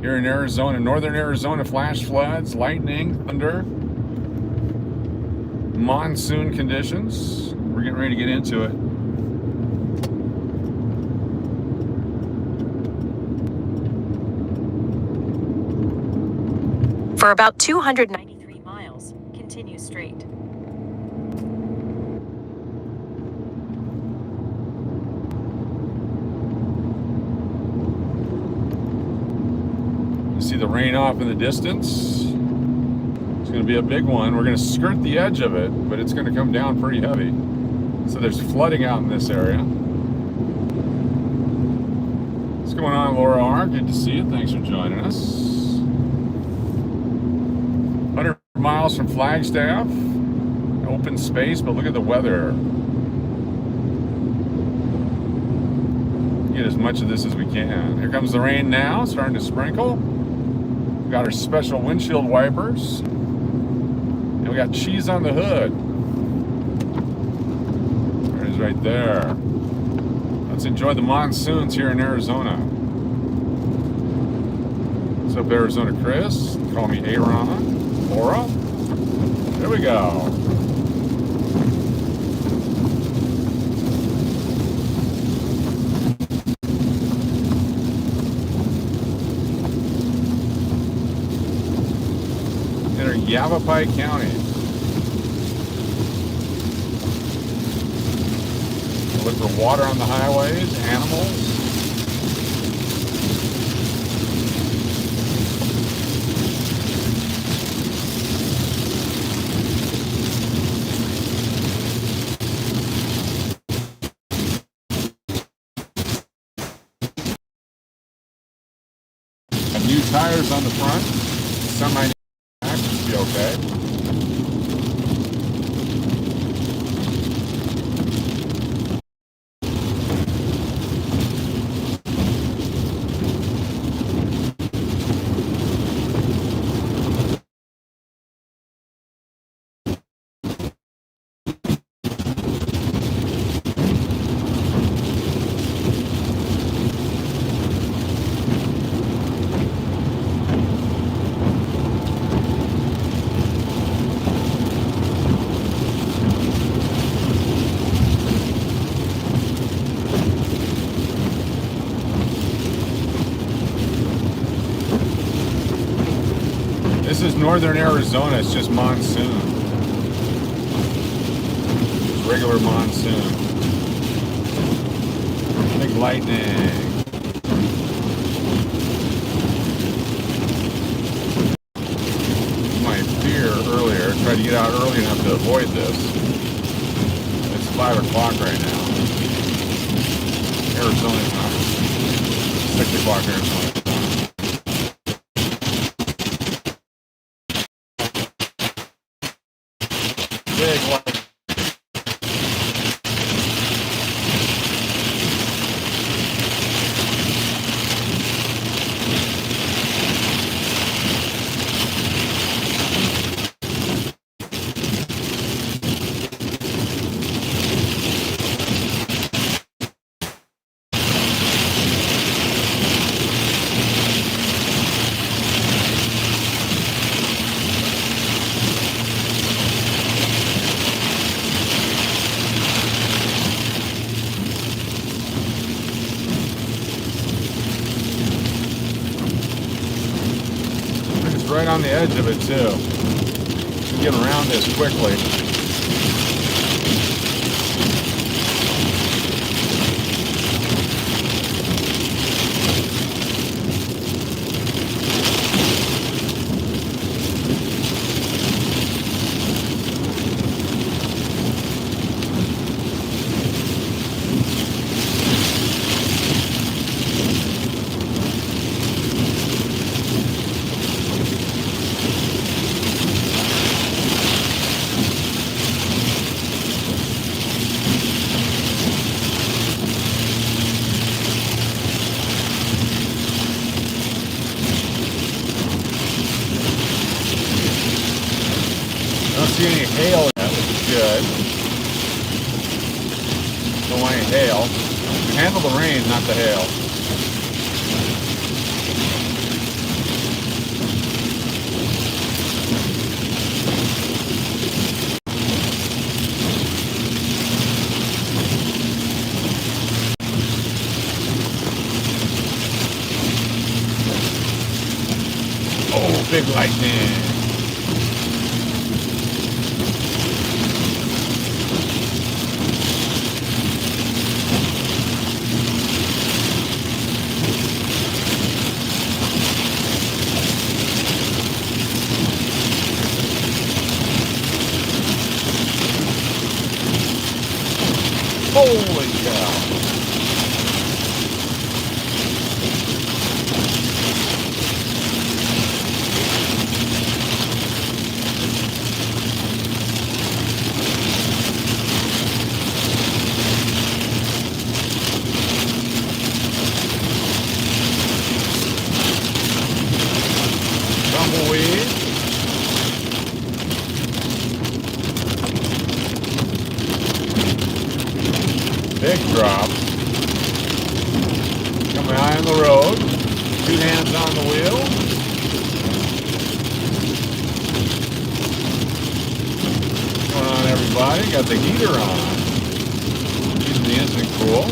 Here in Arizona, northern Arizona, flash floods, lightning, thunder, monsoon conditions. We're getting ready to get into it. For about 293 miles, continue straight. You see the rain off in the distance? It's going to be a big one. We're going to skirt the edge of it, but it's going to come down pretty heavy. So there's flooding out in this area. What's going on, Laura R? Good to see you. Thanks for joining us. 100 miles from Flagstaff. Open space, but look at the weather. Get as much of this as we can. Here comes the rain now, starting to sprinkle. We got our special windshield wipers. And we got cheese on the hood. There it is right there. Let's enjoy the monsoons here in Arizona. What's up, Arizona Chris? Call me Aaron. Laura. There we go. Enter Yavapai County. Look for water on the highways, animals. New tires on the front. Semi should be okay. This is northern Arizona, it's just monsoon. Just regular monsoon. Big lightning. My fear earlier, tried to get out early enough to avoid this. It's 5 o'clock right now. Arizona time. 6 o'clock Arizona. Big light. Right on the edge of it too. Get around this quickly. See any hail yet, which is good. Don't want any hail. Handle the rain, not the hail. big lightning. Holy cow. Tumbleweed. Big drop. Coming high on the road. 2 hands on the wheel. What's going on, everybody? Got the heater on. Keeping the engine cool.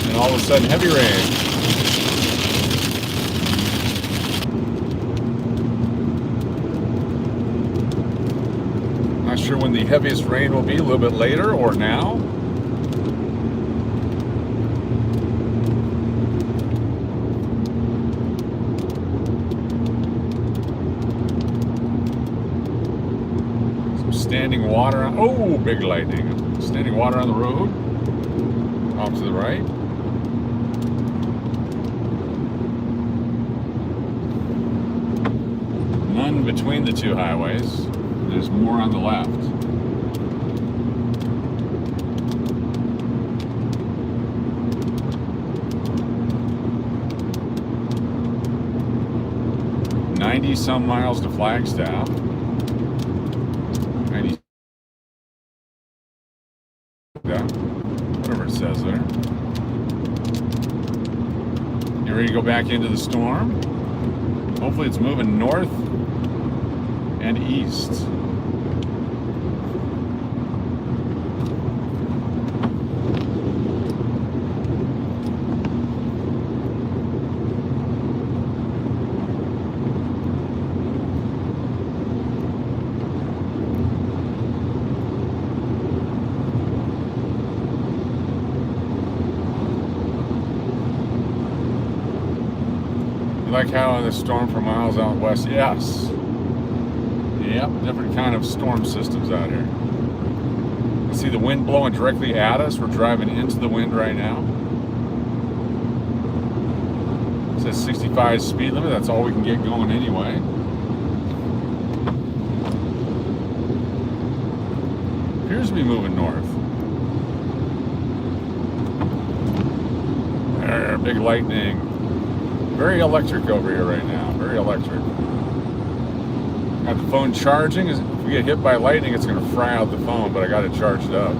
And all of a sudden, heavy rain. Not sure when the heaviest rain will be, a little bit later or now. Some standing water on, oh, big lightning. Standing water on the road. Off to the right. None between the two highways. There's more on the left. Some miles to Flagstaff. 90. Yeah, whatever it says there. You ready to go back into the storm? Hopefully it's moving north and east. Like how in the storm for miles out west, yes. Yep, different kind of storm systems out here. You see the wind blowing directly at us. We're driving into the wind right now. It says 65 speed limit. That's all we can get going anyway. Appears to be moving north. There, big lightning. Very electric over here right now. Very electric. Got the phone charging. If we get hit by lightning, it's going to fry out the phone, but I got it charged up.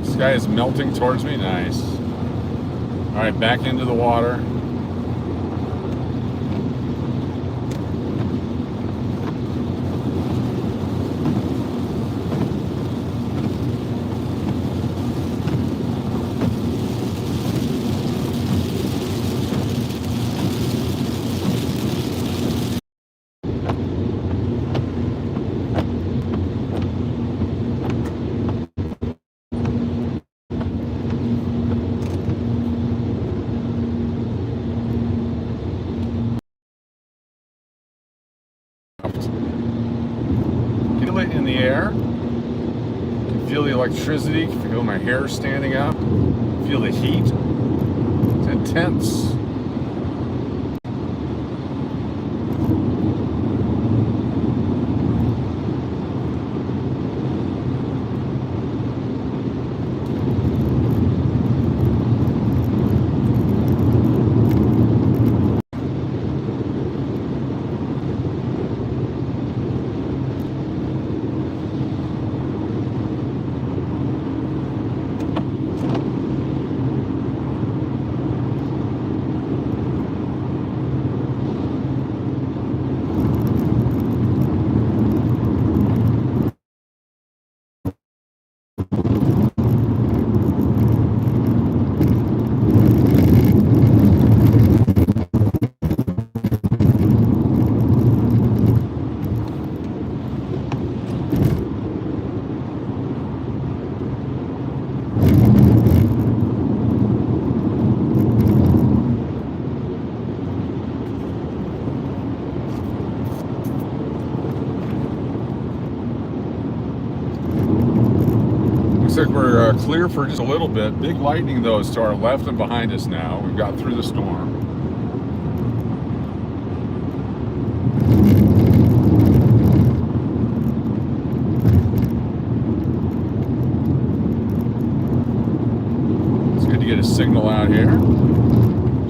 Sky is melting towards me. Nice. All right, back into the water. In the air. You can feel the electricity, you can feel my hair standing up, feel the heat. It's intense. Looks like we're clear for just a little bit. Big lightning, though, is to our left and behind us now. We've got through the storm. It's good to get a signal out here.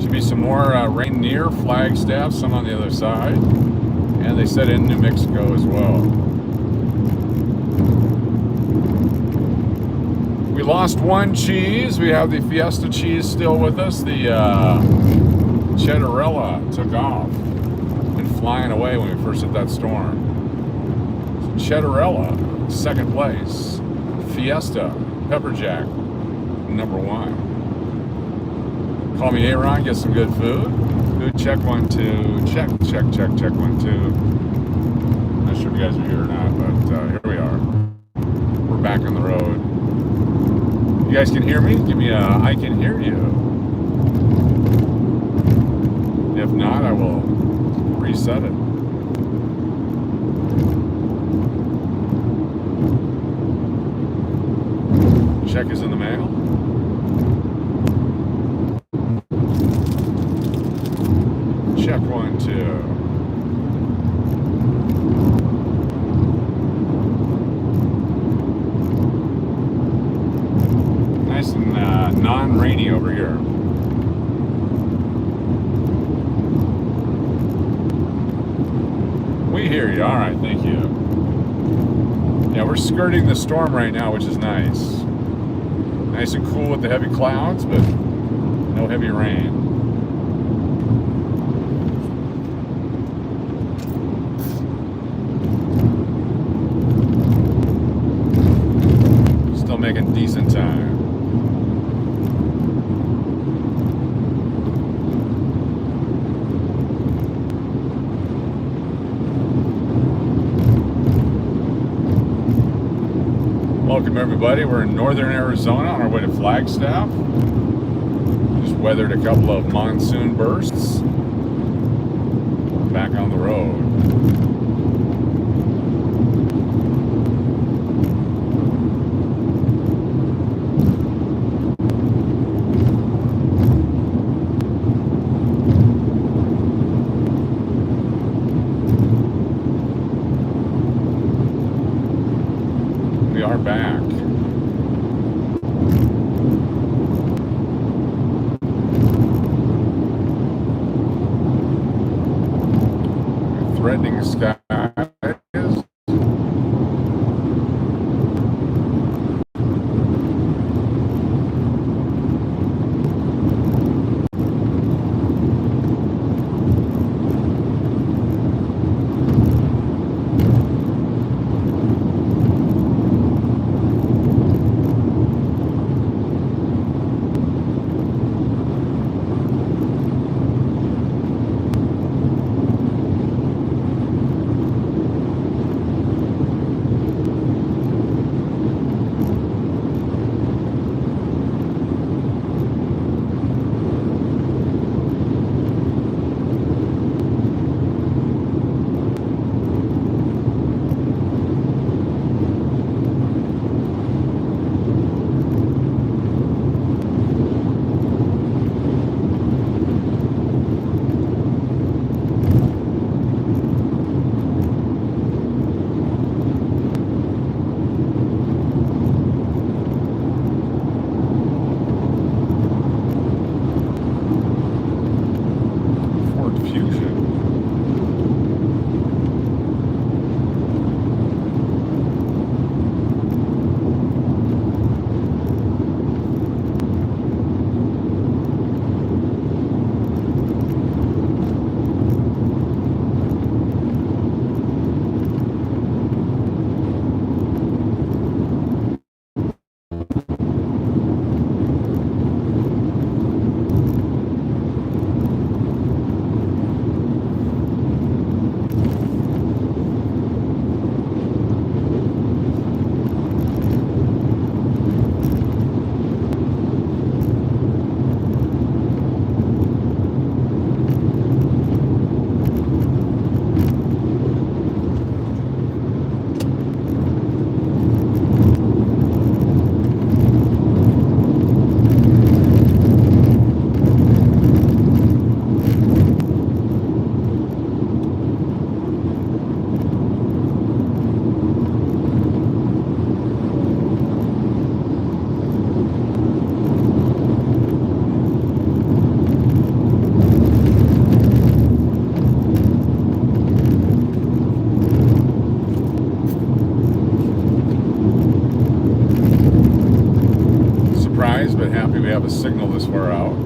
Should be some more rain near Flagstaff, some on the other side. And they said in New Mexico as well. We lost one cheese. We have the Fiesta cheese still with us. The Cheddarella took off and flying away when we first hit that storm. Cheddarella, second place. Fiesta, Pepperjack, number 1. Call me Aaron, get some good food. Food check 1, 2. Check 1, 2. Not sure if you guys are here or not, but here we are. We're back on the road. You guys can hear me? Give me a I can hear you. If not, I will reset it. Check is in the mail. Check 1, 2. Nice and non-rainy over here. We hear you. All right, thank you. Yeah, we're skirting the storm right now, which is nice. Nice and cool with the heavy clouds, but no heavy rain. Still making decent time. Welcome everybody. We're in northern Arizona on our way to Flagstaff. Just weathered a couple of monsoon bursts. Back on the road. We are back. Threatening skies. a signal this far out.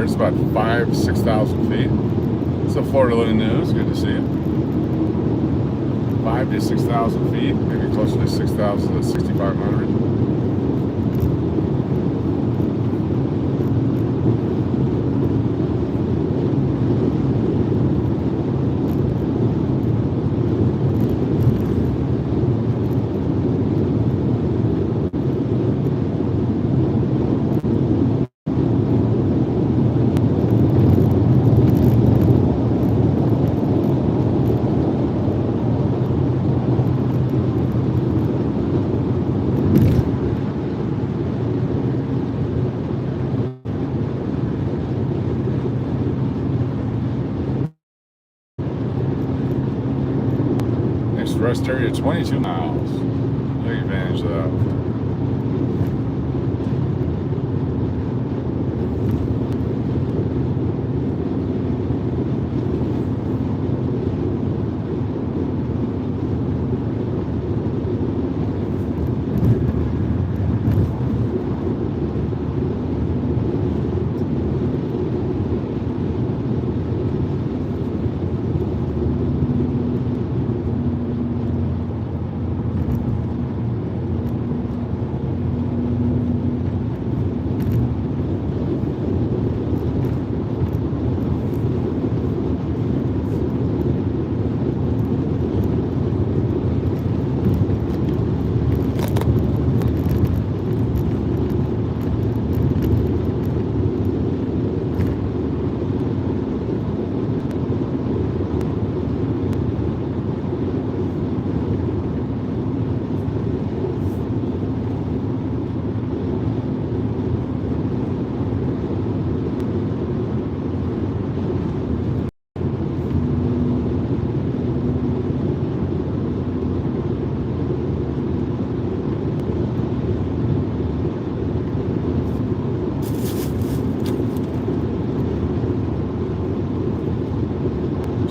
It's about 6,000 feet. So Florida Living News, good to see you. 5 to 6,000 feet, maybe closer to 6,000 to 6,500. Rest area 22 miles. Take advantage of that.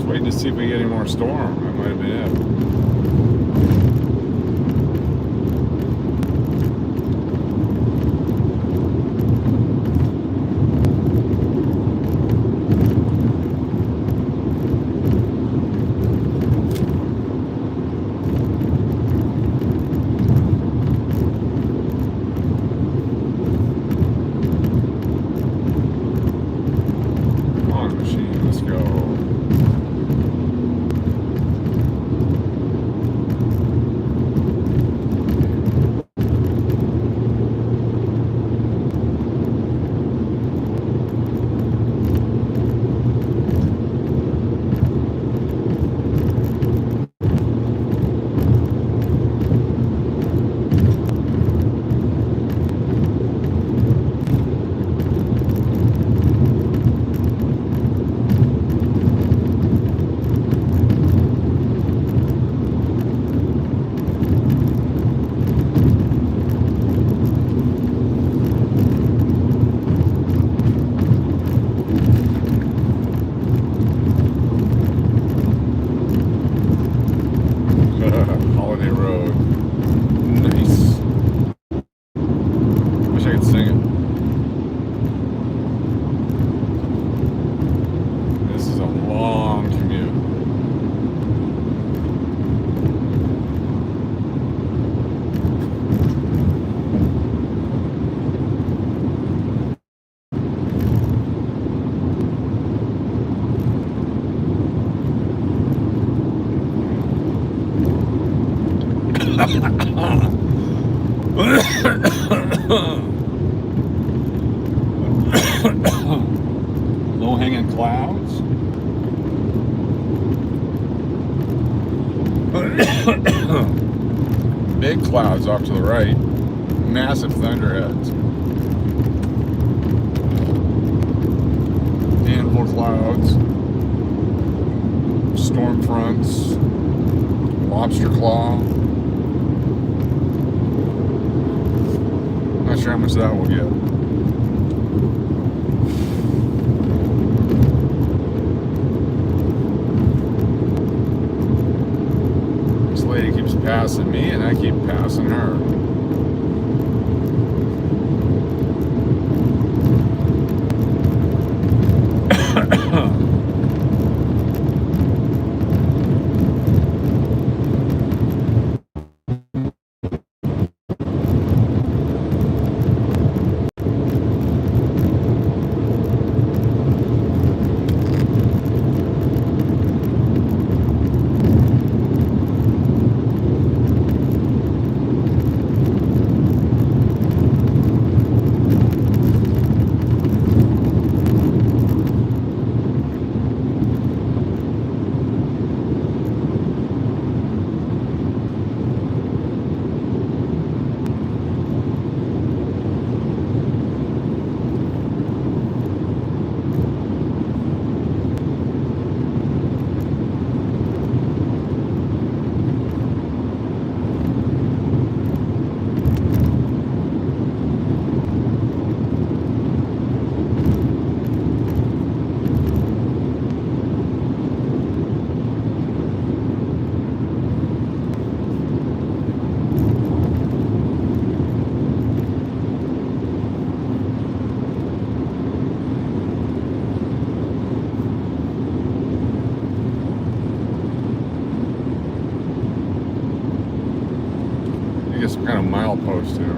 Waiting to see if we get any more storm. That might have been it. Come on. Low-hanging clouds. Big clouds off to the right. Massive thunderheads. Handful of clouds. Storm fronts. Lobster claw. Not sure how much that will get. This lady keeps passing me and I keep passing her. Some kind of milepost here.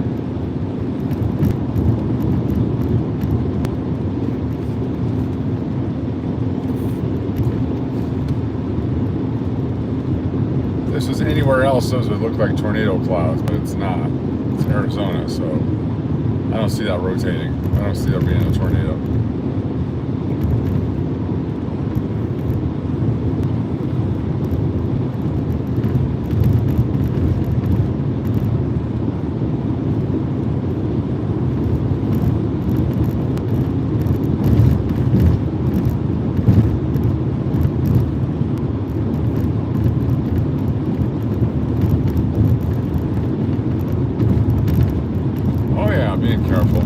If this was anywhere else, those would look like tornado clouds, but it's not. It's Arizona, so I don't see that rotating. I don't see there being a tornado. Being careful.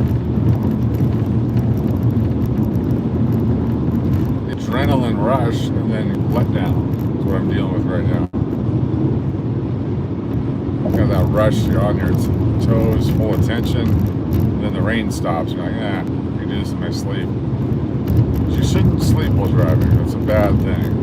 Adrenaline rush and then letdown is what I'm dealing with right now. You got that rush, you're on your toes, full of tension, and then the rain stops. You're like, I can do this in my sleep. But you shouldn't sleep while driving. That's a bad thing.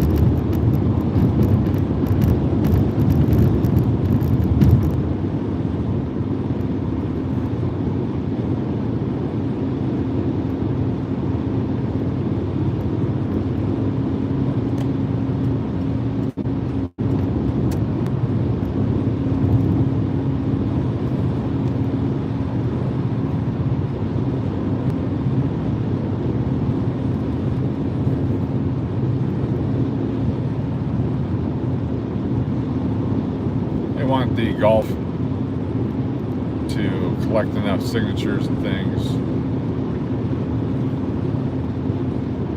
Want the golf to collect enough signatures and things.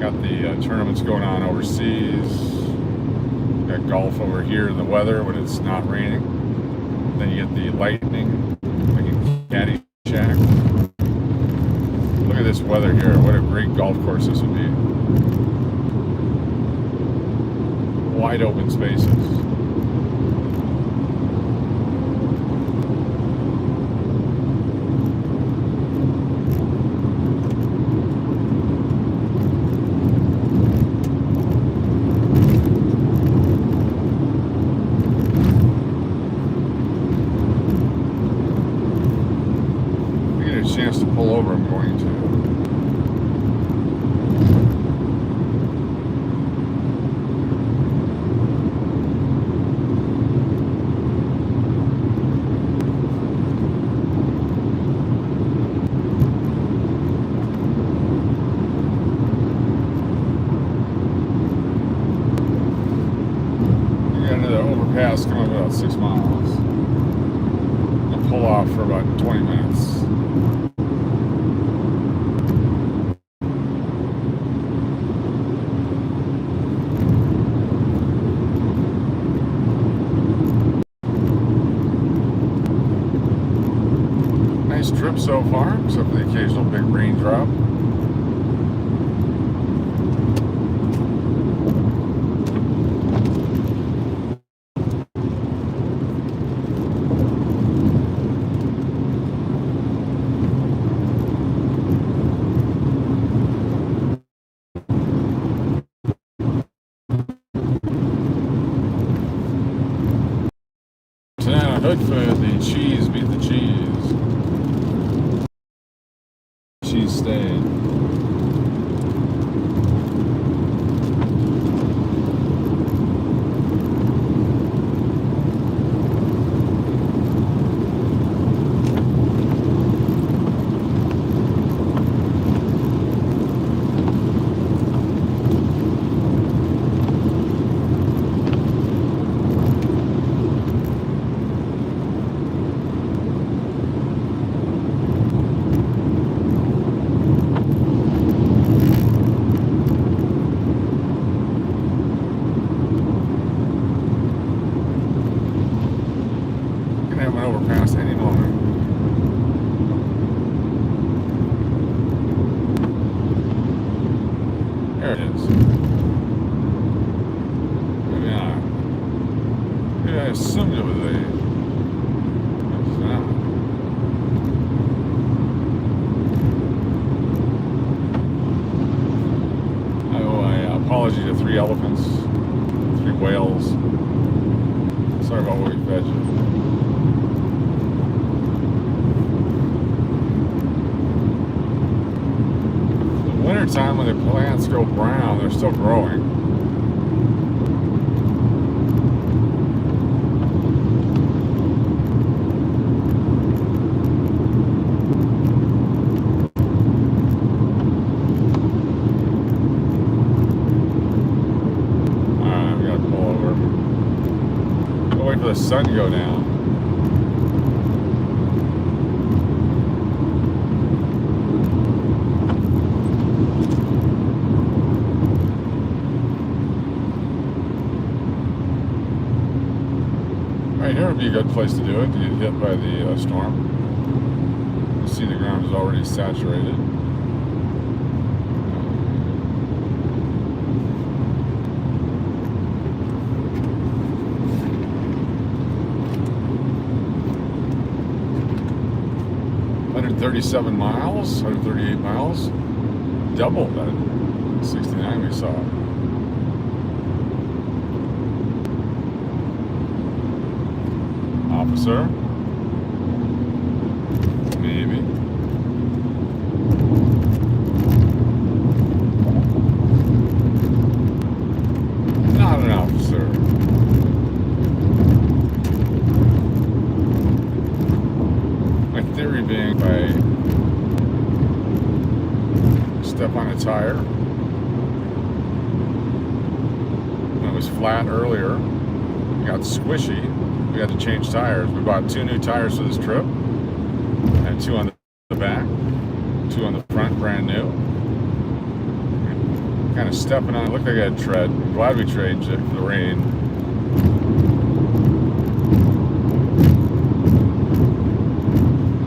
Got the tournaments going on overseas. Got golf over here in the weather when it's not raining. Then you get the lightning, like in Caddyshack. Look at this weather here. What a great golf course this would be. Wide open spaces. Chance to pull over, I'm going to. nice trip so far, except for the occasional big raindrop. Hoodfoot, the cheese beat the cheese. Cheese stayed. Time when the plants go brown, they're still growing. Alright, we gotta pull over. We'll wait for the sun to go down. Here would be a good place to do it, to get hit by the storm. You see the ground is already saturated. $137 miles, 138 miles, double that 69 we saw. Officer? Maybe. Not an officer. My theory being if I step on a tire when it was flat earlier, it got squishy. We had to change tires. We bought 2 new tires for this trip, and 2 on the back, 2 on the front, brand new. Kind of stepping on it, looked like I had tread. I'm glad we changed it for the rain.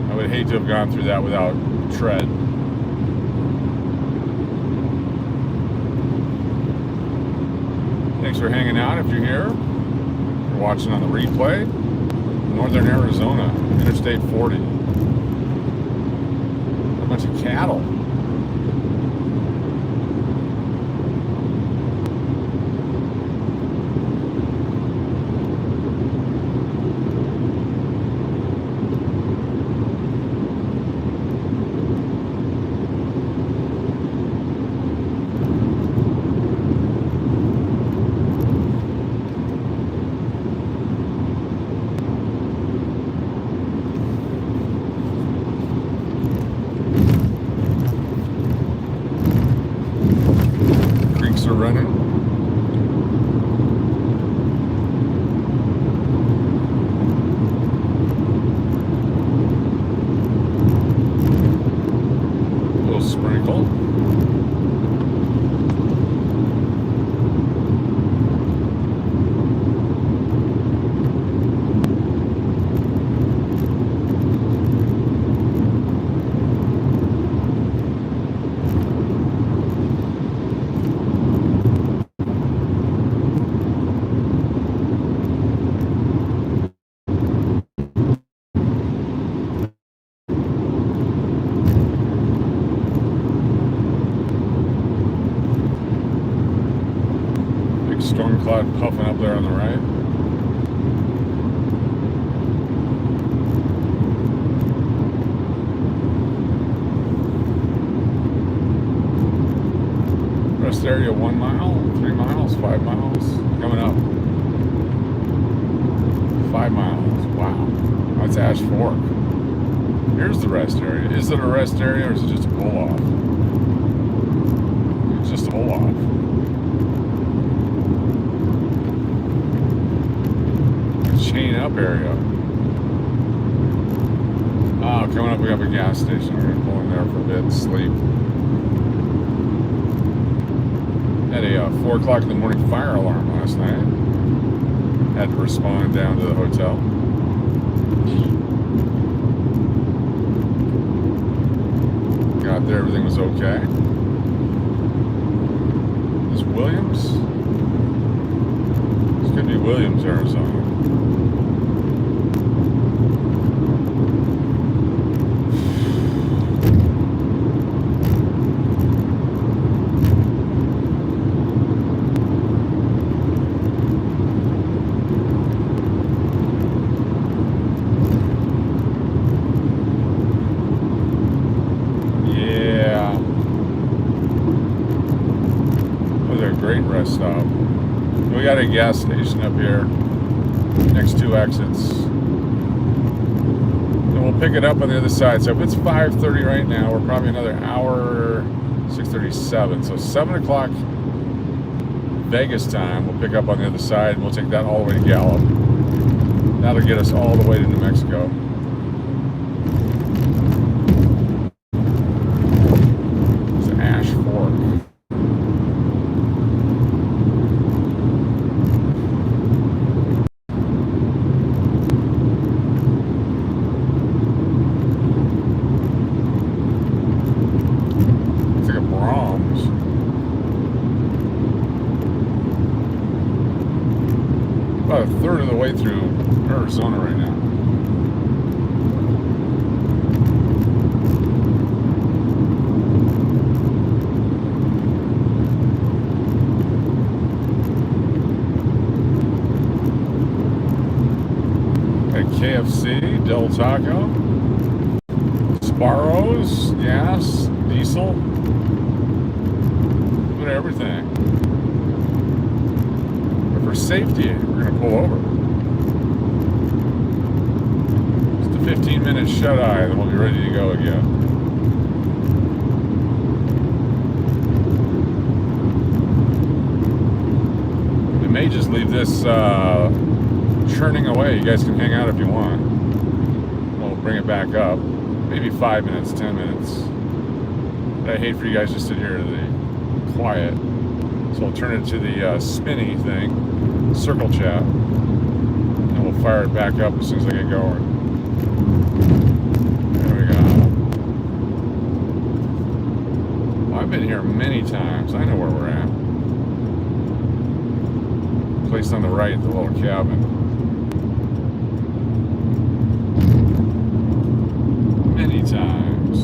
I would hate to have gone through that without tread. Thanks for hanging out if you're here. Watching on the replay, northern Arizona, Interstate 40. A bunch of cattle. cloud puffing up there on the right. Rest area 1 mile, 3 miles, 5 miles. Coming up. 5 miles. Wow. That's Ash Fork. Here's the rest area. Is it a rest area or is it just a pull off? It's just a pull off. Chain up area. Oh, coming up we have a gas station. We're gonna pull in there for a bit and sleep. Had a 4 o'clock in the morning fire alarm last night. Had to respond down to the hotel. Got there, everything was okay. This Williams? This could be Williams, Arizona. Stop. We got a gas station up here, next 2 exits. And we'll pick it up on the other side. So if it's 5:30 right now, we're probably another hour, 6:37. So 7 o'clock Vegas time, we'll pick up on the other side and we'll take that all the way to Gallup. That'll get us all the way to New Mexico. It's Ash Fork. About a third of the way through Arizona right now. Got KFC, Del Taco, Sparrows, gas, diesel, bit of everything. For safety, we're going to pull over. Just a 15-minute shut-eye, then we'll be ready to go again. We may just leave this churning away. You guys can hang out if you want. We'll bring it back up. Maybe 5 minutes, 10 minutes. But I hate for you guys to sit here to the quiet. So I'll turn it to the spinny thing, circle chat, and we'll fire it back up as soon as I get going. There we go. Well, I've been here many times. I know where we're at. Place on the right, the little cabin. Many times.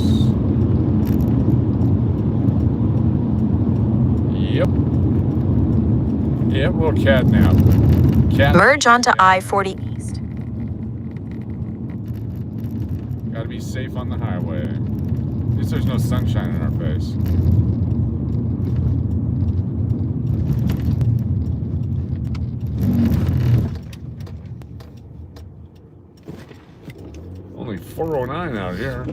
Yep. Yep, little cat nap. Merge onto I-40 East. Gotta be safe on the highway. At least there's no sunshine in our face. Only 409 out here.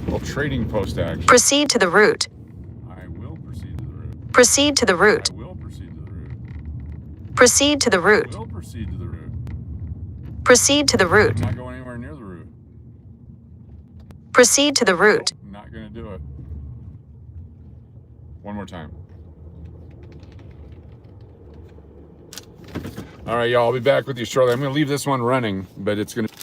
Little trading post action. Proceed to the route. I will proceed to the route. Proceed to the route. I will proceed to the route. Proceed to the route. I will proceed to the route. Proceed to the route. I'm not going anywhere near the route. Proceed to the route. Nope, not going to do it. One more time. All right, y'all. I'll be back with you shortly. I'm going to leave this one running, but it's going to...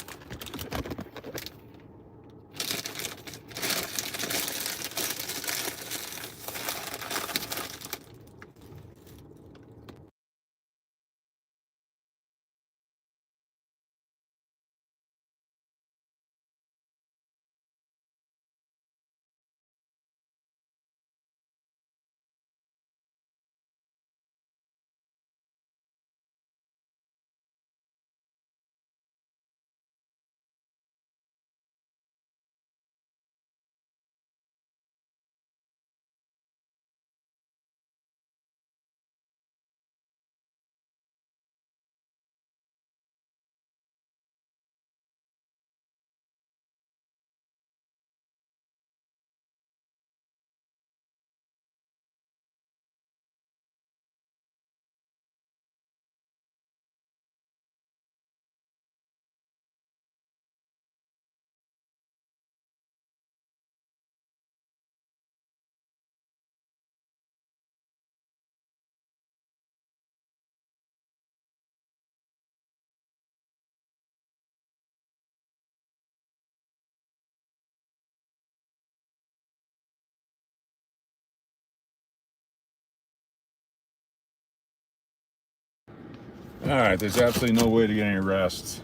Alright, there's absolutely no way to get any rest.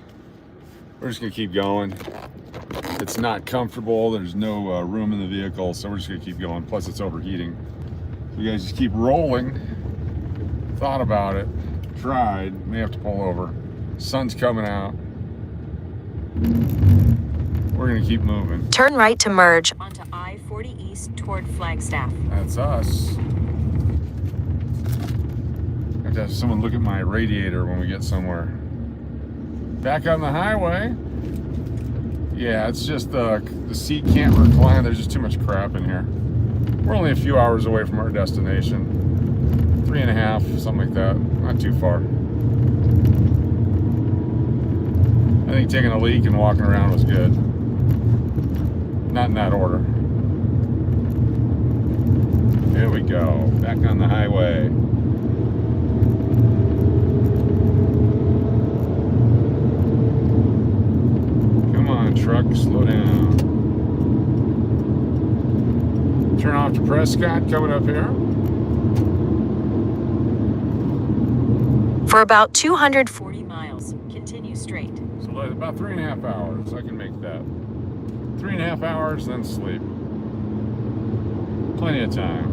We're just gonna keep going. It's not comfortable, there's no room in the vehicle, so we're just gonna keep going. Plus it's overheating. You guys just keep rolling. Thought about it, tried, may have to pull over. Sun's coming out. We're gonna keep moving. Turn right to merge onto I-40 East toward Flagstaff. That's us. I have to have someone look at my radiator when we get somewhere. Back on the highway. Yeah, it's just the seat can't recline. There's just too much crap in here. We're only a few hours away from our destination. 3.5, something like that. Not too far. I think taking a leak and walking around was good. Not in that order. Here we go. Back on the highway. Come on, truck, slow down. Turn off to Prescott coming up here. For about 240 miles, continue straight. So about 3.5 hours. I can make that. 3.5 hours, then sleep. Plenty of time.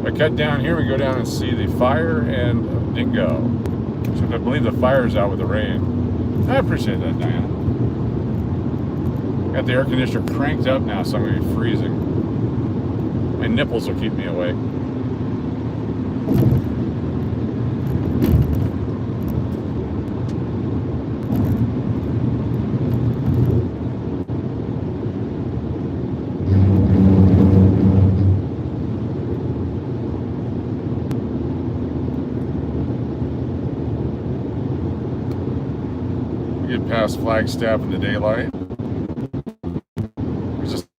If I cut down here, we go down and see the fire and dingo. So I believe the fire's out with the rain. I appreciate that, Diana. Got the air conditioner cranked up now, so I'm going to be freezing. My nipples will keep me awake. We get past Flagstaff in the daylight.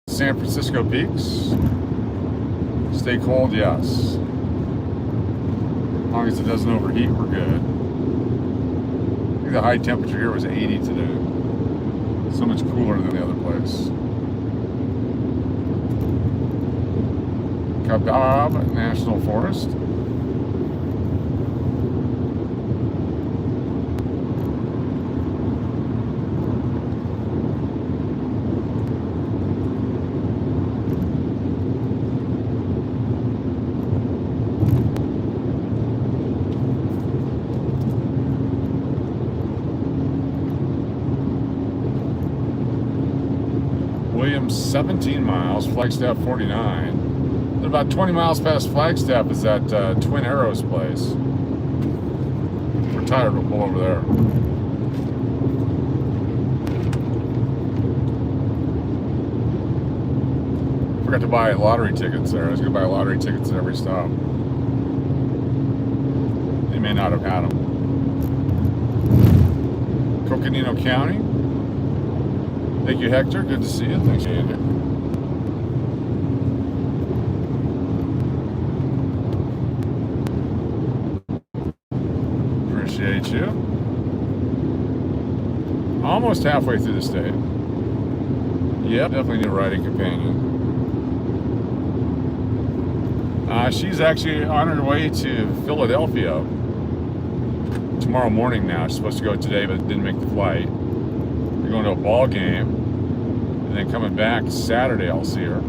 San Francisco peaks. Stay cold, yes. As long as it doesn't overheat, we're good. I think the high temperature here was 80 today. So much cooler than the other place. Kavanagh National Forest. Williams 17 miles, Flagstaff 49. And about 20 miles past Flagstaff is that Twin Arrows place. If we're tired, we'll pull over there. Forgot to buy lottery tickets there. I was going to buy lottery tickets at every stop. They may not have had them. Coconino County. Thank you, Hector. Good to see you. Thanks, Andy. Appreciate you. Almost halfway through the state. Yep, definitely need a riding companion. She's actually on her way to Philadelphia tomorrow morning now. She's supposed to go today, but didn't make the flight. We're going to a ball game, and then coming back Saturday, I'll see her.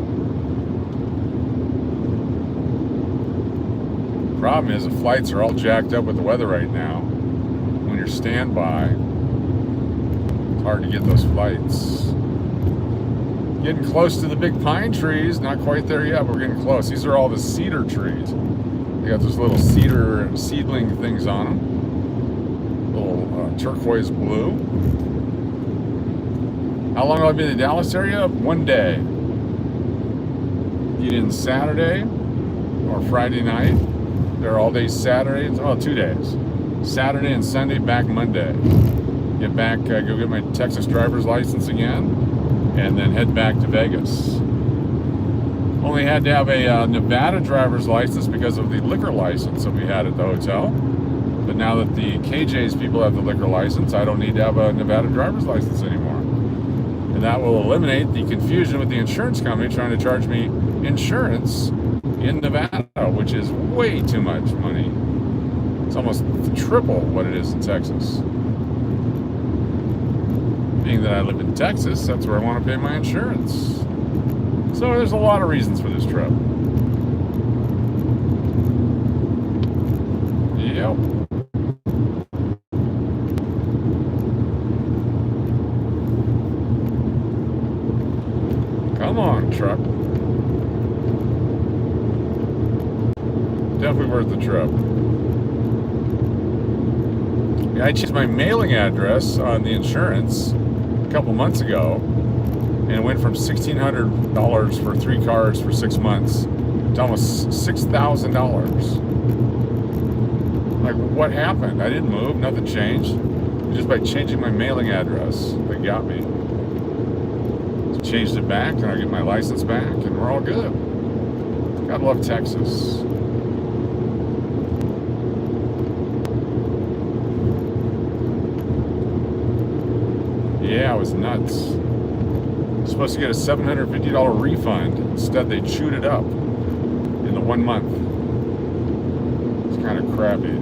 Problem is, the flights are all jacked up with the weather right now. When you're standby, it's hard to get those flights. Getting close to the big pine trees. Not quite there yet, but we're getting close. These are all the cedar trees. They got those little cedar seedling things on them. Little turquoise blue. How long have I been in the Dallas area? 1 day. Get in Saturday or Friday night. They're all day Saturday. Well, 2 days. Saturday and Sunday, back Monday. Get back, go get my Texas driver's license again, and then head back to Vegas. Only had to have a Nevada driver's license because of the liquor license that we had at the hotel. But now that the KJ's people have the liquor license, I don't need to have a Nevada driver's license anymore. And that will eliminate the confusion with the insurance company trying to charge me insurance in Nevada, which is way too much money. It's almost triple what it is in Texas. Being that I live in Texas, that's where I want to pay my insurance. So there's a lot of reasons for this trip. Yep. Come on, truck. Definitely worth the trip. Yeah, I changed my mailing address on the insurance a couple months ago, and it went from $1,600 for 3 cars for 6 months to almost $6,000. Like, what happened? I didn't move, nothing changed. Just by changing my mailing address, they got me. So changed it back, and I get my license back, and we're all good. God love Texas. Yeah, it was nuts. I was supposed to get a $750 refund. Instead, they chewed it up in the 1 month. It's kind of crappy.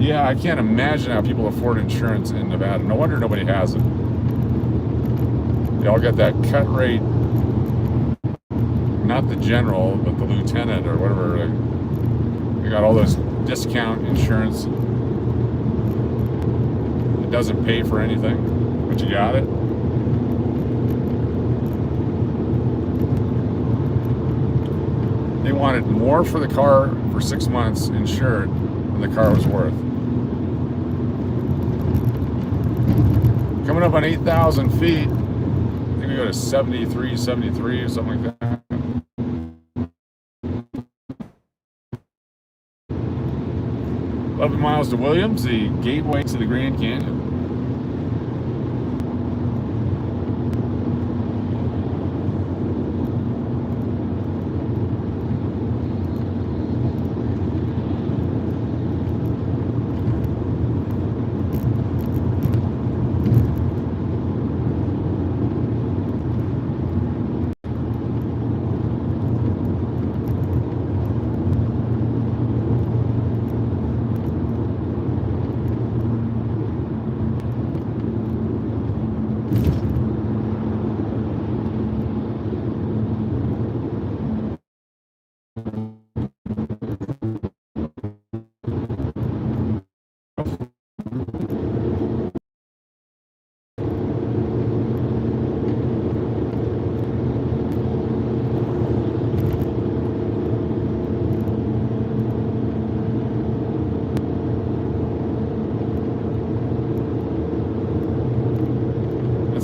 Yeah, I can't imagine how people afford insurance in Nevada. No wonder nobody has it. They all got that cut rate, not the general, but the lieutenant or whatever. They got all those discount insurance. It doesn't pay for anything, but you got it. They wanted more for the car for 6 months insured than the car was worth. Coming up on 8,000 feet, I think we go to 73 or something like that. Miles to Williams, the gateway to the Grand Canyon.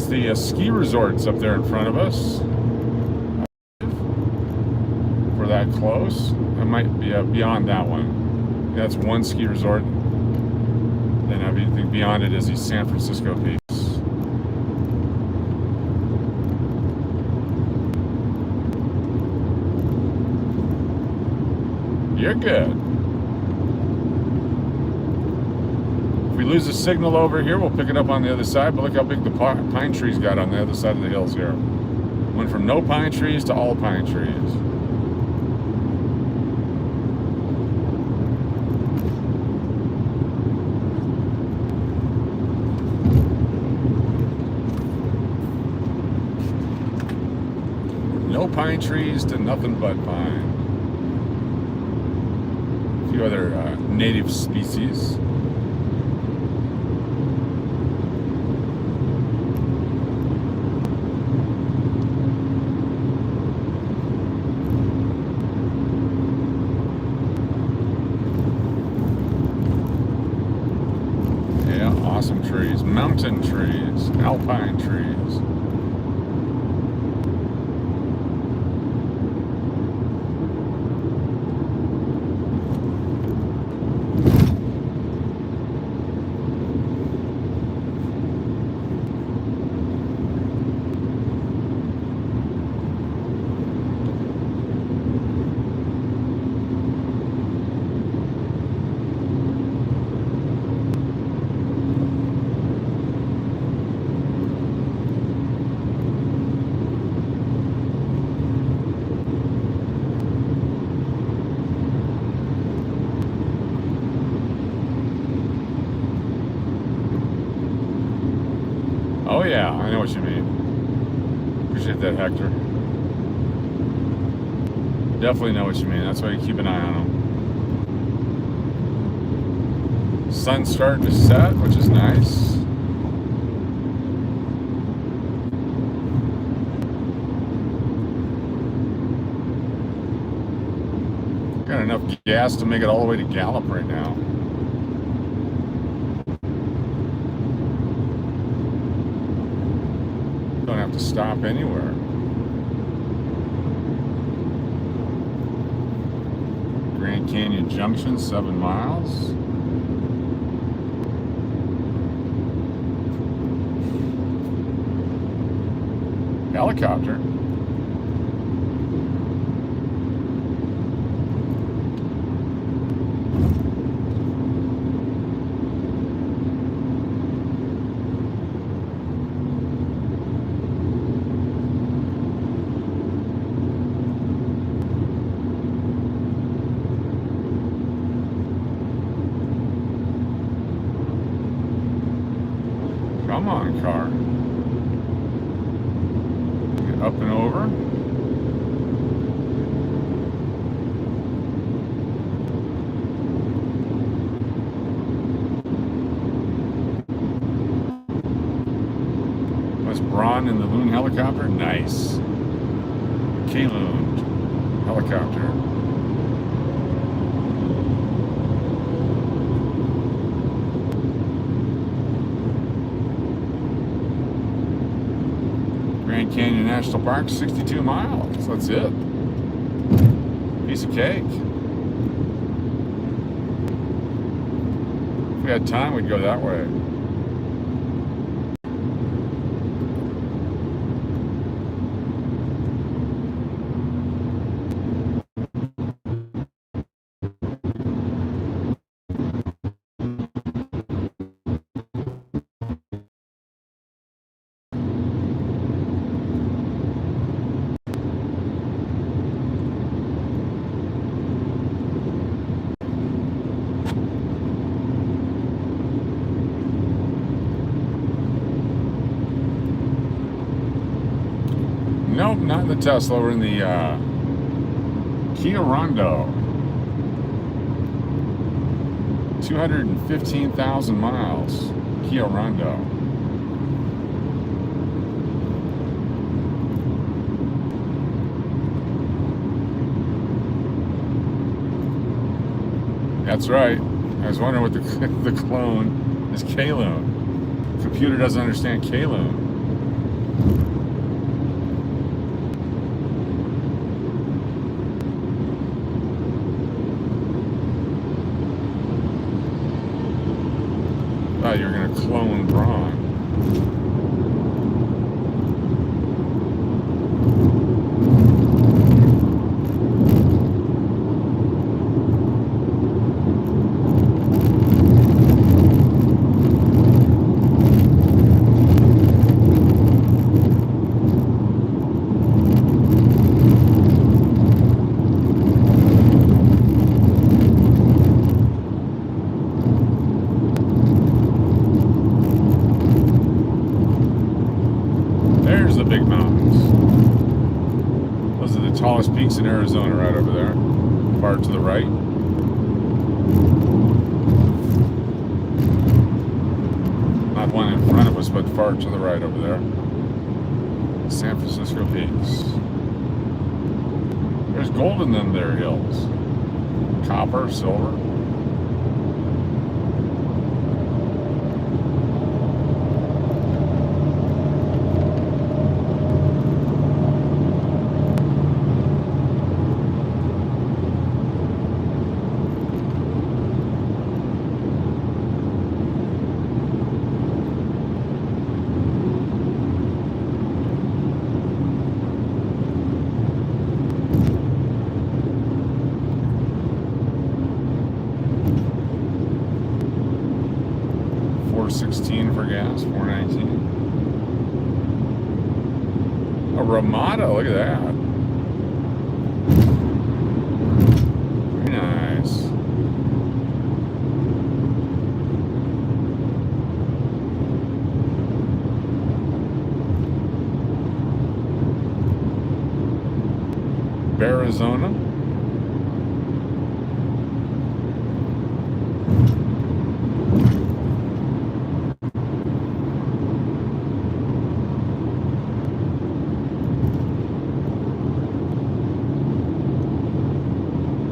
The ski resorts up there in front of us. For that close, I might be beyond that one. Yeah, that's one ski resort. Then everything beyond it is these San Francisco peaks. You're good. If we lose the signal over here, we'll pick it up on the other side, but look how big the pine trees got on the other side of the hills here. Went from no pine trees to all pine trees. No pine trees to nothing but pine. A few other native species. Mountain trees, alpine trees. Oh yeah, I know what you mean. Appreciate that, Hector. Definitely know what you mean. That's why you keep an eye on them. Sun's starting to set, which is nice. Got enough gas to make it all the way to Gallup right now. Don't have to stop anywhere. Grand Canyon Junction, 7 miles. Helicopter. Come on, car. Get up and over. West Braun in the Loon helicopter. Nice. K-Loon helicopter. Grand Canyon National Park, 62 miles. That's it. Piece of cake. If we had time, we'd go that way. Nope, not in the Tesla. We're in the Kia Rondo. 215,000 miles. Kia Rondo. That's right. I was wondering what the clone is. K-Loon. The computer doesn't understand K-Loon. Thought you were going to clone Braun. Peaks in Arizona right over there, far to the right. Not one in front of us, but far to the right over there. San Francisco peaks. There's gold in them there hills. Copper, silver. $4.16 for gas, $4.19. A Ramada, look at that. Very nice. Arizona.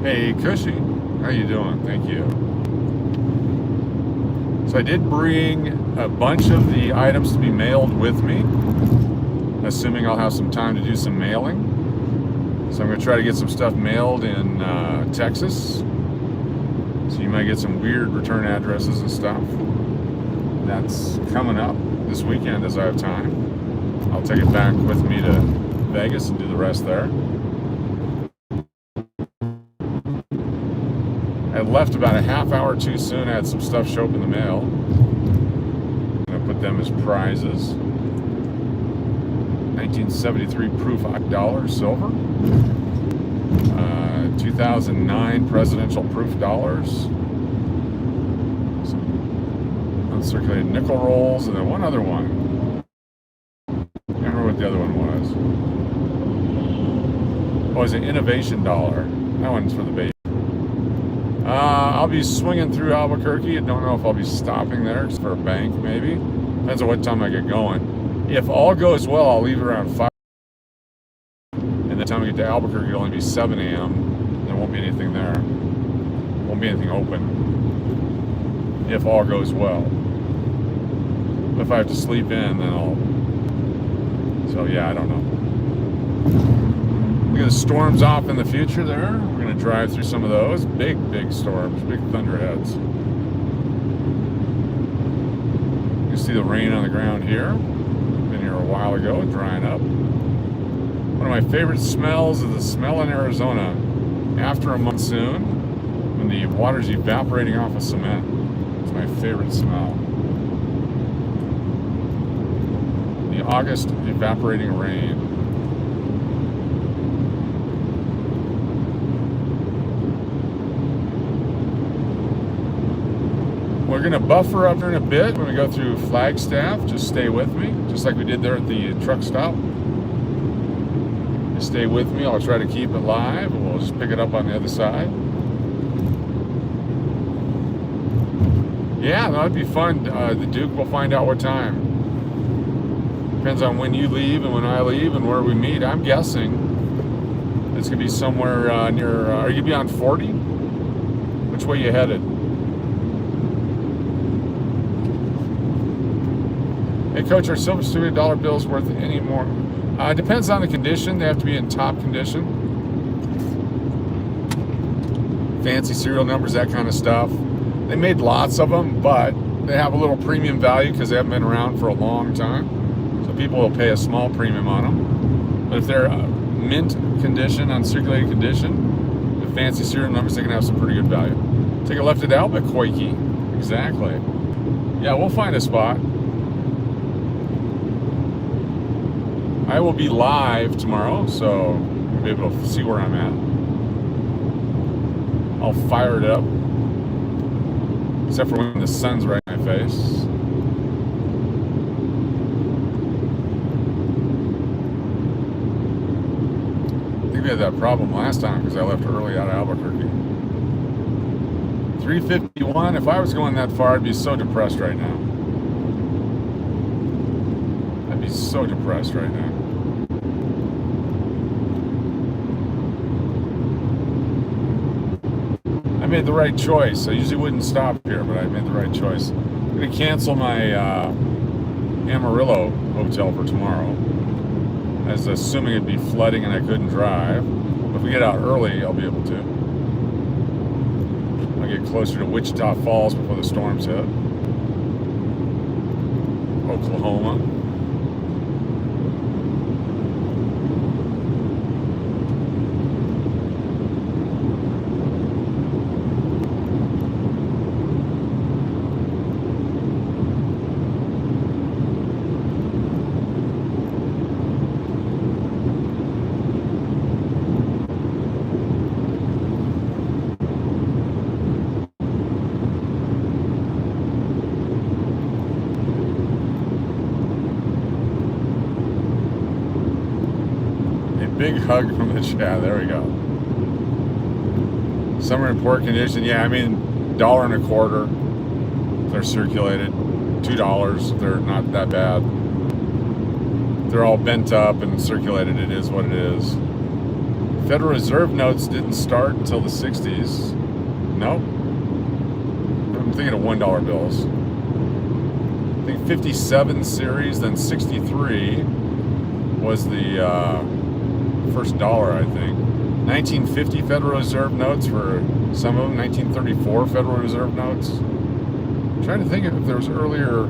Hey, Cushy, how you doing? Thank you. So I did bring a bunch of the items to be mailed with me, assuming I'll have some time to do some mailing. So I'm going to try to get some stuff mailed in Texas. So you might get some weird return addresses and stuff. That's coming up this weekend as I have time. I'll take it back with me to Vegas and do the rest there. I left about a half hour too soon. I had some stuff show up in the mail. I'm going to put them as prizes. 1973 proof $1 silver. 2009 presidential proof dollars. Some uncirculated nickel rolls, and then one other one. I can't remember what the other one was. Oh, it was an innovation dollar. That one's for the baby. I'll be swinging through Albuquerque. I don't know if I'll be stopping there for a bank, maybe. Depends on what time I get going. If all goes well, I'll leave around 5. And by the time I get to Albuquerque, it'll only be 7 a.m. There won't be anything there. Won't be anything open. If all goes well. If I have to sleep in, then I'll... So, yeah, I don't know. Look at the storms off in the future there. We're going to drive through some of those. Big, big storms. Big thunderheads. You can see the rain on the ground here. Been here a while ago, drying up. One of my favorite smells is the smell in Arizona after a monsoon when the water's evaporating off of cement. It's my favorite smell. The August evaporating rain. We're going to buffer up here in a bit when we go through Flagstaff. Just stay with me, just like we did there at the truck stop. Just stay with me. I'll try to keep it live, and we'll just pick it up on the other side. Yeah, that'd be fun. The Duke will find out what time. Depends on when you leave and when I leave and where we meet. I'm guessing it's going to be somewhere near... are you be on 40? Which way you headed? Hey, Coach, are silver student dollar bills worth any more? It depends on the condition. They have to be in top condition. Fancy serial numbers, that kind of stuff. They made lots of them, but they have a little premium value because they haven't been around for a long time. So people will pay a small premium on them. But if they're mint condition, uncirculated condition, the fancy serial numbers, they can have some pretty good value. Take a left at Albuquerque. Exactly. Yeah, we'll find a spot. I will be live tomorrow, so you'll be able to see where I'm at. I'll fire it up. Except for when the sun's right in my face. I think we had that problem last time because I left early out of Albuquerque. 351. If I was going that far, I'd be so depressed right now. I'd be so depressed right now. I made the right choice. I usually wouldn't stop here, but I made the right choice. I'm going to cancel my Amarillo hotel for tomorrow. I was assuming it'd be flooding and I couldn't drive. But if we get out early, I'll be able to. I'll get closer to Wichita Falls before the storms hit. Oklahoma. Big hug from the chat. There we go. Some are in poor condition. Yeah, I mean, $1.25. They're circulated. $2. They're not that bad. They're all bent up and circulated. It is what it is. Federal Reserve notes didn't start until the 60s. Nope. I'm thinking of $1 bills. I think 57 series, then 63 was the first dollar, I think. 1950 Federal Reserve notes for some of them. 1934 Federal Reserve notes. I'm trying to think if there was earlier.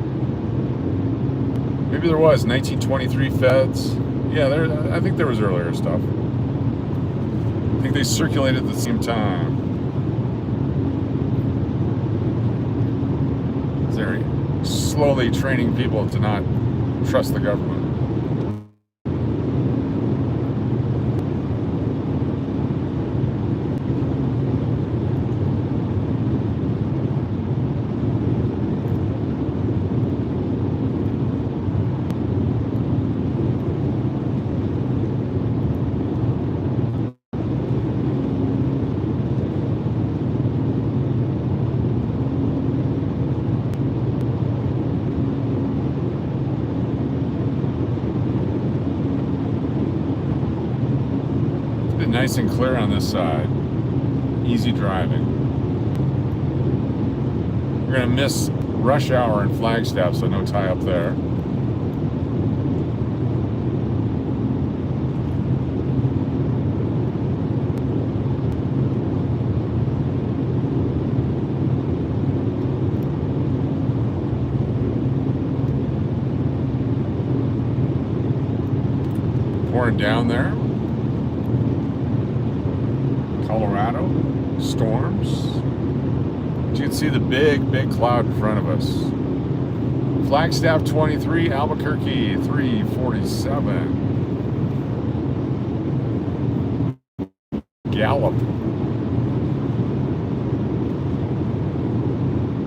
Maybe there was 1923 Feds. Yeah, I think there was earlier stuff. I think they circulated at the same time. They're slowly training people to not trust the government. Nice and clear on this side. Easy driving. You're gonna miss rush hour in Flagstaff, so no tie up there. Pouring down there. Colorado, storms. But you can see the big cloud in front of us. Flagstaff 23, Albuquerque 347. Gallup.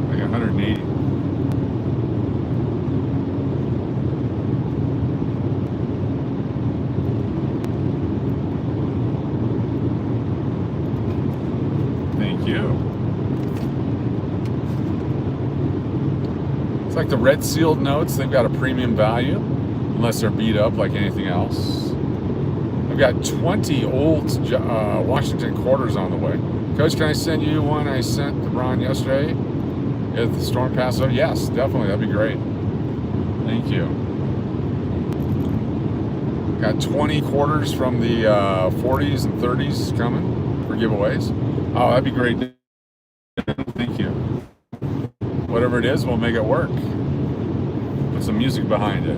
Like 180. It's like the red sealed notes. They've got a premium value, unless they're beat up like anything else. I've got 20 old Washington quarters on the way. Coach, can I send you one I sent to Ron yesterday? If the storm passes over? Yes, definitely. That'd be great. Thank you. Got 20 quarters from the 40s and 30s coming for giveaways. Oh, that'd be great. Thank you. Whatever it is, we'll make it work. Put some music behind it.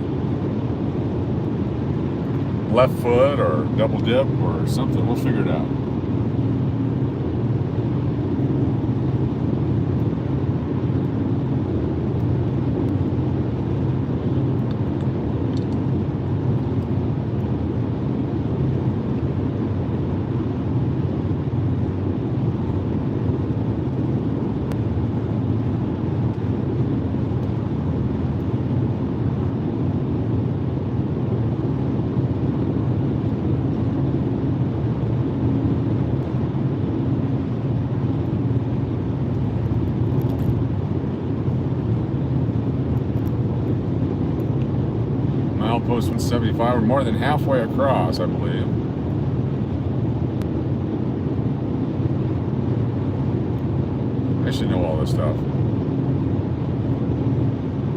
Left foot or double dip or something. We'll figure it out. Post 175. We're more than halfway across, I believe. I should know all this stuff.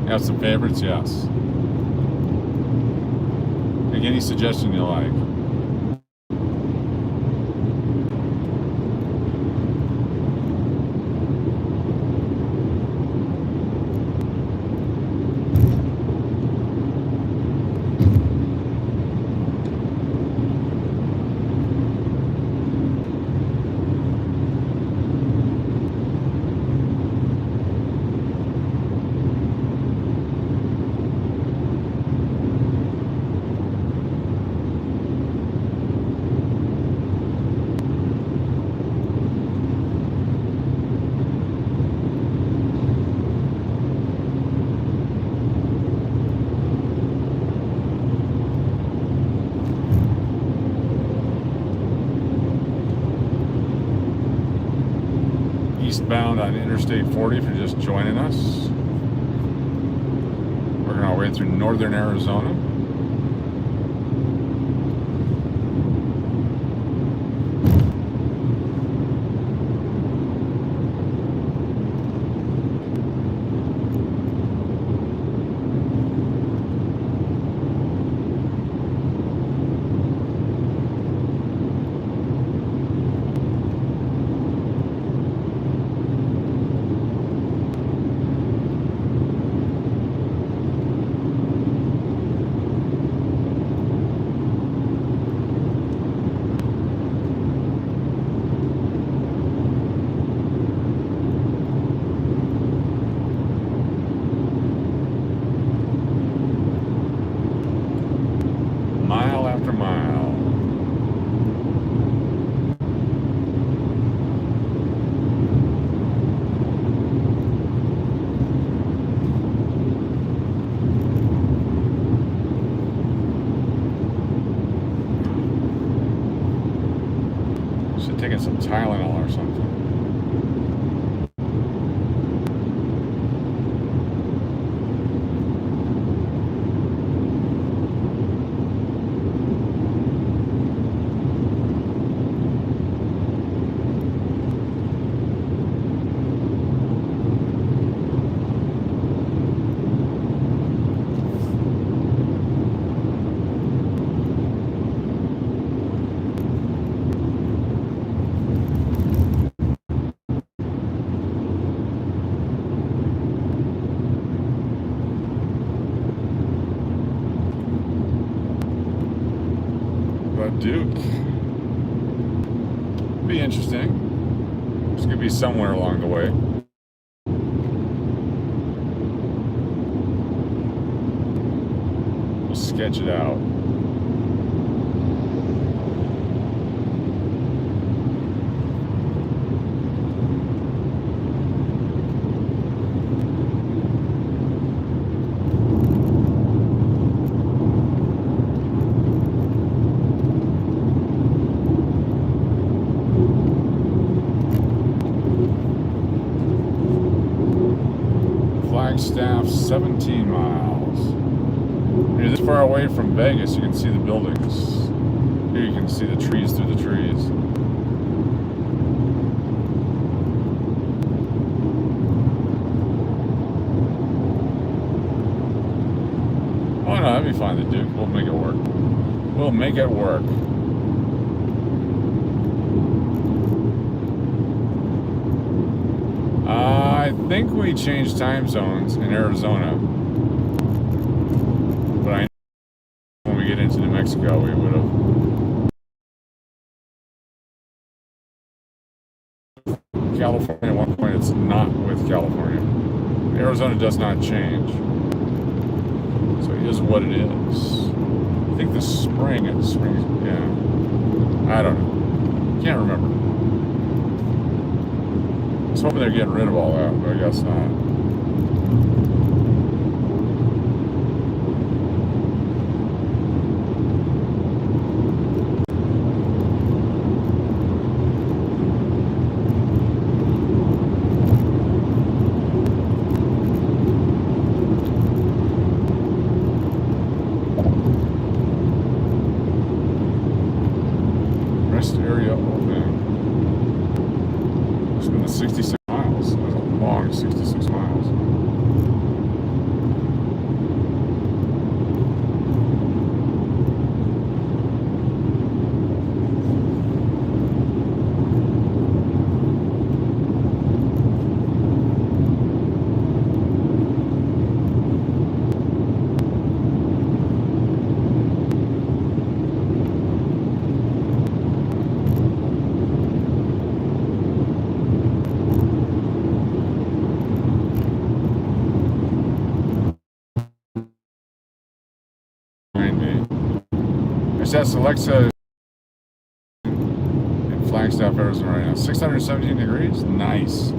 Have some favorites? Yes. Make any suggestion you like. northbound on Interstate 40 if you're just joining us. Working our way through northern Arizona. Taking some Tylenol or something. Duke. Be interesting. It's gonna be somewhere along the way. We'll sketch it out. Flagstaff, 17 miles. When you're this far away from Vegas, you can see the buildings. Here you can see the trees through the trees. Oh no, that'd be fine, the Duke. We'll make it work. We'll make it work. I think we changed time zones in Arizona, but I know when we get into New Mexico, we would have. California, at one point, it's not with California. Arizona does not change, so it is what it is. I think the spring, yeah. I don't know. Can't remember. I was hoping they're getting rid of all that, but I guess not. Rest area open. It's been 66 miles. That's a long 66 miles. That's Alexa in Flagstaff, Arizona right now. 617 degrees. Nice.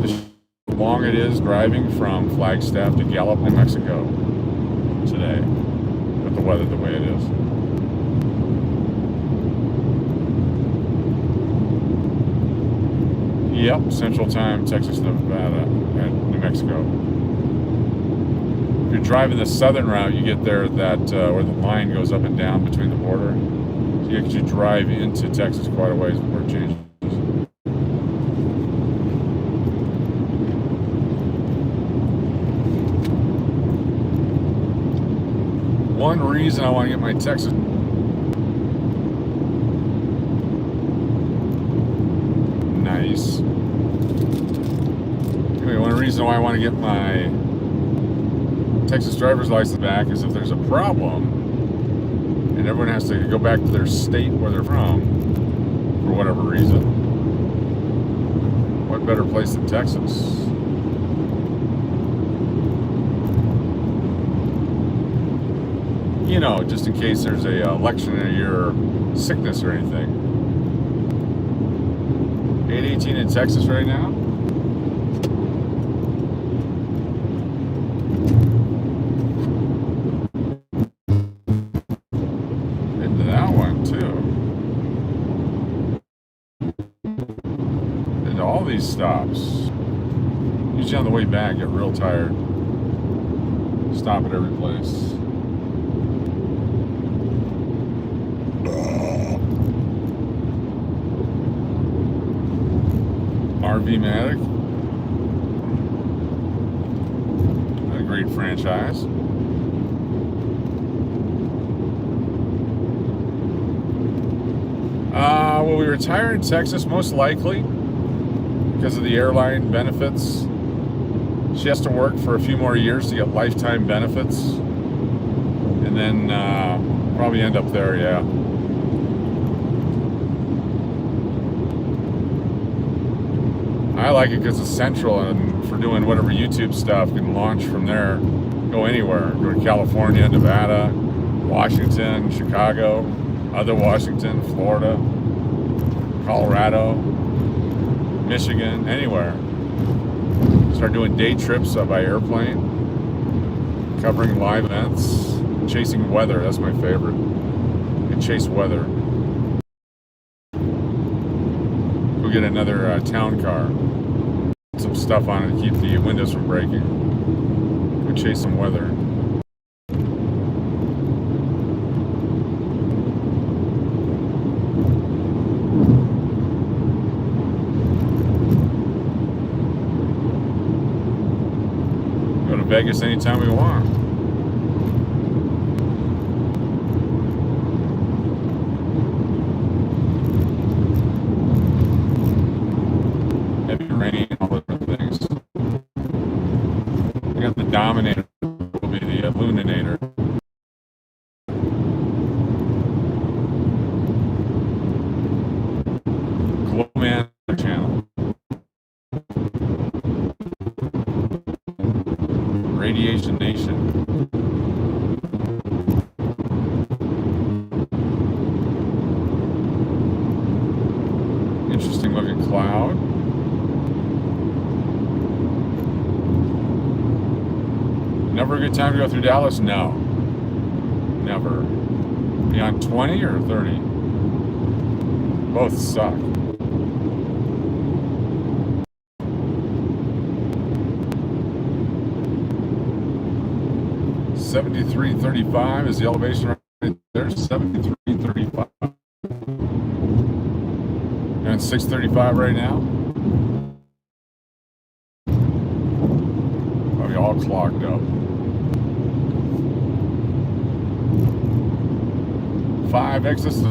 Just how long it is driving from Flagstaff to Gallup, New Mexico today with the weather the way it is. Yep, Central Time, Texas, Nevada, and New Mexico. If you're driving the southern route, you get there at that where the line goes up and down between the border. So you actually drive into Texas quite a ways before it changes. One reason I want to get my Texas nice. Anyway, one reason why I want to get my Texas driver's license back is if there's a problem and everyone has to go back to their state where they're from for whatever reason. What better place than Texas? You know, just in case there's a election in a year or sickness or anything. 8:18 in Texas right now. Into that one too. Into all these stops. Usually on the way back, get real tired. Stop at every place. RV-Matic, a great franchise. Will we retire in Texas? Most likely, because of the airline benefits. She has to work for a few more years to get lifetime benefits, and then probably end up there, yeah. I like it because it's central, and for doing whatever YouTube stuff, can launch from there, go anywhere. Go to California, Nevada, Washington, Chicago, other Washington, Florida, Colorado, Michigan, anywhere. Start doing day trips by airplane, covering live events, chasing weather. That's my favorite. I chase weather. Go get another town car. Some stuff on it to keep the windows from breaking. Go chase some weather. Go to Vegas anytime we want. Heavy rain, all the different things. We got the Dominator, will be the Luninator. Glowman channel. Radiation Nation. Interesting looking cloud. Never a good time to go through Dallas? No. Never. Beyond 20 or 30? Both suck. $73.35 is the elevation right there. $73.35. And $6.35 right now. Probably all clogged up. 5 exits.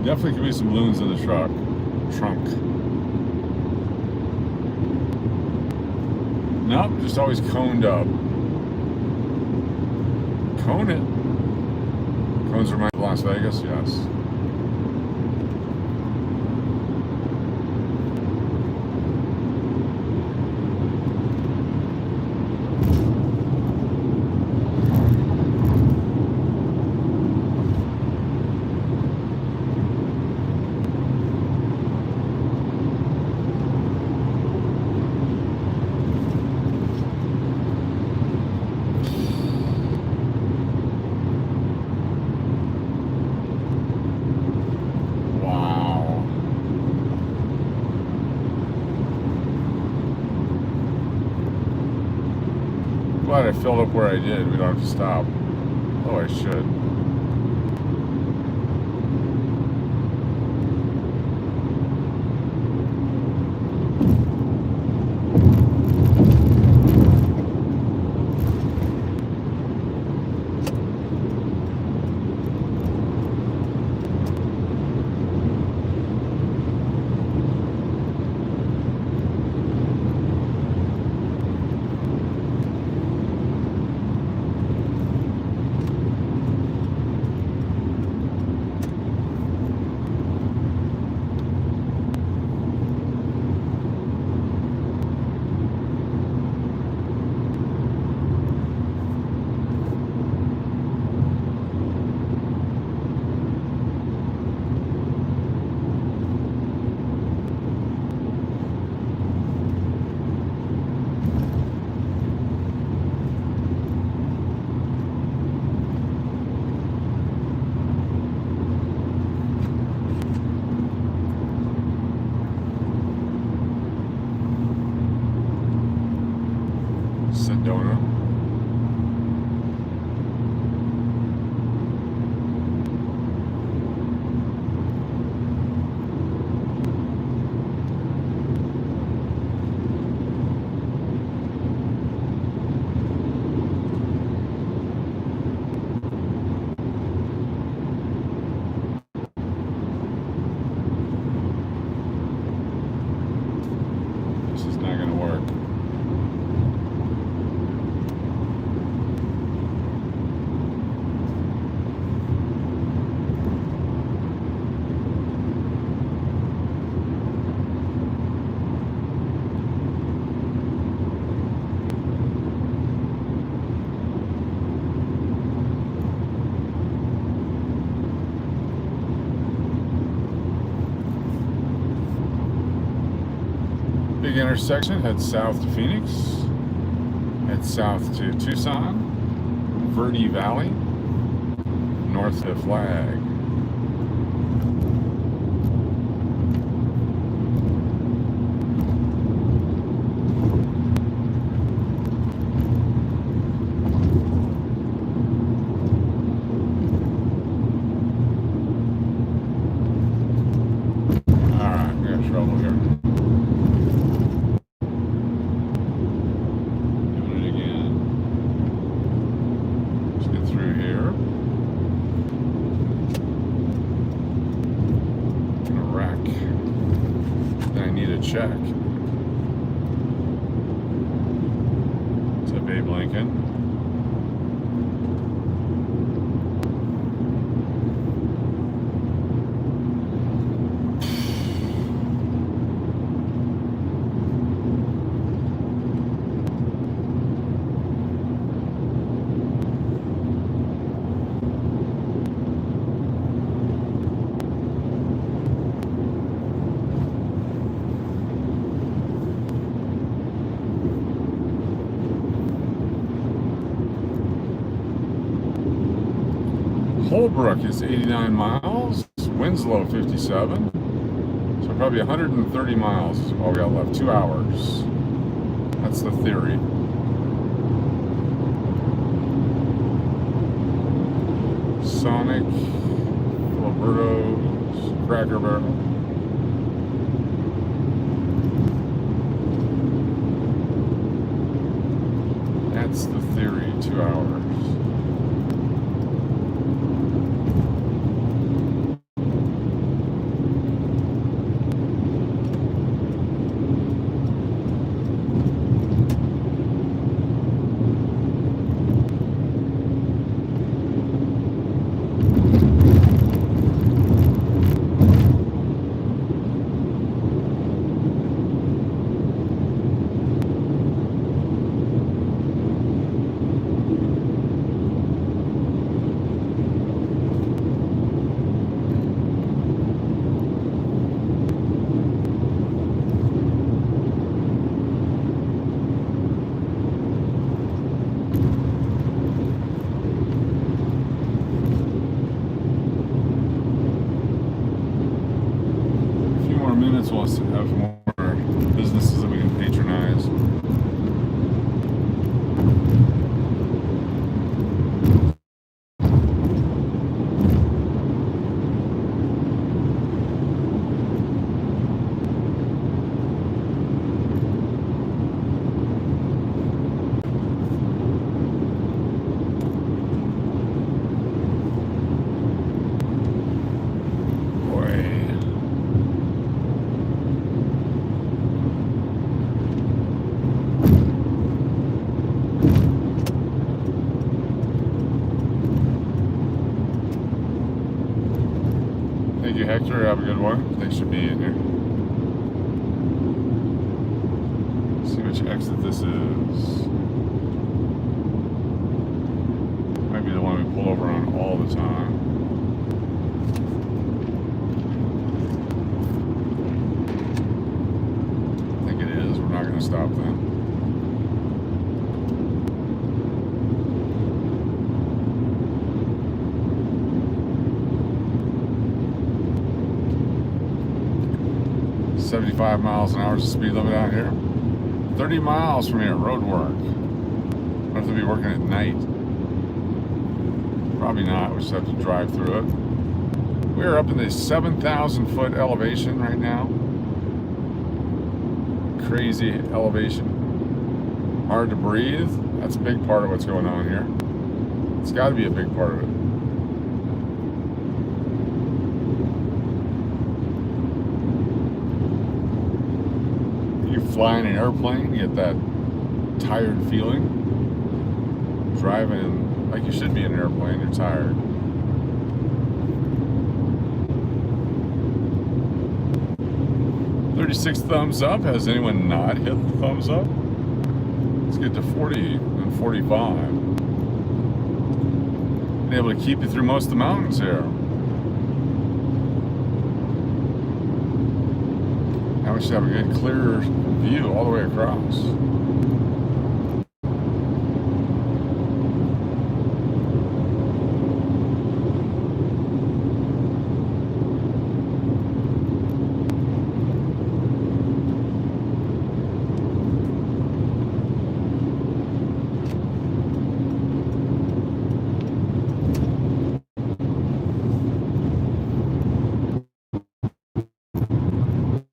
Definitely could be some loons in the trunk. Nope, just always coned up. Cone it. Cones remind me of Las Vegas, yes. Glad I filled up where I did. We don't have to stop. Oh, I should. Big intersection, head south to Phoenix, head south to Tucson, Verde Valley, north to Flag. Check. What's up, Abe Lincoln? Holbrook is 89 miles, Winslow 57, so probably 130 miles is all we got left, 2 hours. That's the theory. Sonic, Alberto's, Cracker Barrel. That's the theory, 2 hours. minutes, we'll have more businesses that we can patronize. Hector, have a good one. Thanks for being here. Let's see which exit this is. Might be the one we pull over on all the time. I think it is. We're not going to stop then. $75 miles an hour is the speed limit out here. 30 miles from here, road work. I have to be working at night. Probably not, we just have to drive through it. We're up in the 7,000 foot elevation right now. Crazy elevation. Hard to breathe. That's a big part of what's going on here. It's got to be a big part of it. Flying an airplane, you get that tired feeling. Driving like you should be in an airplane, you're tired. $36 thumbs up. Has anyone not hit the thumbs up? Let's get to 40 and 45. Been able to keep you through most of the mountains here. Now we should have a good clear view all the way across.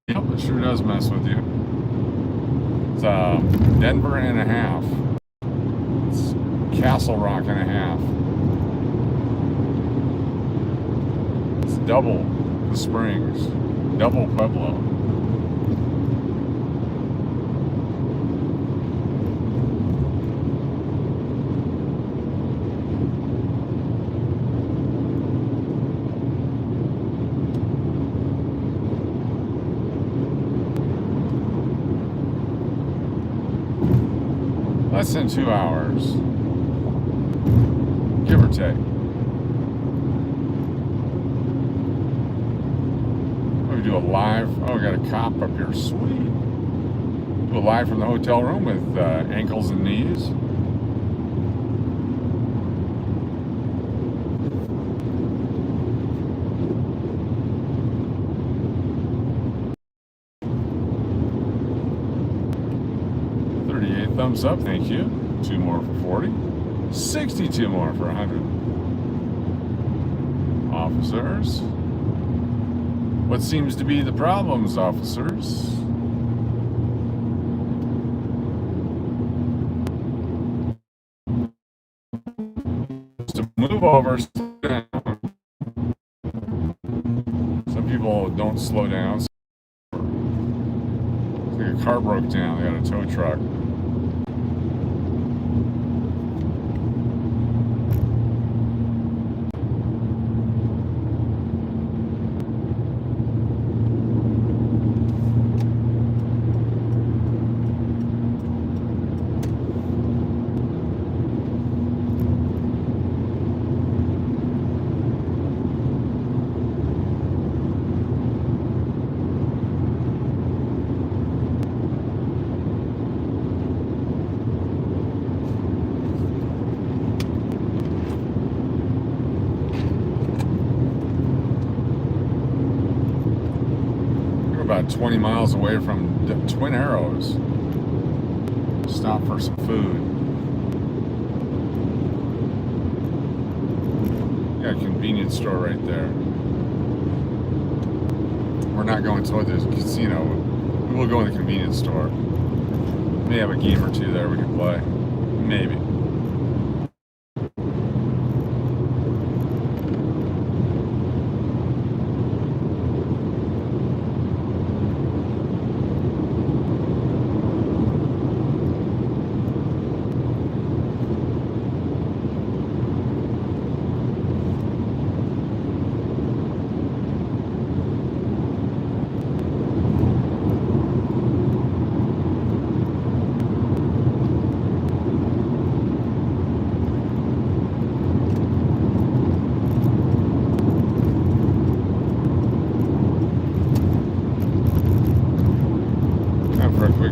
Yep, it sure does mess with you. It's Denver and a half. It's Castle Rock and a half. It's double the Springs, double Pueblo. Less than 2 hours, give or take. We do a live. Oh, we got a cop up here. Sweet. Do a live from the hotel room with ankles and knees. Thumbs up, thank you. 2 more for 40. 62 more for 100. Officers. What seems to be the problems, officers? Just to move over, slow down. Some people don't slow down. It's like a car broke down, they got a tow truck. about 20 miles away from Twin Arrows. Stop for some food. Got a convenience store right there. We're not going to the casino. We will go in the convenience store. May have a game or two there we can play. Maybe.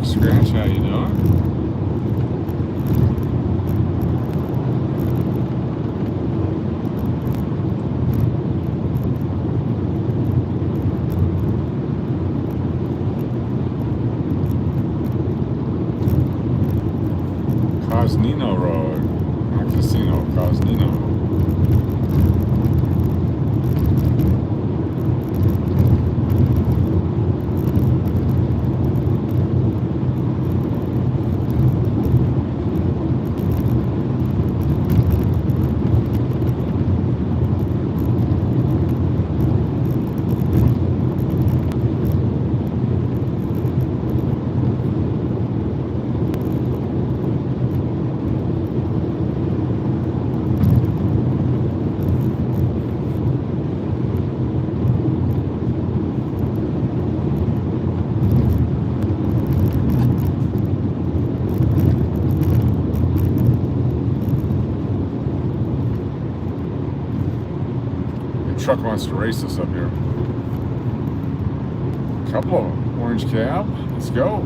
Scratch, how you doing? Cosnino Road, not Casino, Cosnino. Truck wants to race us up here. Couple of orange cab. Let's go.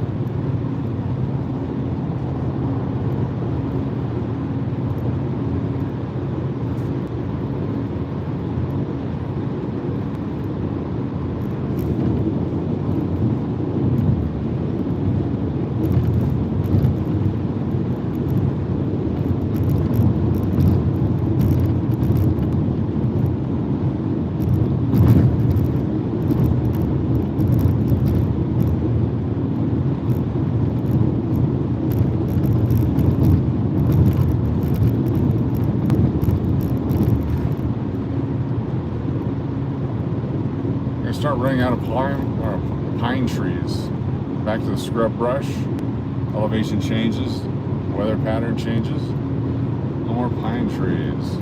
Start running out of pine trees. Back to the scrub brush. Elevation changes. Weather pattern changes. No more pine trees.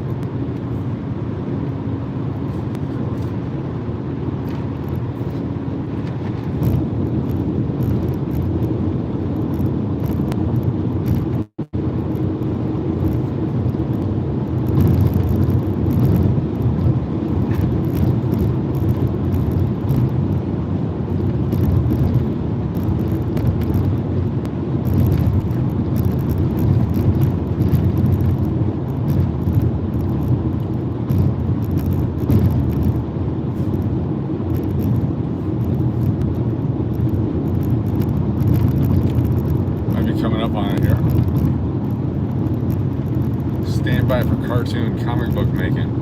Cartoon comic book making.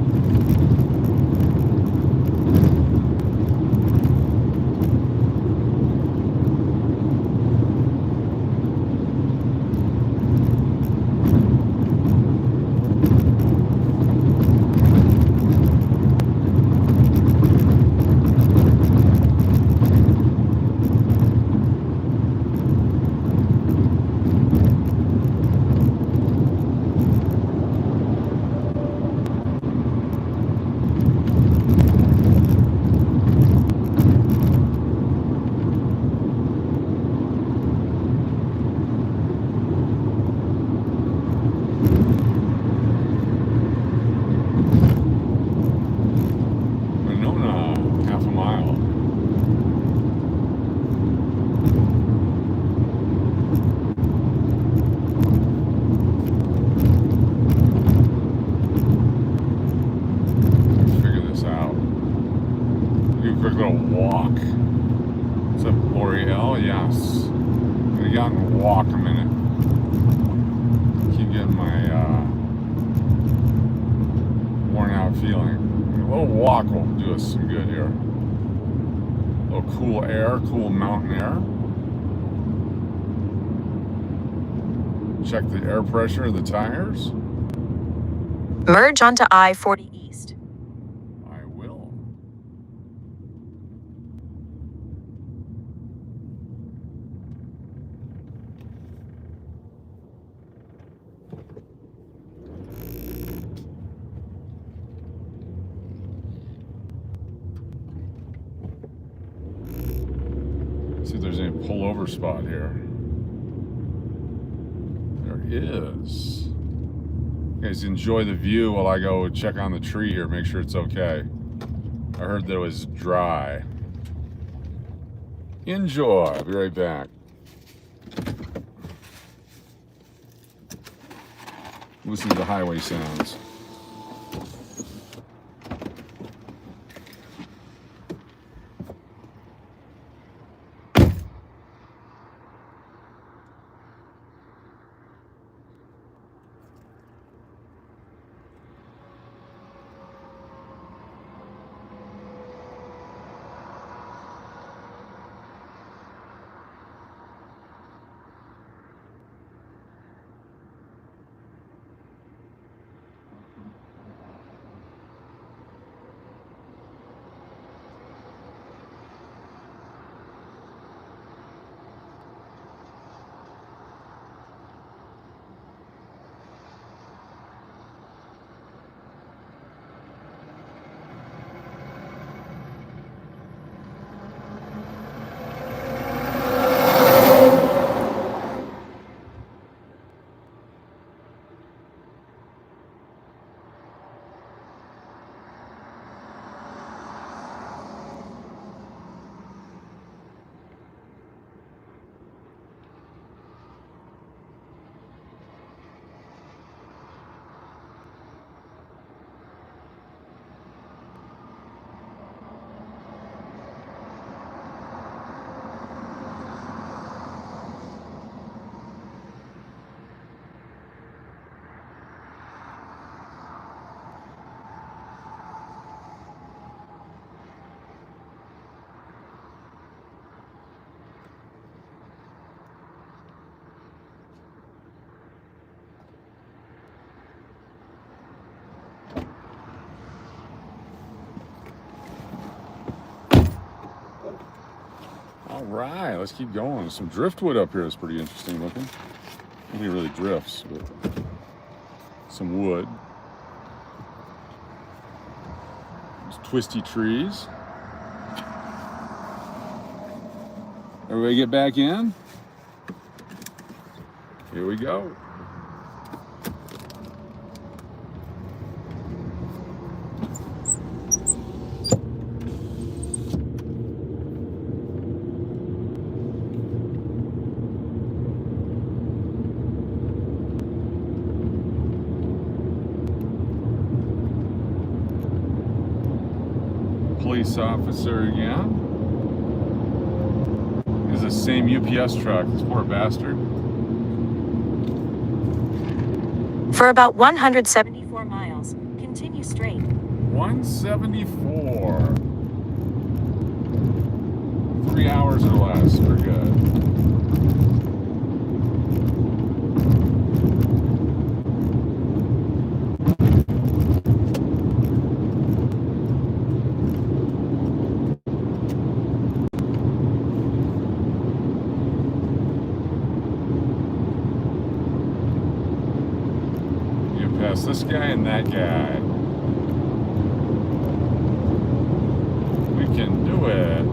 What's up, L'Oreal? Yes. I'm gonna get out and walk a minute. Keep getting my worn out feeling. A little walk will do us some good here. A little cool air, cool mountain air. Check the air pressure of the tires. Merge onto I-40 East. I will. See if there's any pullover spot here. There is. You guys enjoy the view while I go check on the tree here, make sure it's okay. I heard that it was dry. Enjoy. I'll be right back. Listen to the highway sounds. All right, let's keep going. Some driftwood up here is pretty interesting looking. I don't think it really drifts, but some wood. There's twisty trees. Everybody get back in. Here we go. Police officer again. Is the same UPS truck, this poor bastard. For about 174 miles, continue straight. 174. 3 hours or less, we're good. This guy and that guy. We can do it.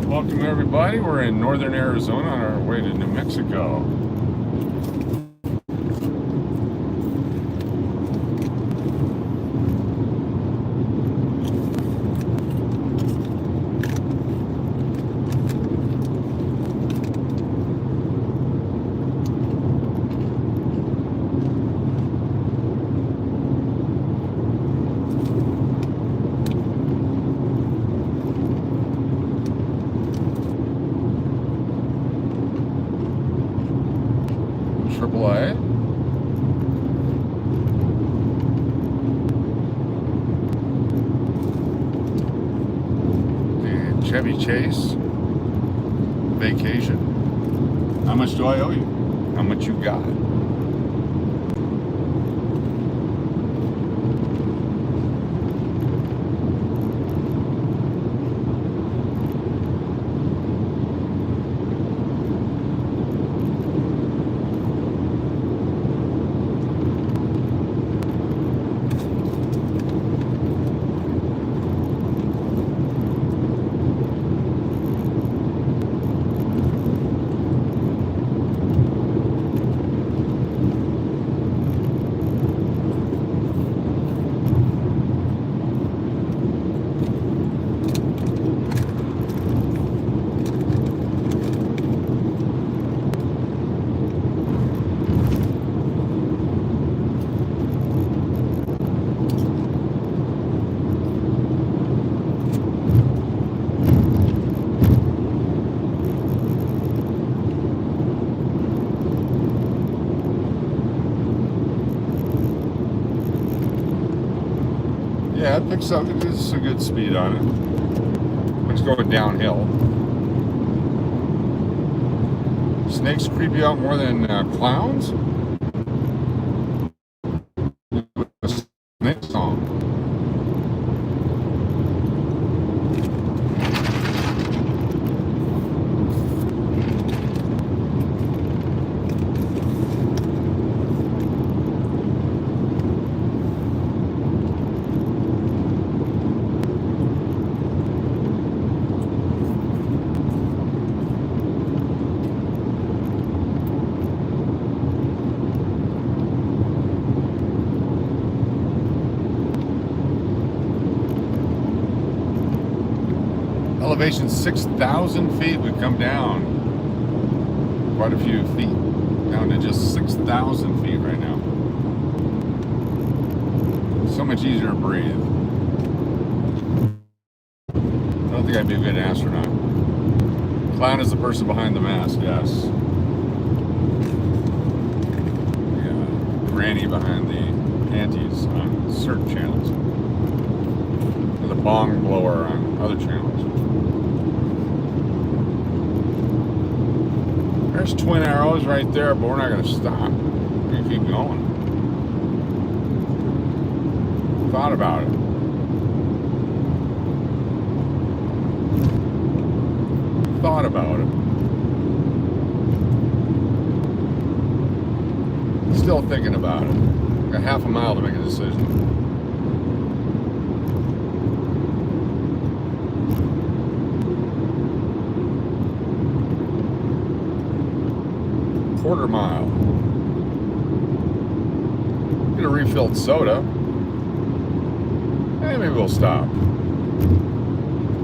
Welcome everybody. We're in northern Arizona on our way to New Mexico. AAA. The Chevy Chase Vacation. How much do I owe you? How much you got? Yeah, it picks up. It's a good speed on it. It's going downhill. Snakes creep you out more than clowns? Snake song. Elevation 6,000 feet. We've come down quite a few feet, down to just 6,000 feet right now. So much easier to breathe. I don't think I'd be a good astronaut. Clown is the person behind the mask, yes. Yeah, granny behind the panties on certain channels. Or the bong blower on other channels. There's twin arrows right there, but we're not going to stop. We're going to keep going. Thought about it. Thought about it. Still thinking about it. Got half a mile to make a decision. Quarter mile. Get a refilled soda. Hey, maybe we'll stop.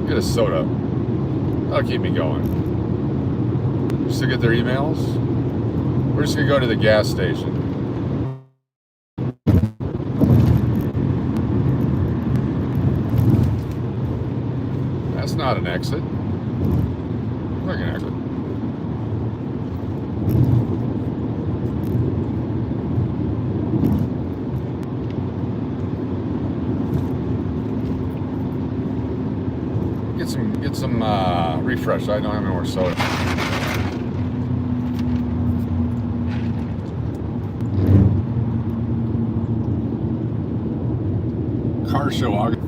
Get a soda. That'll keep me going. Just to get their emails. We're just gonna go to the gas station. That's not an exit. Look an exit. Get some refresh. I don't have any more soda. Car show August.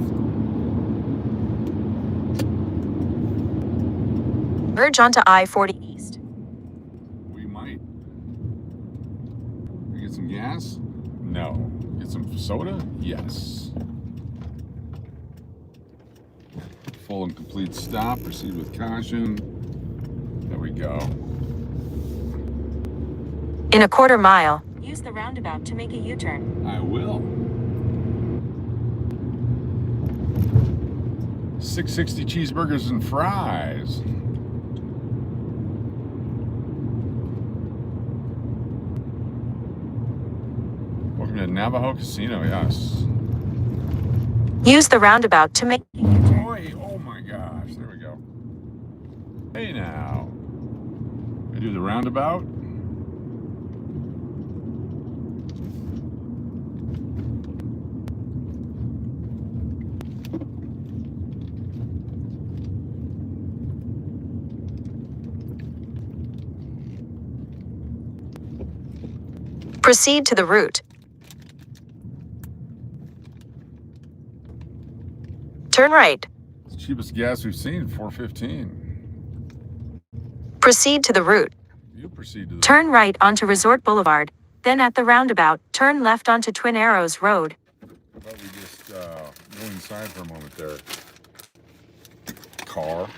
Merge onto I-40 East. We might. Get some gas? No. Get some soda? Yes. full and complete stop. Proceed with caution. There we go. In a quarter mile, use the roundabout to make a U-turn. I will. 660 cheeseburgers and fries. Welcome to Navajo Casino, yes. Use the roundabout to make a U-turn. Oh my gosh, there we go. Hey now. I do the roundabout. Proceed to the route. Turn right. It's the cheapest gas we've seen, $4.15. Proceed to the route. You proceed to the Turn right onto Resort Boulevard. Then at the roundabout, turn left onto Twin Arrows Road. How about we just go inside for a moment there? Car.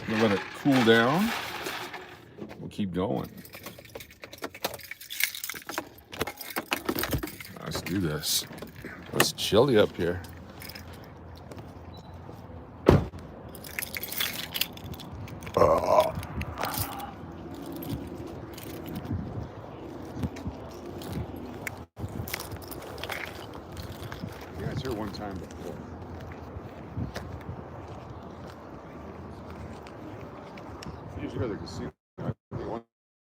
We'll let it cool down. We'll keep going. Let's do this. It's chilly up here. You guys here one time before. Usually go to the casino. One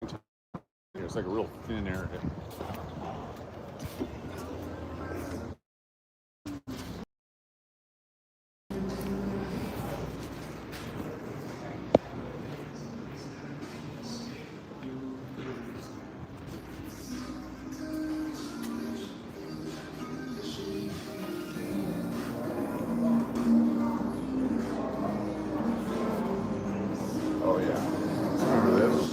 time. It's like a real thin area. Oh yeah. Remember this?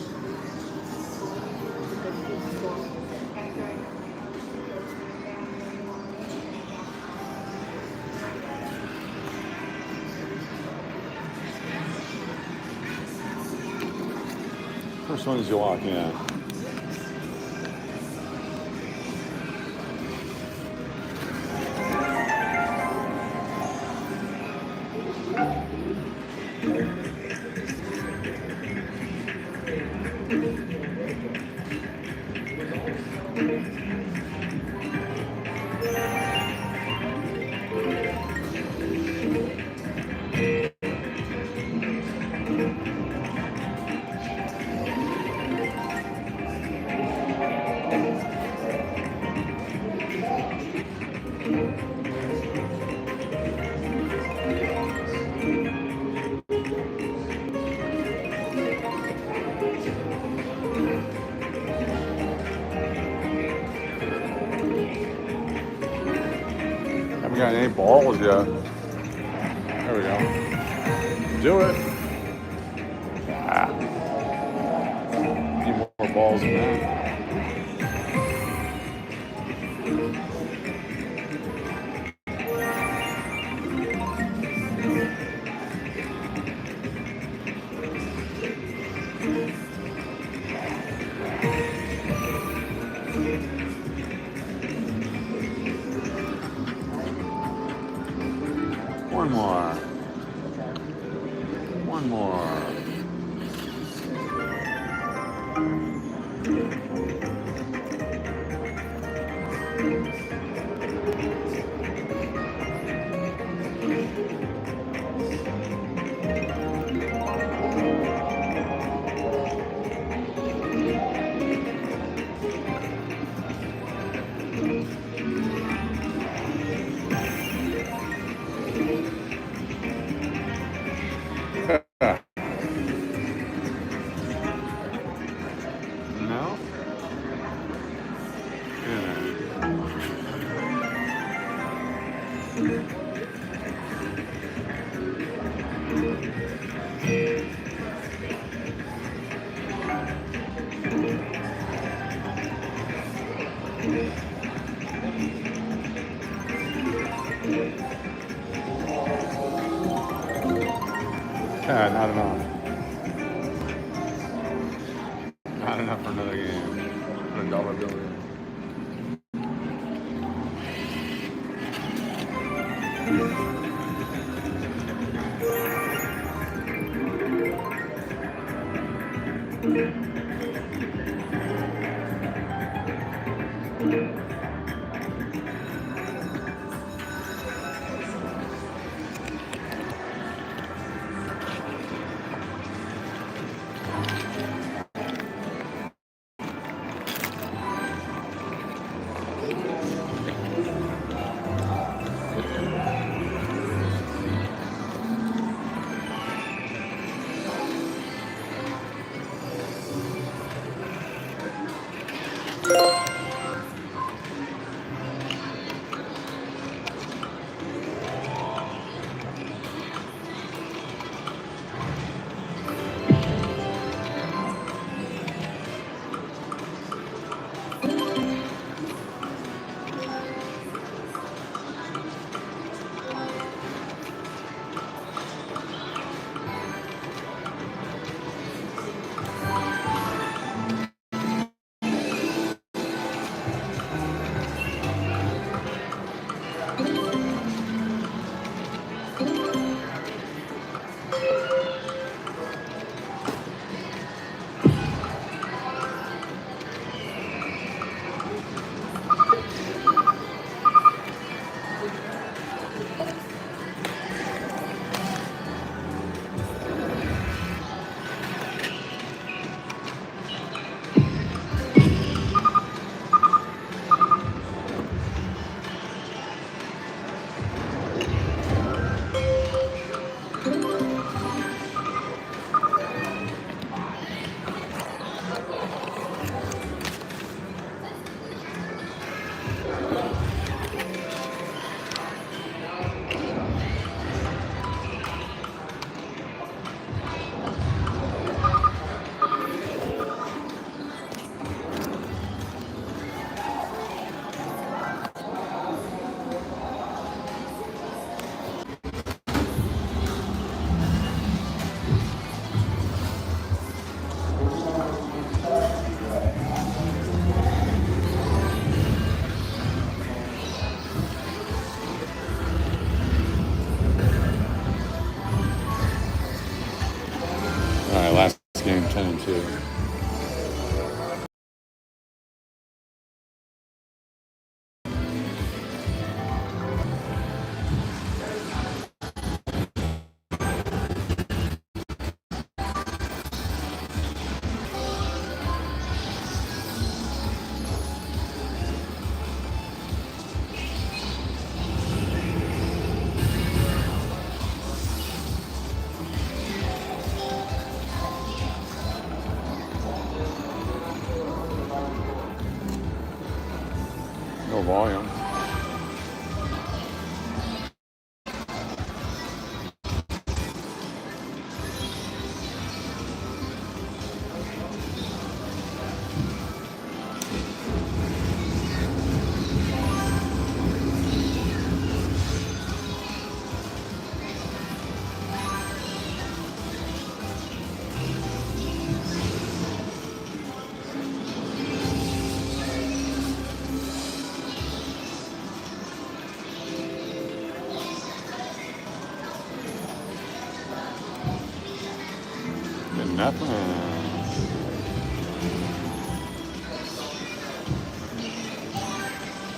First one as you walk in. Haven't got any balls yet. There we go. Do it. Ah. Need more balls than that. One more. One more. Not enough. Not enough for another game. Put a dollar bill in. Last game 10-2. No volume. Nothing. I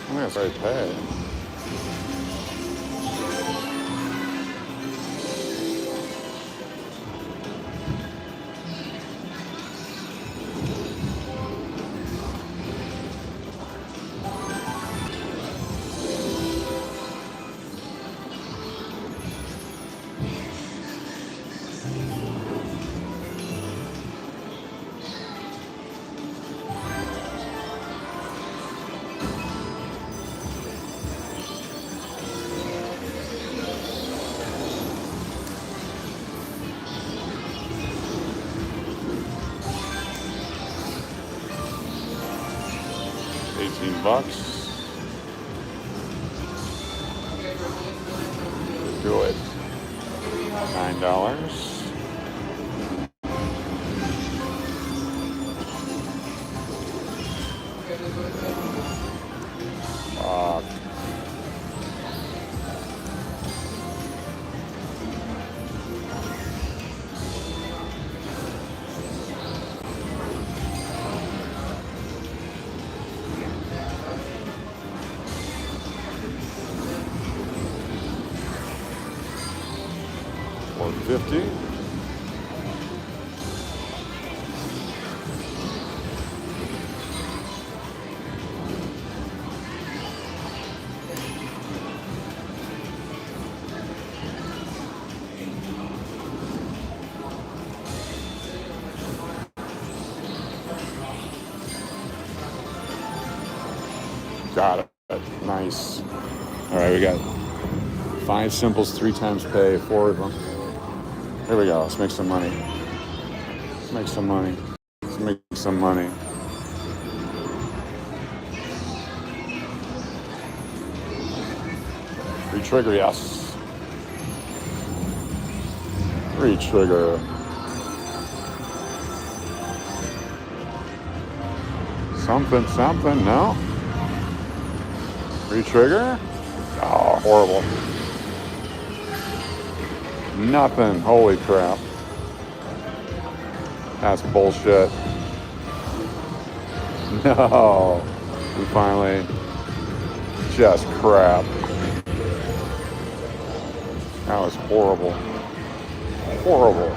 think that's right pay. $18. Do it. $9. $150. Got it. Nice. All right, we got 5 simples, 3 times pay, 4 of them. Here we go. Let's make some money. Let's make some money. Let's make some money. Re-trigger, yes. Re-trigger. Something, something, no? Re-trigger? Oh, horrible. Nothing. Holy crap. That's bullshit. No. We finally... Just crap. That was horrible. Horrible.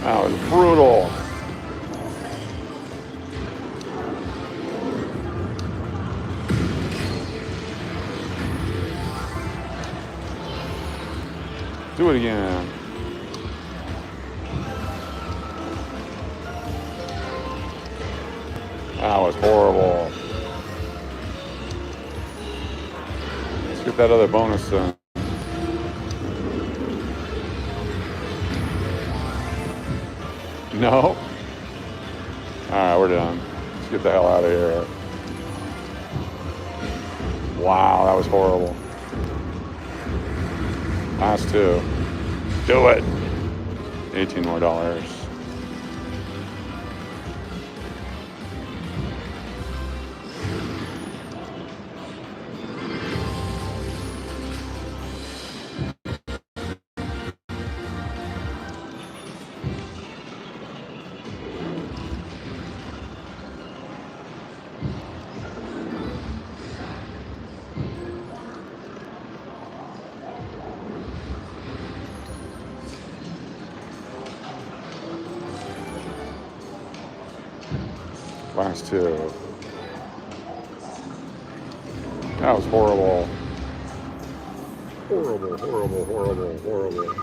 That was brutal. Do it again. That was horrible. Let's get that other bonus in. No? Alright, we're done. Let's get the hell out of here. Wow, that was horrible. Last 2. Do it! $18 more. Last 2. That was horrible. Horrible, horrible, horrible, horrible.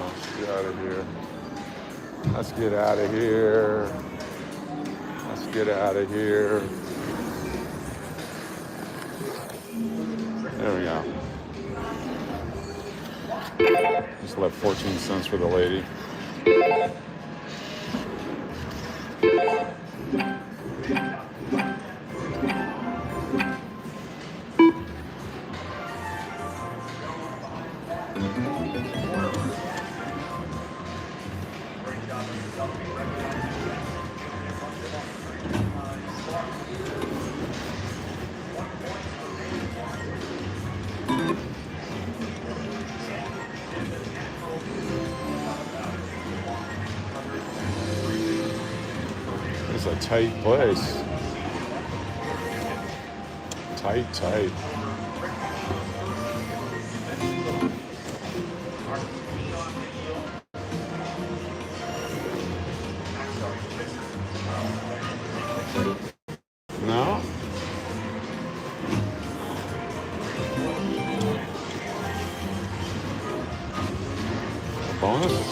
Let's get out of here. Let's get out of here. Let's get out of here. There we go. Just left 14 cents for the lady. It's a tight place. Tight, tight. No? Bonus?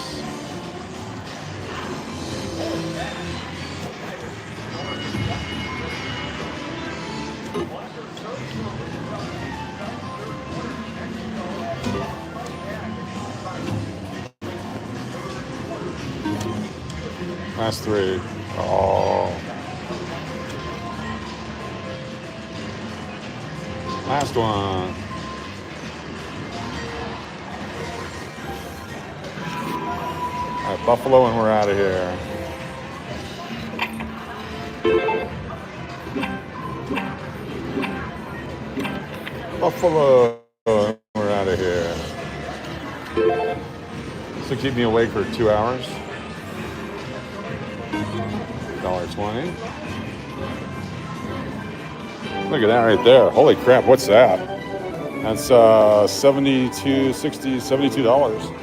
Last 3. Oh. Last one. All right, Buffalo, and we're out of here. Buffalo, and we're out of here. to keep me awake for 2 hours. $1.20. Look at that right there. Holy crap, what's that? That's $72.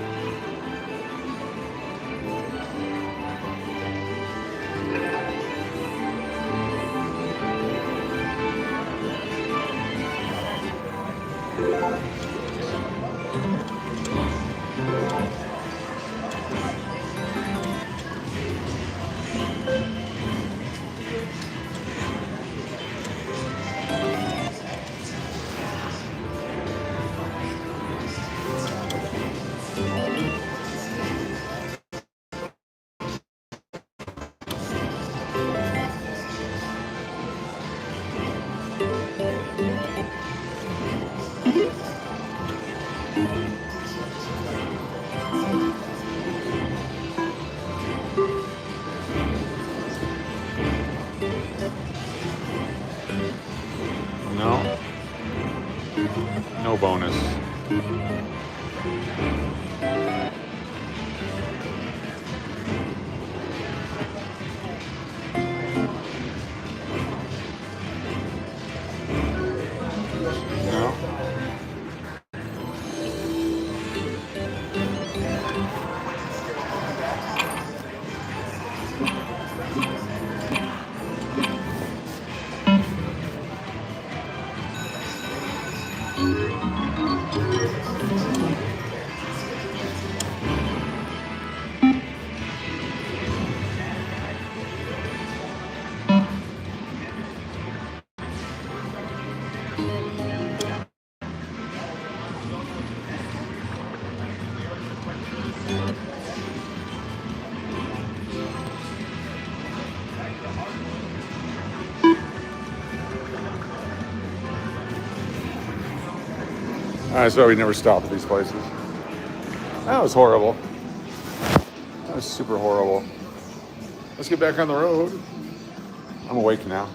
No bonus. No. That's why we never stop at these places. That was horrible. That was super horrible. Let's get back on the road. I'm awake now.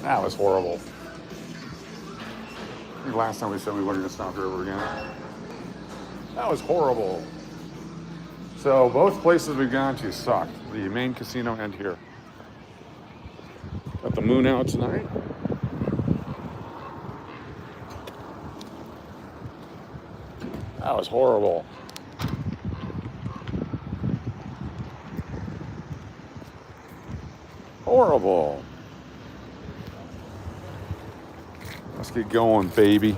That was horrible. I think last time we said we weren't going to stop here ever again. That was horrible. So both places we've gone to sucked. The main casino and here. Got the moon out tonight. That was horrible. Horrible. Let's get going, baby.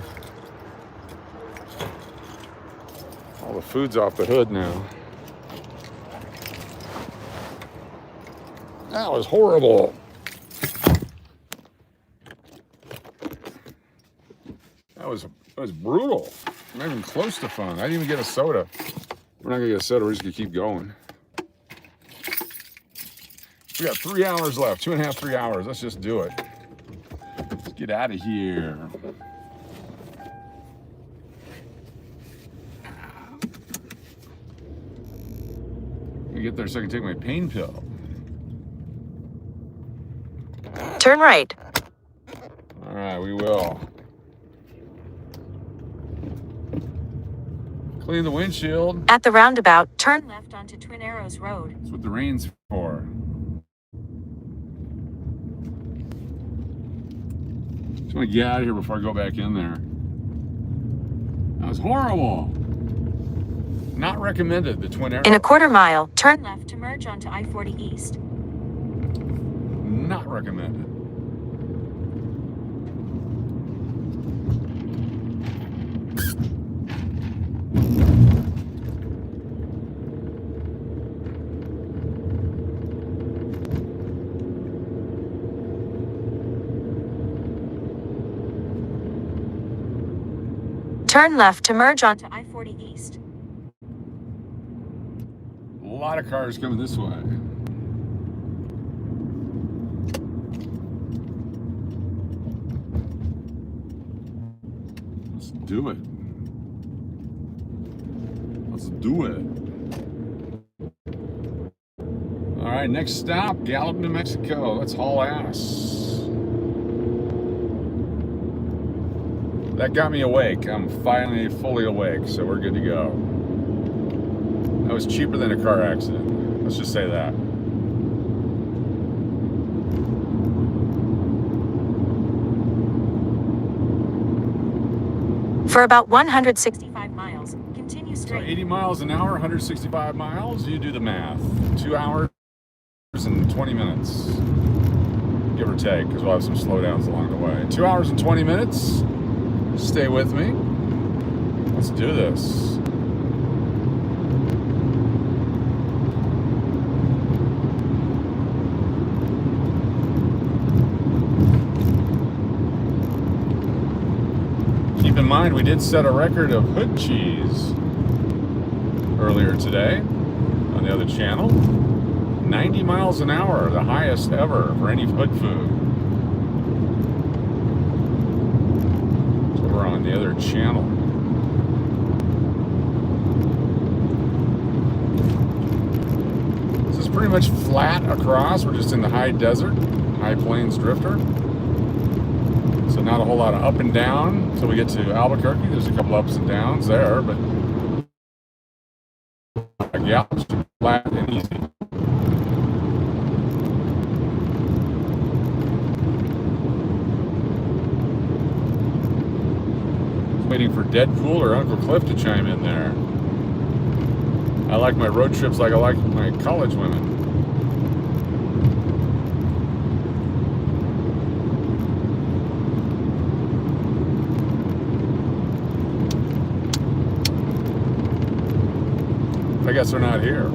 All the food's off the hood now. That was horrible. That was brutal. Not even close to fun. I didn't even get a soda. We're not gonna get a soda, we're just gonna keep going. We got 3 hours left, 2.5, 3 hours. Let's just do it. Let's get out of here. Let me get there so I can take my pain pill. Turn right. All right, we will. Clean the windshield. At the roundabout, turn left onto Twin Arrows Road. That's what the rain's for. Just want to get out of here before I go back in there. That was horrible. Not recommended, the Twin Arrows. In a quarter mile, turn left to merge onto I-40 East. Not recommended. Turn left to merge onto I-40 East. A lot of cars coming this way. Let's do it. Let's do it. All right, next stop, Gallup, New Mexico. Let's haul ass. That got me awake. I'm finally fully awake, so we're good to go. That was cheaper than a car accident. Let's just say that. For about 165 miles, continue straight. So 80 miles an hour, 165 miles, you do the math. 2 hours and 20 minutes, give or take, because we'll have some slowdowns along the way. 2 hours and 20 minutes. Stay with me. Let's do this. Keep in mind, we did set a record of hood cheese earlier today on the other channel. 90 miles an hour, the highest ever for any hood food. So we're on the other channel. This is pretty much flat across. We're just in the high desert, high plains drifter. So not a whole lot of up and down until we get to Albuquerque. There's a couple ups and downs there, but yeah, flat and easy. Waiting for Deadpool or Uncle Cliff to chime in there. I like my road trips like I like my college women. I guess they're not here.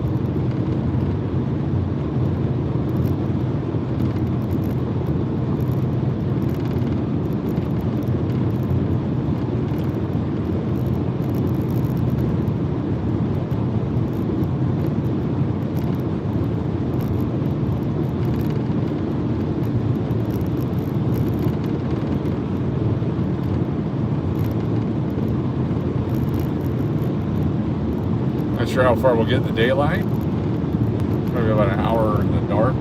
Not sure how far we'll get in the daylight. Probably about an hour in the dark.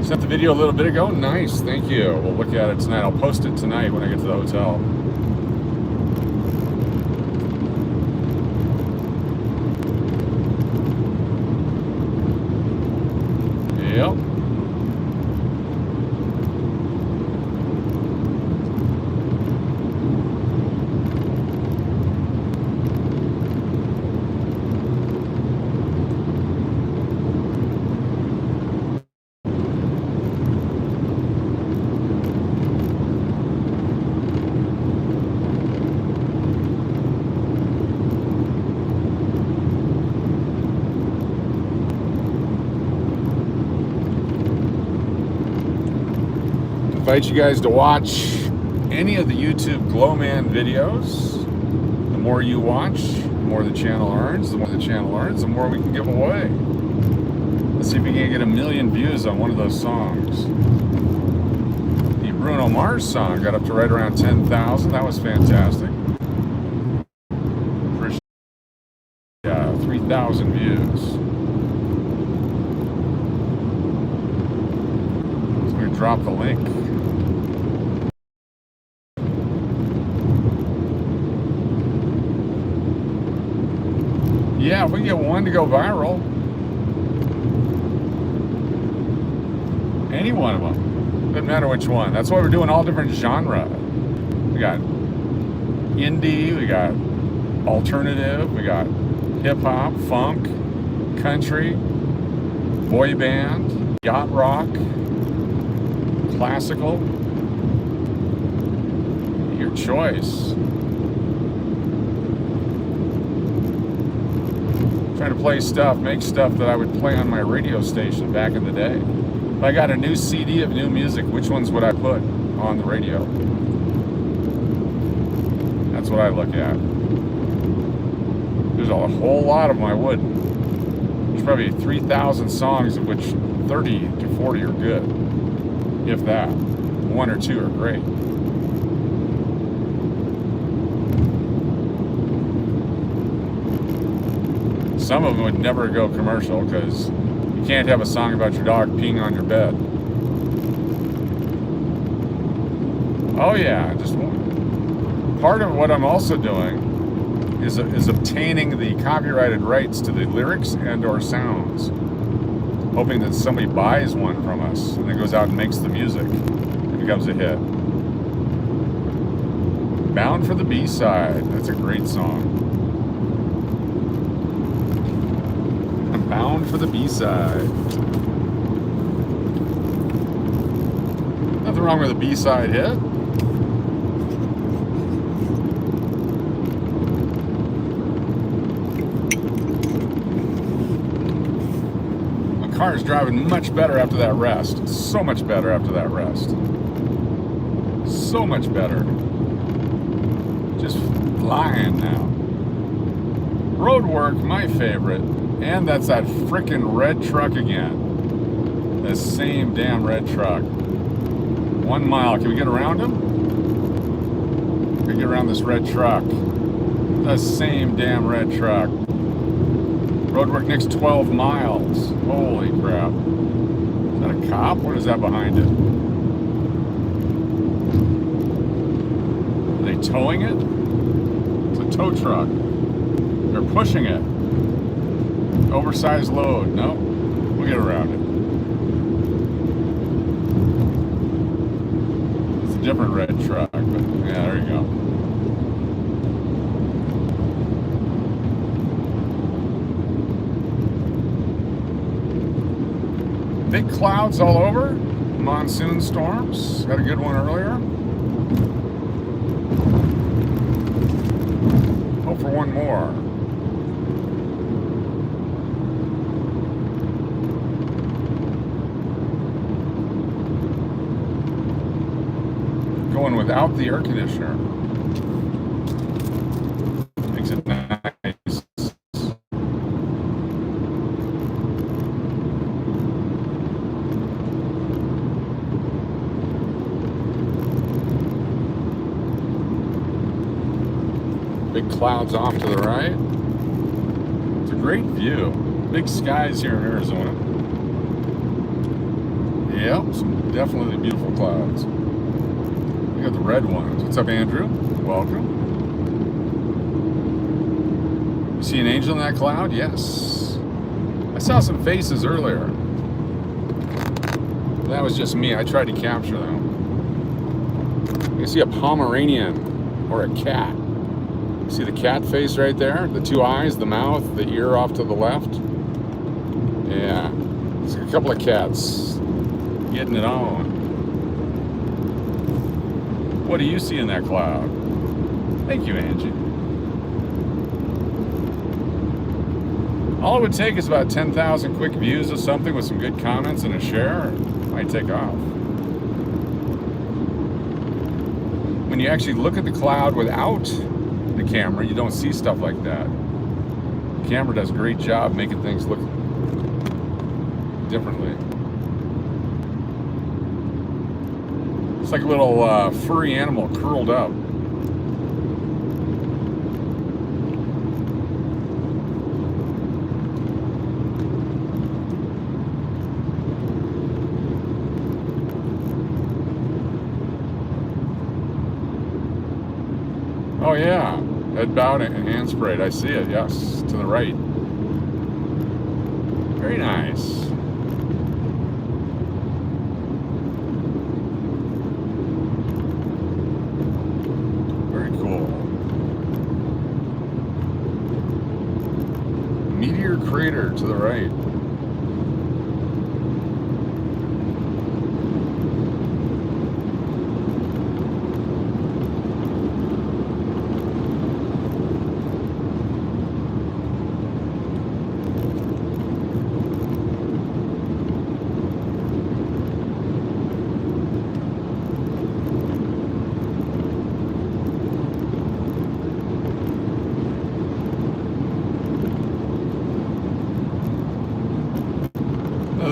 Sent the video a little bit ago. Nice, thank you. We'll look at it tonight. I'll post it tonight when I get to the hotel. Yep. Invite you guys to watch any of the YouTube Glowman videos. The more you watch, the more the channel earns. The more the channel earns, the more we can give away. Let's see if we can get 1 million views on one of those songs. The Bruno Mars song got up to right around 10,000. That was fantastic. 3,000 views. So I'm going to drop the link. Yeah, if we get one to go viral, any one of them, doesn't matter which one. That's why we're doing all different genre. We got indie, we got alternative, we got hip hop, funk, country, boy band, yacht rock, classical. Your choice. Trying to play stuff, make stuff that I would play on my radio station back in the day. If I got a new CD of new music, which ones would I put on the radio? That's what I look at. There's a whole lot of them I wouldn't. There's probably 3,000 songs, of which 30 to 40 are good. If that. 1 or 2 are great. Some of them would never go commercial because you can't have a song about your dog peeing on your bed. Oh yeah, just part of what I'm also doing is obtaining the copyrighted rights to the lyrics and/or sounds, hoping that somebody buys one from us and then goes out and makes the music. It becomes a hit. Bound for the B-side. That's a great song. I'm bound for the B-side. Nothing wrong with a B-side hit. My car is driving much better after that rest. So much better after that rest. So much better. Just flying now. Road work, my favorite. And that's that frickin' red truck again. The same damn red truck. 1 mile. Can we get around him? Can we get around this red truck? The same damn red truck. Roadwork next 12 miles. Holy crap. Is that a cop? What is that behind it? Are they towing it? It's a tow truck. They're pushing it. Oversized load. No. We'll get around it. Different red truck, but yeah, there you go. Big clouds all over. Monsoon storms. Had a good one earlier. Hope for one more. Going without the air conditioner. Makes it nice. Big clouds off to the right. It's a great view. Big skies here in Arizona. Yep, some definitely beautiful clouds. We got the red ones. What's up, Andrew? Welcome. You see an angel in that cloud? Yes. I saw some faces earlier. That was just me. I tried to capture them. You see a Pomeranian or a cat. See the cat face right there? The two eyes, the mouth, the ear off to the left. Yeah. There's a couple of cats getting it on. What do you see in that cloud? Thank you, Angie. All it would take is about 10,000 quick views of something with some good comments and a share. It might take off. When you actually look at the cloud without the camera, you don't see stuff like that. The camera does a great job making things look differently. It's like a little furry animal curled up. Oh yeah, head bowed and hand sprayed. I see it, yes, to the right. Very nice. Crater to the right.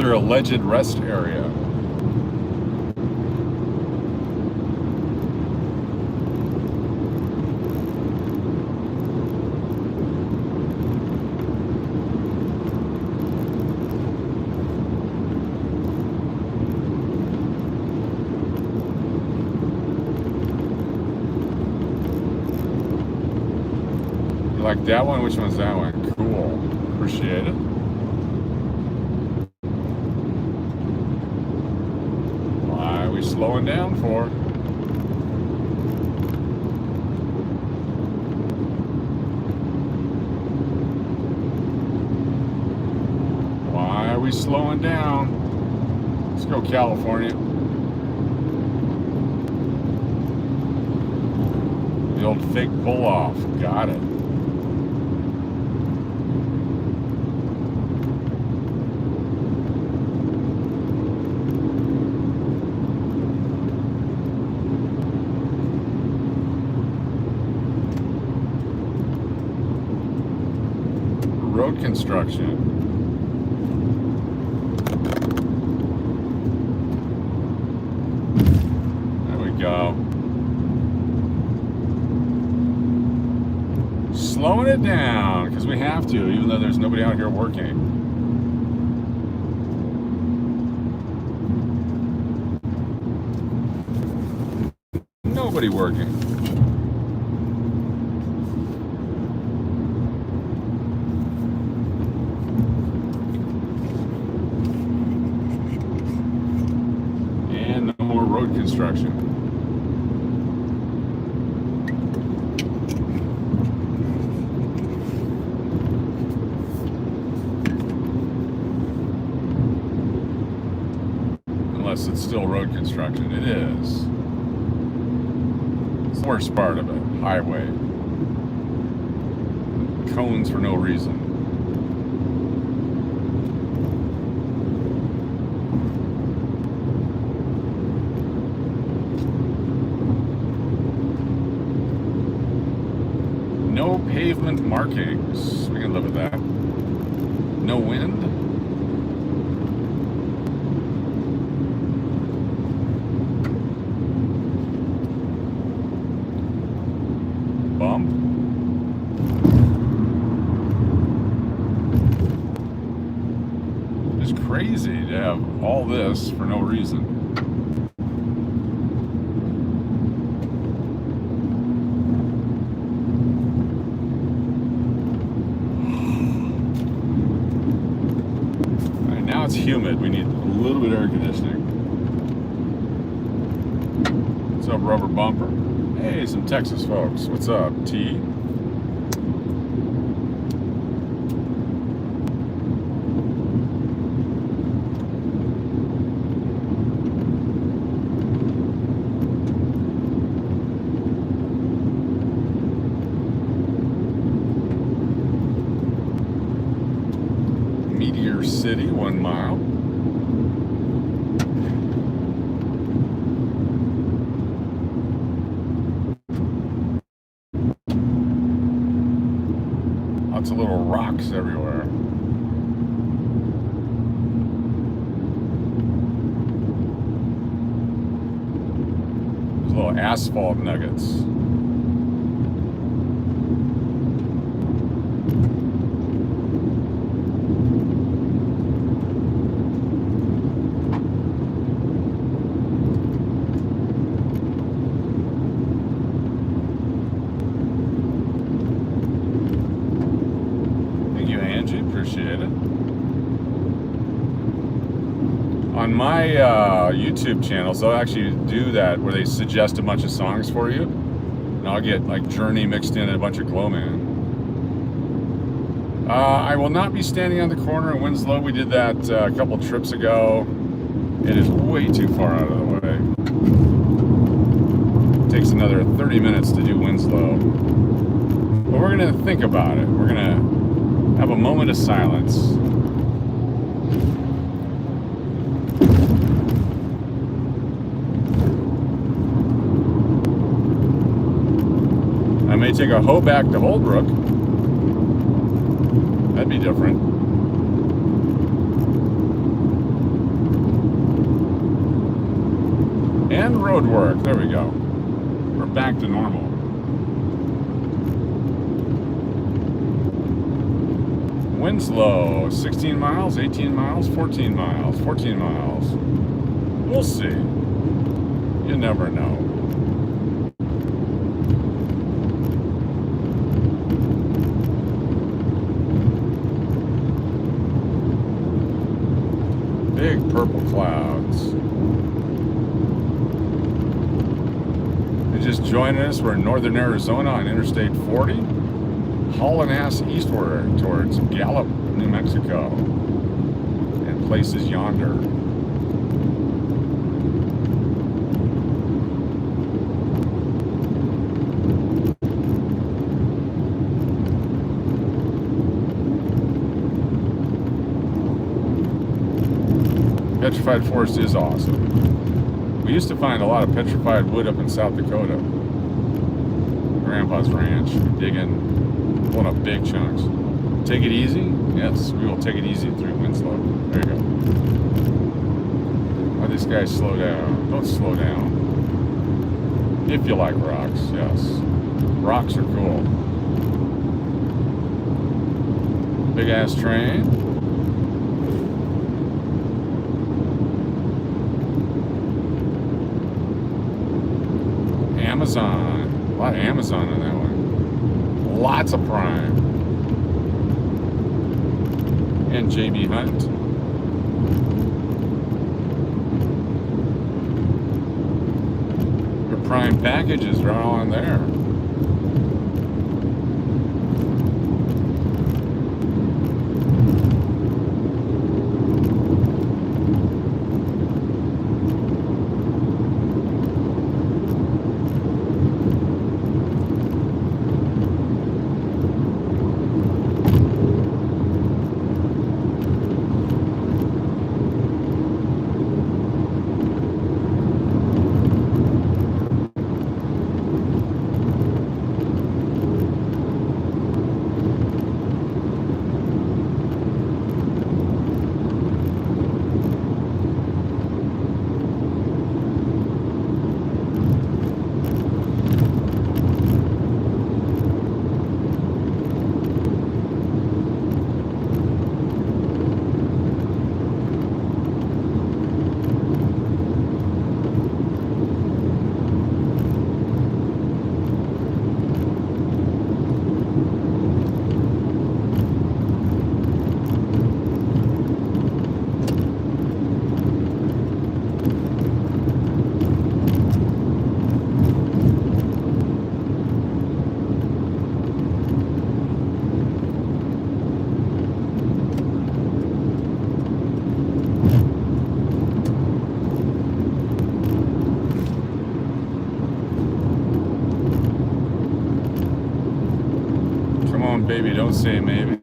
Alleged rest area. like that one. Which one's that one? Cool. Appreciate it. Why are we slowing down for? Why are we slowing down? Let's go, California. The old fake pull-off. Got it. Road construction. There we go. Slowing it down because we have to, even though there's nobody out here working. Nobody working. And no more road construction. It's still road construction. It is. It's the worst part of it. Highway. Cones for no reason. No pavement markings. We can live with that. No wind. Crazy to have all this for no reason. All right, now it's humid. We need a little bit of air conditioning. What's up, rubber bumper? Hey, some Texas folks. What's up, T? City, 1 mile. Lots of little rocks everywhere. There's little asphalt nuggets. On my YouTube channels, they'll actually do that where they suggest a bunch of songs for you, and I'll get like Journey mixed in and a bunch of Glowman. I will not be standing on the corner in Winslow. We did that a couple trips ago. It is way too far out of the way. It takes another 30 minutes to do Winslow, but we're gonna think about it. We're gonna have a moment of silence. I may take a hoe back to Holbrook. That'd be different. And road work. There we go. We're back to normal. Winslow, 16 miles, 18 miles, 14 miles, 14 miles. We'll see. You never know. big purple clouds. You're just joining us. We're in northern Arizona on Interstate 40, hauling ass eastward towards Gallup, New Mexico, and places yonder. Petrified forest is awesome. We used to find a lot of petrified wood up in South Dakota. Grandpa's ranch, pulling up big chunks. Take it easy? Yes, we will take it easy through Winslow. There you go. Why these guys slow down? Don't slow down. If you like rocks, yes. Rocks are cool. Big ass train. Amazon. A lot of Amazon in that one. Lots of Prime. And JB Hunt. Your Prime packages are all on there. Baby, don't say maybe.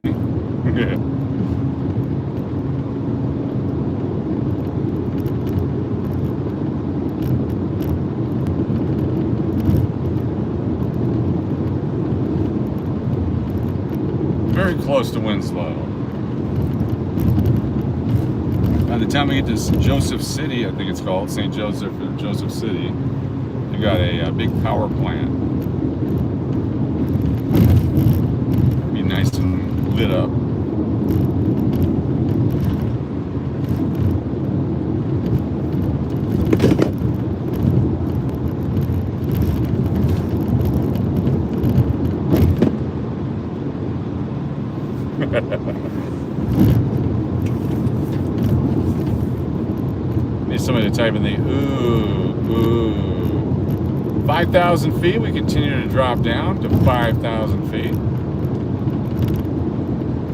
Very close to Winslow. By the time we get to Joseph City, I think it's called, St. Joseph or Joseph City, you got a big power plant. Nice and lit up. Need somebody to type in the ooh. 5,000 feet, we continue to drop down to 5,000 feet.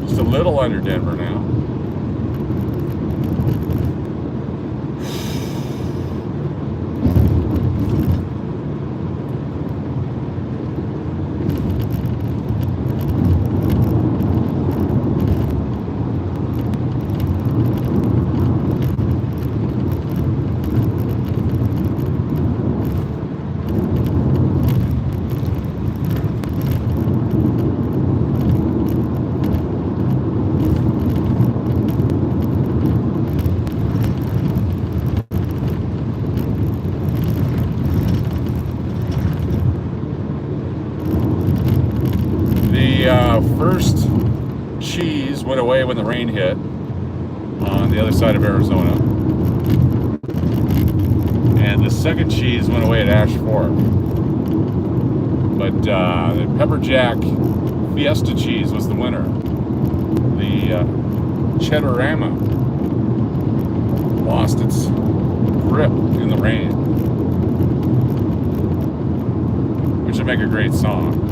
Just a little under Denver now. First cheese went away when the rain hit on the other side of Arizona, and the second cheese went away at Ash Fork. But the Pepper Jack Fiesta cheese was the winner. The Cheddarama. lost its grip in the rain, which would make a great song.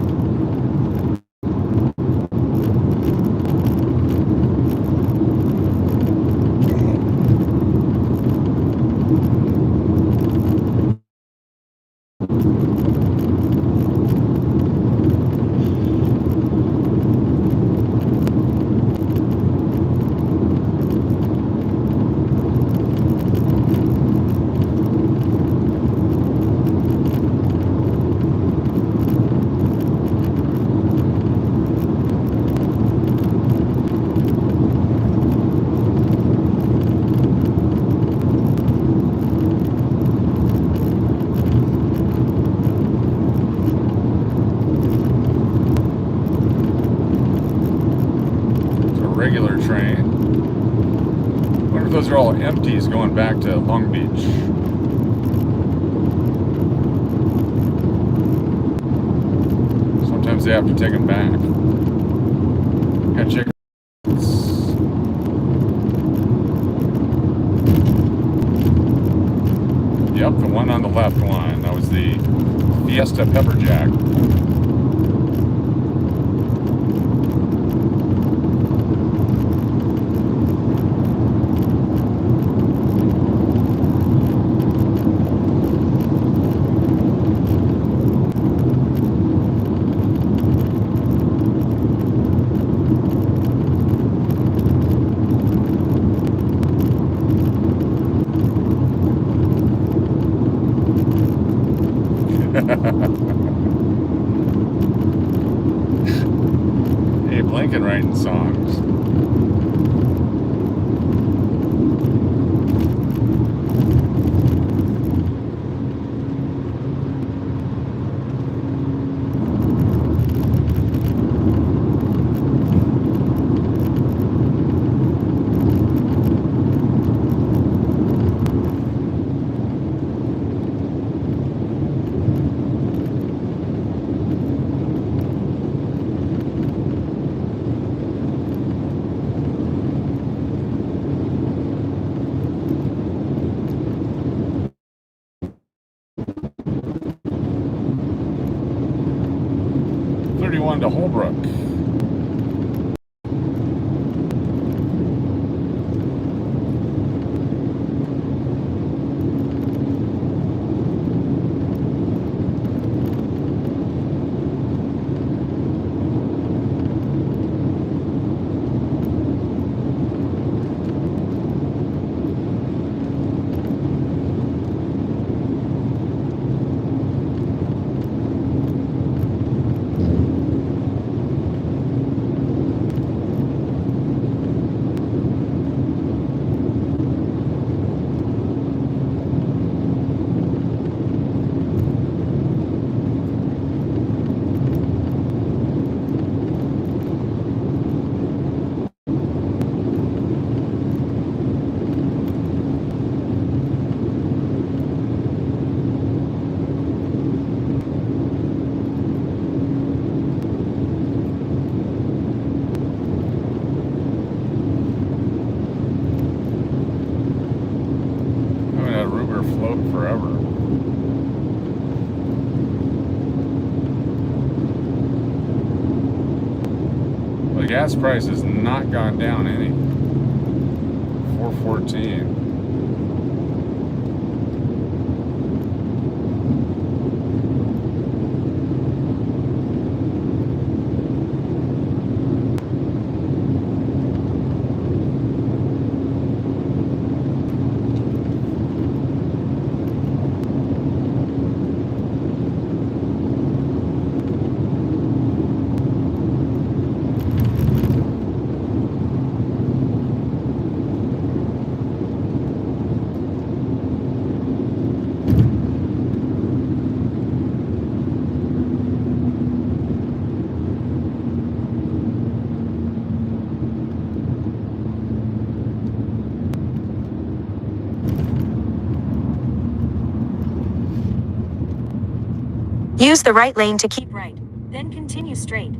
Regular train. I wonder if those are all empties going back to Long Beach. Sometimes they have to take them back. Gotta check. Yep, the one on the left line. That was the Fiesta Pepperjack. Abe Lincoln writing songs. To Holbrook. Gas price has not gone down any. $4.14. Use the right lane to keep right, then continue straight.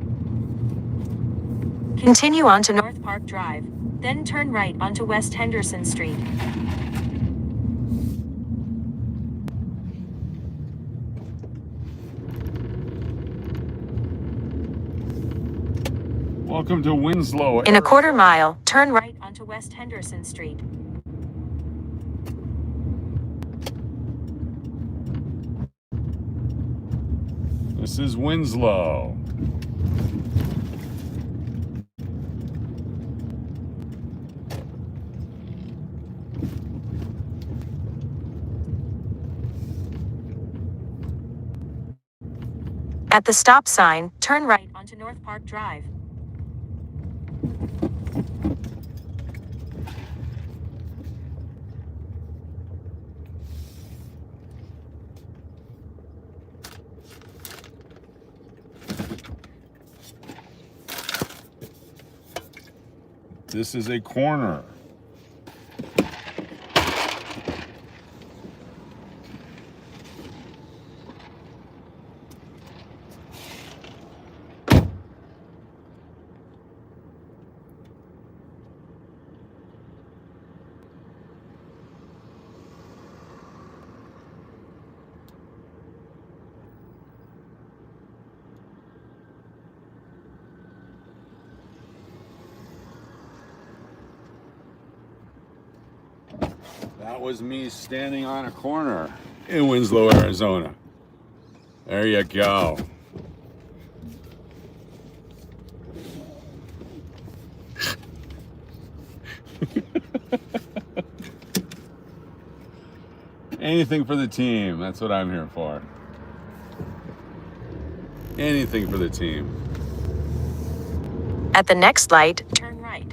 Continue onto North Park Drive, then turn right onto West Henderson Street. Welcome to Winslow. In a quarter mile, turn right onto West Henderson Street. This is Winslow. At the stop sign, turn right onto North Park Drive. This is a corner. That was me standing on a corner in Winslow, Arizona. There you go. Anything for the team. That's what I'm here for. Anything for the team. At the next light, turn right.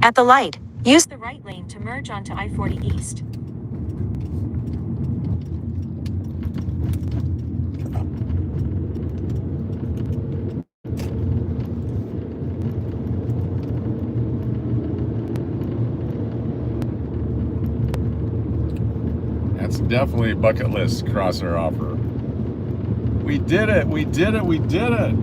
At the light, use the right lane to merge onto I-40 East. That's definitely a bucket list crosser offer. We did it, we did it, we did it.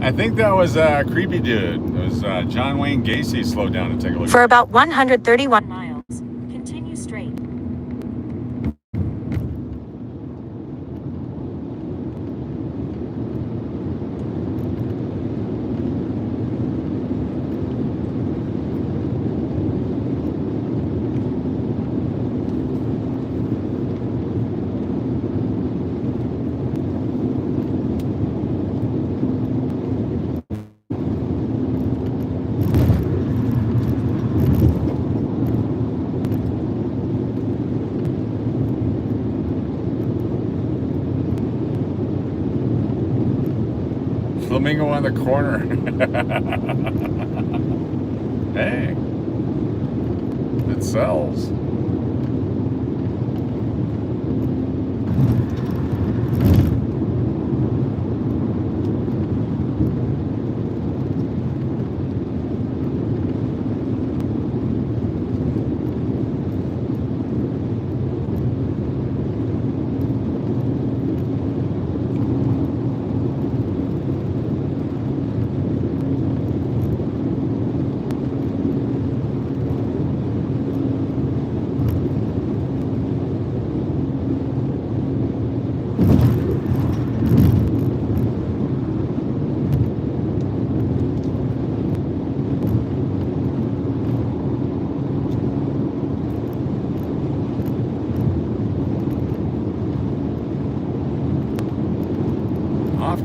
I think that was a creepy dude. It was John Wayne Gacy slowed down to take a look. For about 131 miles, continue straight. Flamingo on the corner. Hey, it sells.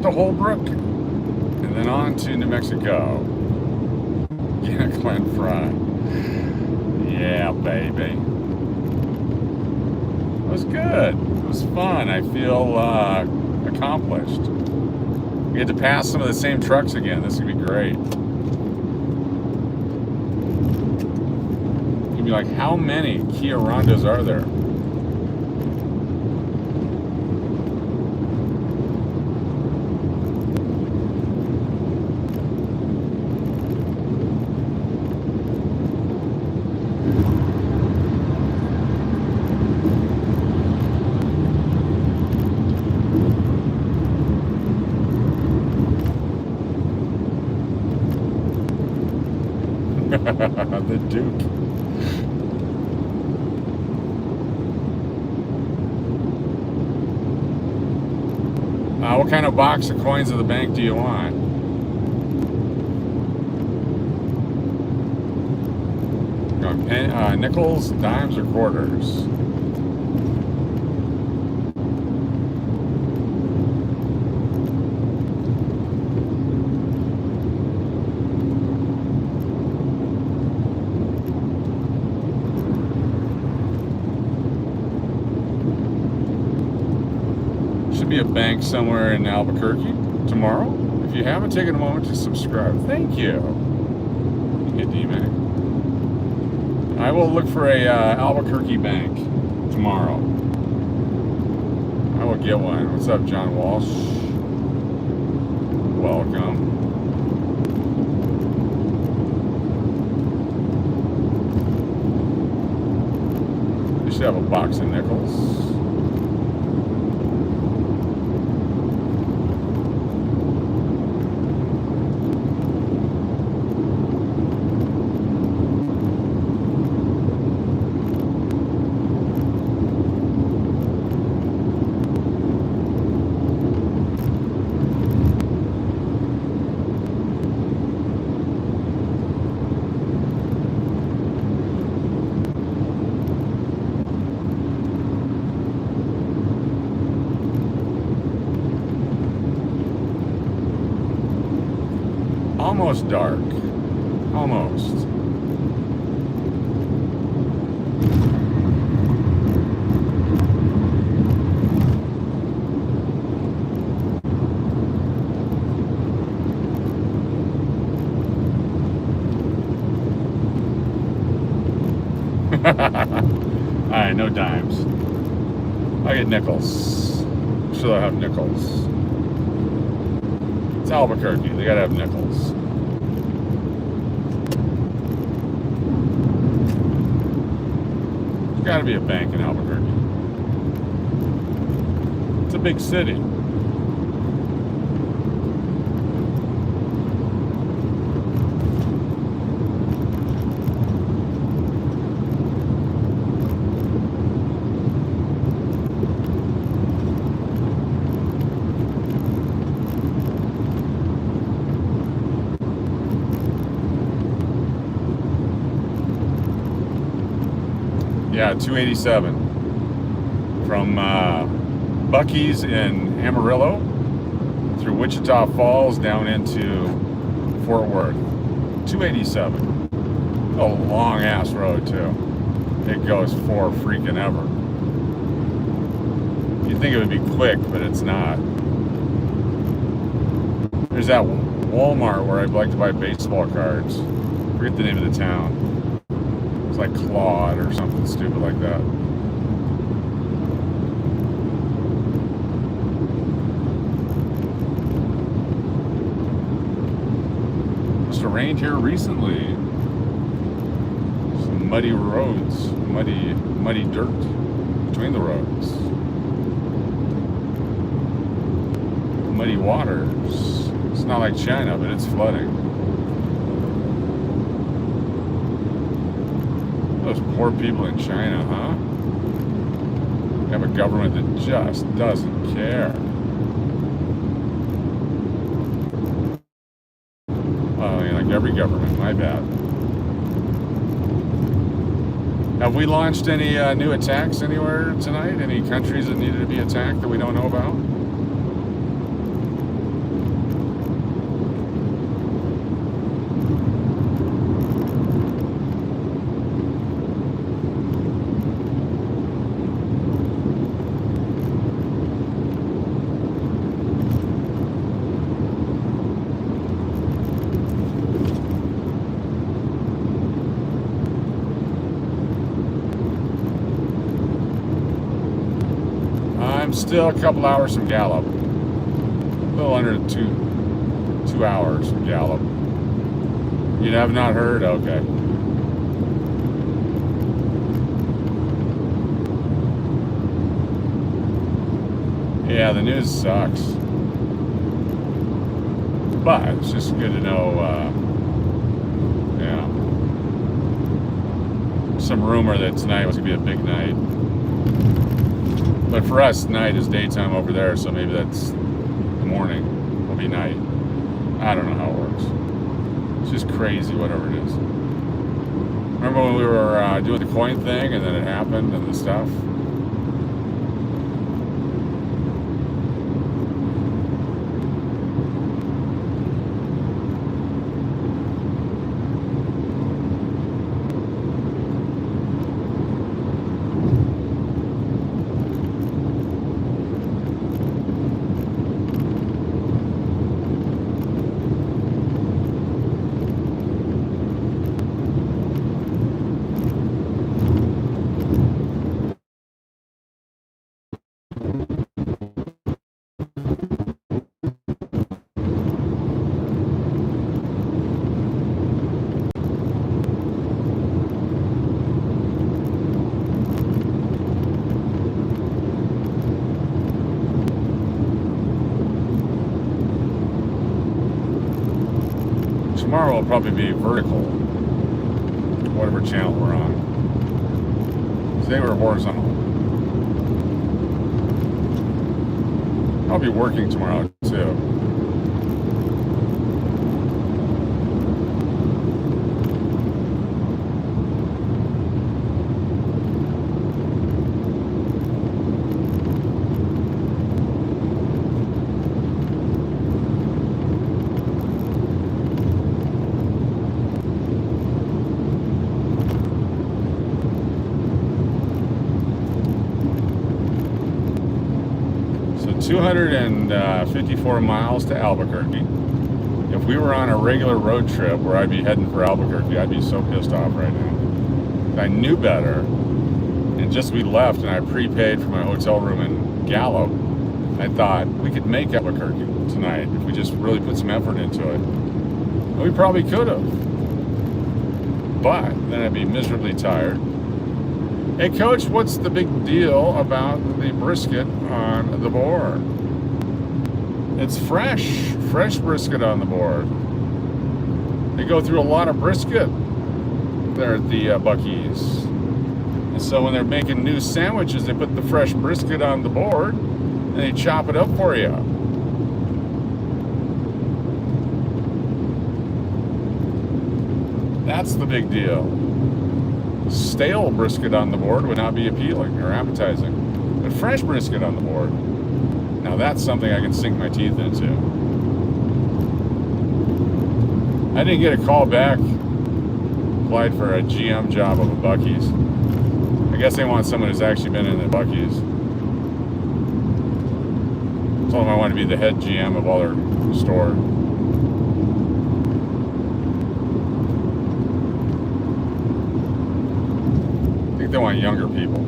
To Holbrook and then on to New Mexico. Yeah, Glen Fry. Yeah, baby. It was good. It was fun. I feel accomplished. We get to pass some of the same trucks again. This is gonna be great. You'd be like, how many Kia Rondos are there? The Duke. What kind of box of coins of the bank do you want? Nickels, dimes, or quarters? Be a bank somewhere in Albuquerque tomorrow. If you haven't taken a moment to subscribe, thank you. You get D-Mac. I will look for a Albuquerque bank tomorrow. I will get one. What's up, John Walsh? Welcome. You should have a box of nickels. Almost dark. Almost. Alright, no dimes. I get nickels. I'm sure they'll have nickels. It's Albuquerque. They gotta have nickels. There's gotta be a bank in Albuquerque. It's a big city. Yeah, 287 from Buc-ee's in Amarillo through Wichita Falls down into Fort Worth. 287. A long ass road too. It goes for freaking ever. You'd think it would be quick, but it's not. There's that Walmart where I'd like to buy baseball cards. Forget the name of the town. It's like Claude or something stupid like that. Must have rained here recently. Some muddy roads, muddy dirt between the roads. Muddy waters. It's not like China, but it's flooding. Those poor people in China, huh? They have a government that just doesn't care. Well, I mean, like every government, my bad. Have we launched any new attacks anywhere tonight? Any countries that needed to be attacked that we don't know about? Still a couple hours from Gallup. A little under two hours from Gallup. You have not heard? Okay. Yeah, the news sucks. But it's just good to know, yeah. some rumor that tonight was going to be a big night. But for us, night is daytime over there, so maybe that's the morning will be night. I don't know how it works. It's just crazy, whatever it is. Remember when we were doing the coin thing and then it happened and the stuff? Tomorrow will probably be vertical, whatever channel we're on. Today we're horizontal. I'll be working tomorrow too. So 254 miles to Albuquerque. If we were on a regular road trip where I'd be heading for Albuquerque, I'd be so pissed off right now. I knew better, and just we left and I prepaid for my hotel room in Gallup. I thought we could make Albuquerque tonight if we just really put some effort into it. And we probably could have, but then I'd be miserably tired. Hey Coach, what's the big deal about the brisket on the board? It's fresh brisket on the board. They go through a lot of brisket there at the Buc-ee's. And so when they're making new sandwiches, they put the fresh brisket on the board and they chop it up for you. That's the big deal. Stale brisket on the board would not be appealing or appetizing. But fresh brisket on the board, now that's something I can sink my teeth into. I didn't get a call back. Applied for a GM job of a Buc-ee's. I guess they want someone who's actually been in the Buc-ee's. Told them I want to be the head GM of all their store. I think they want younger people.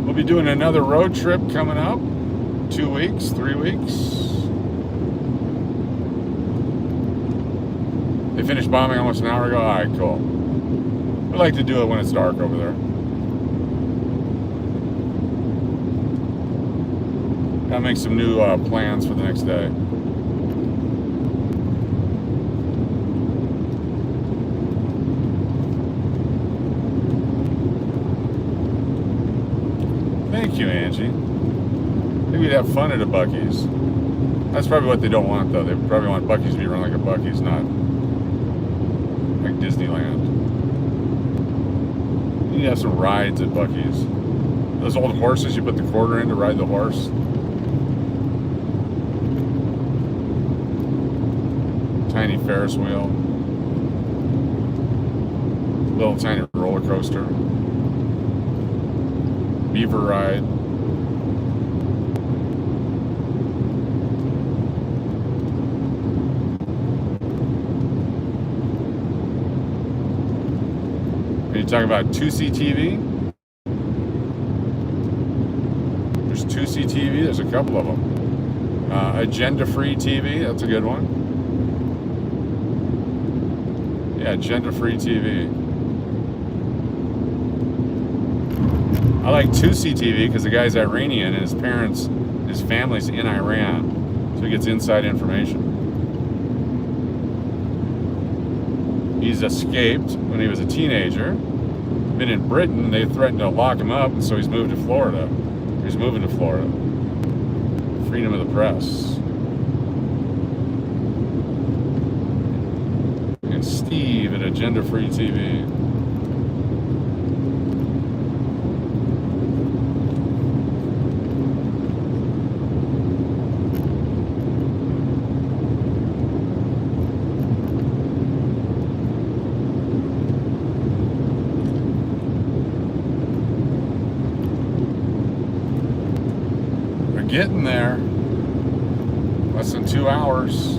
We'll be doing another road trip coming up. 2 weeks, 3 weeks. They finished bombing almost an hour ago. All right, cool. We like to do it when it's dark over there. Gotta make some new plans for the next day. Thank you, Angie. Maybe we'd have fun at a Buc-ee's. That's probably what they don't want, though. They probably want Buc-ee's to be run like a Buc-ee's, not like Disneyland. You need to have some rides at Buc-ee's. Those old horses you put the quarter in to ride the horse. Tiny Ferris wheel. Little tiny roller coaster. Beaver ride. Are you talking about 2C TV? There's 2C TV, there's a couple of them. Agenda-free TV, that's a good one. Yeah, agenda-free TV. I like 2C TV because the guy's Iranian and his family's in Iran. So he gets inside information. He's escaped when he was a teenager. Been in Britain, they threatened to lock him up, and so he's moved to Florida. He's moving to Florida. Freedom of the press. And Steve at Agenda Free TV. Getting there. Less than 2 hours.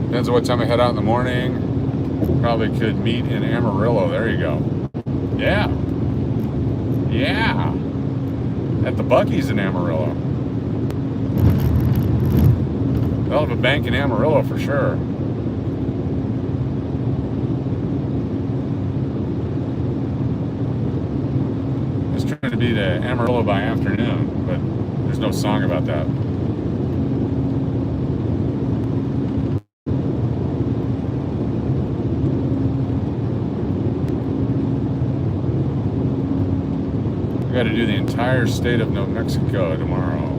Depends on what time I head out in the morning. Probably could meet in Amarillo. There you go. Yeah. Yeah. At the Buc-ee's in Amarillo. They'll have a bank in Amarillo for sure. To be to Amarillo by afternoon, but there's no song about that. We got to do the entire state of New Mexico tomorrow.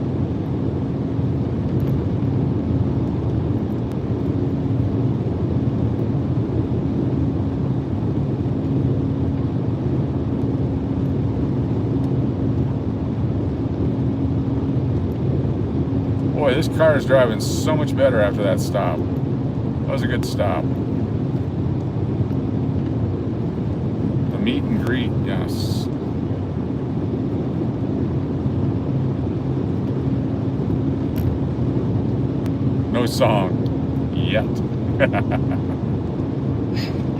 Boy, this car is driving so much better after that stop. That was a good stop. The meet and greet, yes. No song yet.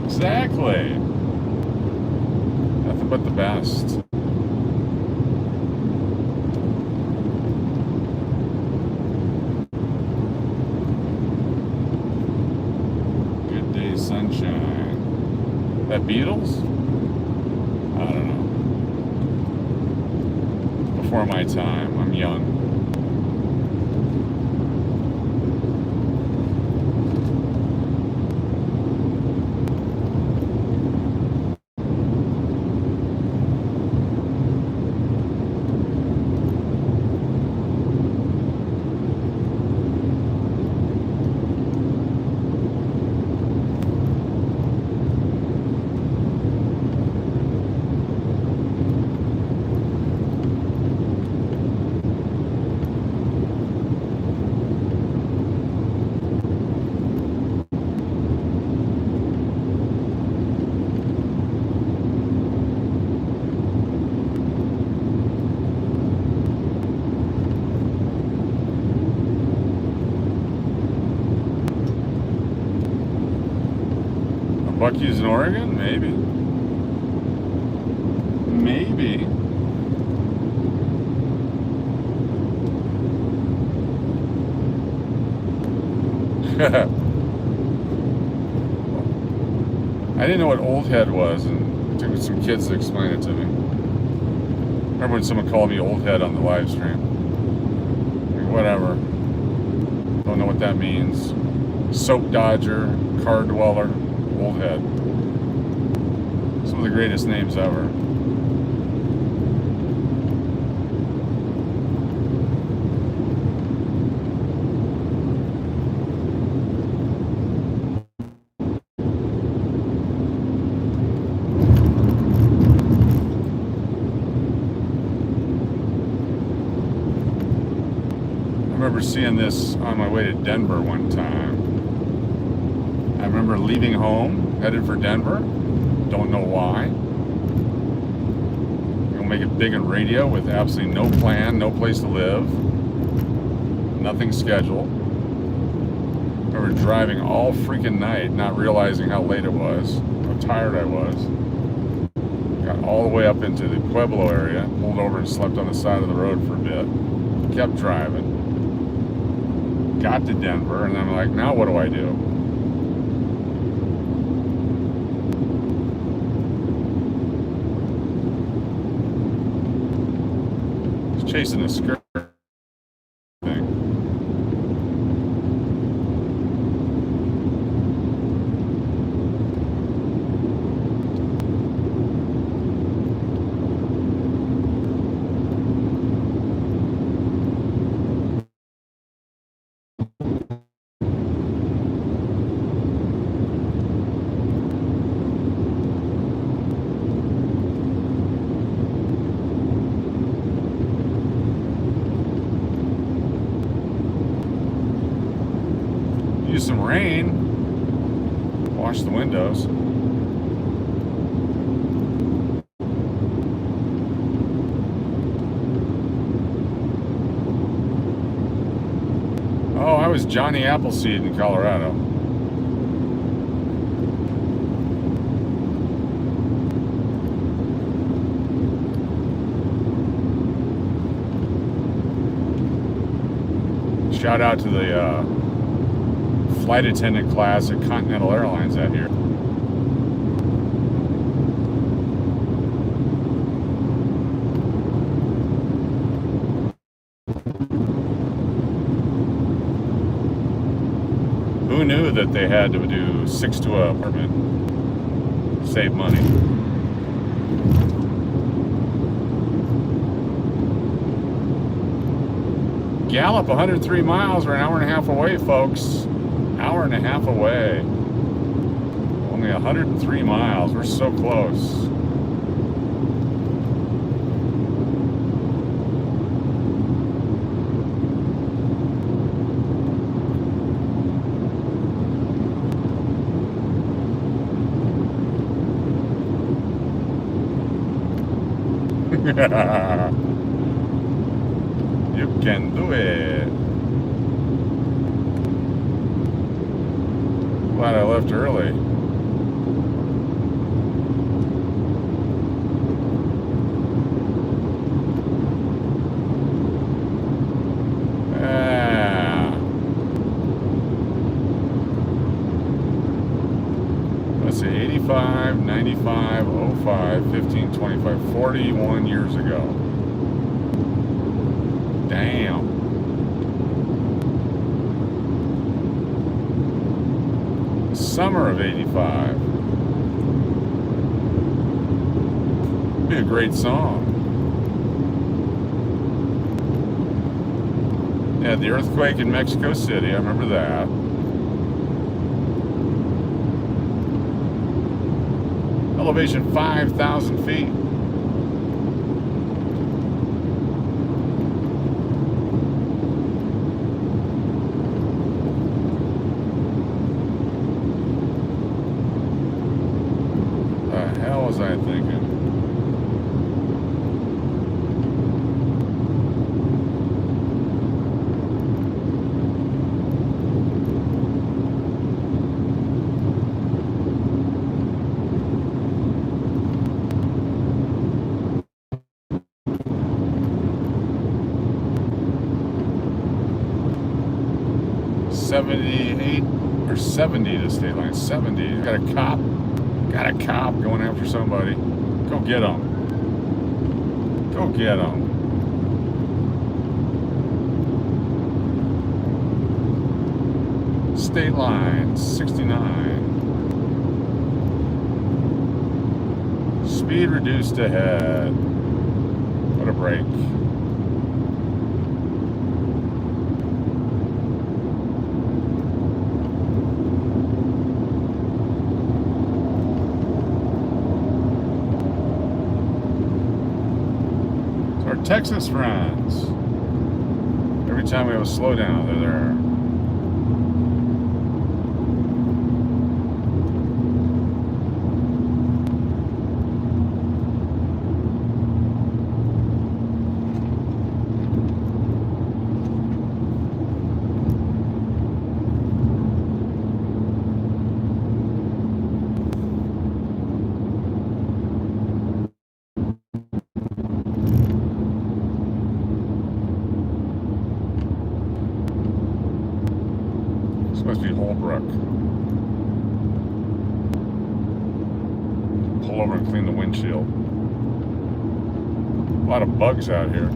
Exactly. Nothing but the best. Sunshine. That Beatles? I don't know. Before my time. I'm young. Buc-ee's in Oregon? Maybe. Maybe. I didn't know what Old Head was, and it took some kids to explain it to me. Remember when someone called me Old Head on the live stream? Like, whatever. Don't know what that means. Soap Dodger, Car Dweller, Old Head. Some of the greatest names ever. I remember seeing this on my way to Denver one time. I remember leaving home, headed for Denver. Don't know why. Gonna make it big in radio with absolutely no plan, no place to live. Nothing scheduled. I remember driving all freaking night, not realizing how late it was, how tired I was. Got all the way up into the Pueblo area, pulled over and slept on the side of the road for a bit. Kept driving. Got to Denver, and I'm like, now what do I do? Chasing a skirt thing. Use some rain. Wash the windows. Oh, I was Johnny Appleseed in Colorado. Shout out to the flight attendant class at Continental Airlines that year. Who knew that they had to do 6 to an apartment? Save money. Gallup, 103 miles. We're an hour and a half away, folks. Hour and a half away. Only 103 miles. We're so close. You can do it. Glad I left early. Let's see, 85, 95, 05, 15, 25, 41 years ago. Damn. Summer of 85. Be a great song. Yeah, the earthquake in Mexico City, I remember that. Elevation 5,000 feet. What was I thinking? $78 or $70 to state line. $70. Got a cop. Got a cop going after somebody. Go get him. Go get him. State line 69. Speed reduced ahead. What a break. Texas friends. Every time we have a slowdown, they're there. Must be Holbrook. Pull over and clean the windshield. A lot of bugs out here.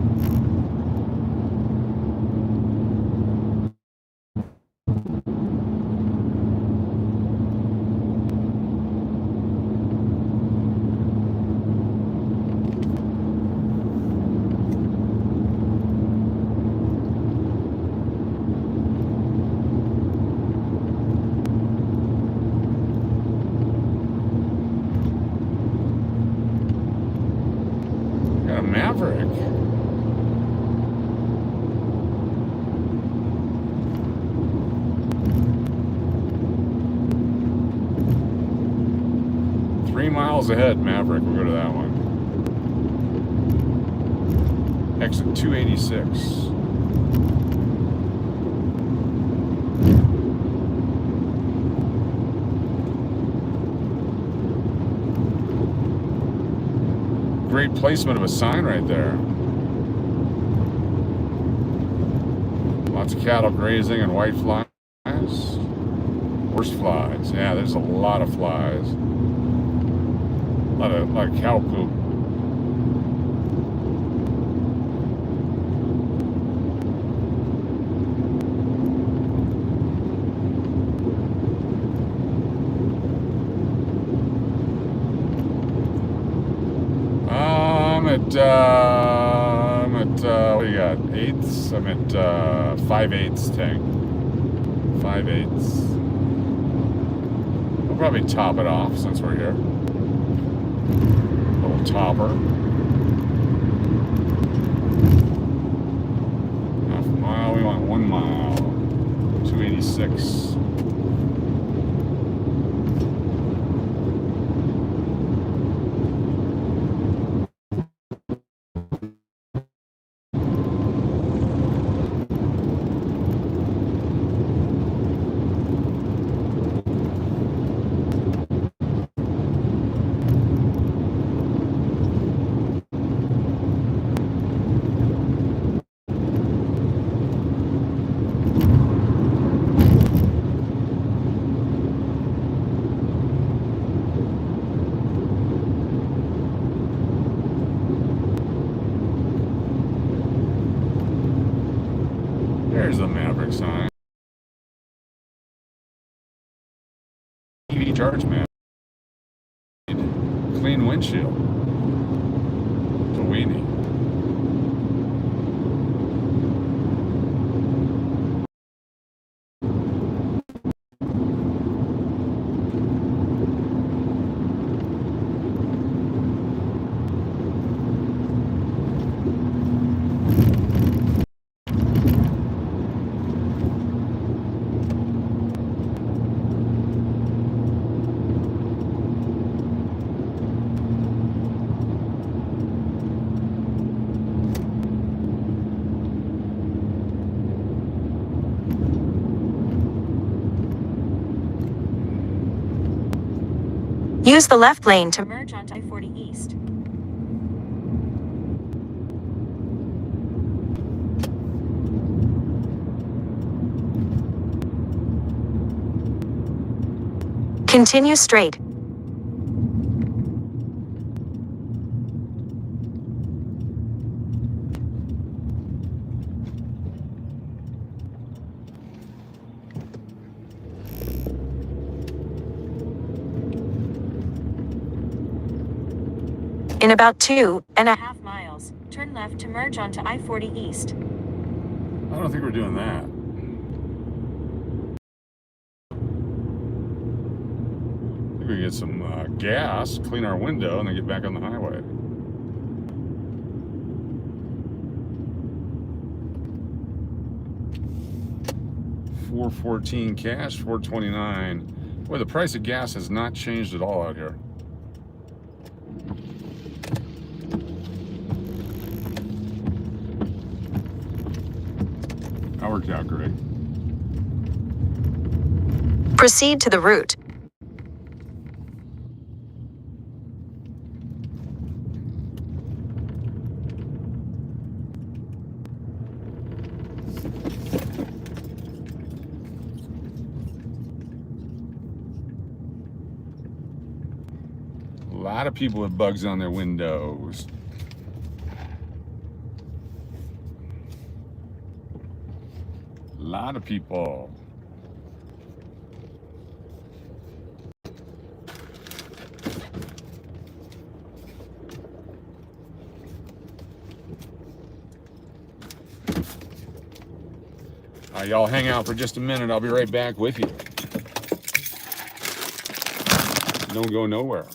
miles ahead, Maverick. We'll go to that one. Exit 286. Great placement of a sign right there. Lots of cattle grazing and white flies. Worst flies. Yeah, there's a lot of flies. A lot of cow poop. I'm at what do you got? Eighths? I'm at 5/8 tank. 5/8. We'll probably top it off since we're here. Little topper. Half a mile. We want 1 mile. 286. There's the Maverick sign. EV charge man. Clean windshield. It's a weenie. Use the left lane to merge onto I-40 East. Continue straight. In about 2.5 miles, turn left to merge onto I-40 East. I don't think we're doing that. I think we get some gas, clean our window, and then get back on the highway. $4.14 cash, $4.29. Boy, the price of gas has not changed at all out here. That worked out great. Proceed to the route. A lot of people with bugs on their windows. A lot of people. Y'all hang out for just a minute. I'll be right back with you. Don't go nowhere.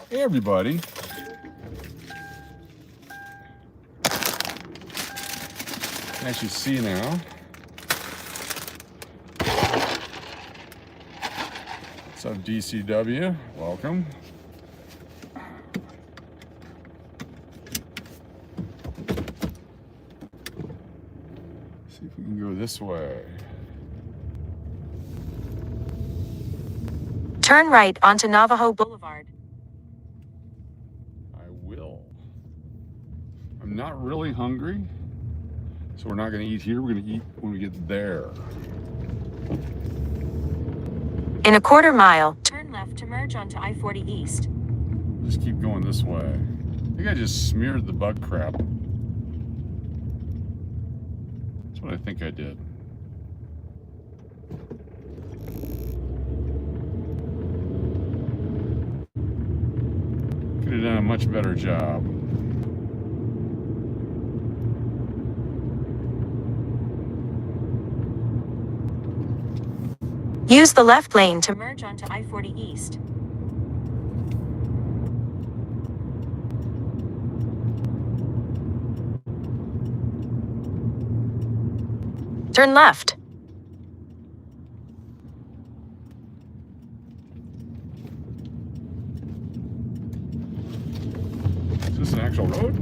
Hey everybody. As you see now, what's up DCW? Welcome. See if we can go this way. Turn right onto Navajo Boulevard. I will. I'm not really hungry, so we're not going to eat here. We're going to eat when we get there. In a quarter mile, turn left to merge onto I-40 East. Just keep going this way. I think I just smeared the bug crap. That's what I think I did. Could have done a much better job. Use the left lane to merge onto I-40 East. Turn left. Is this an actual road?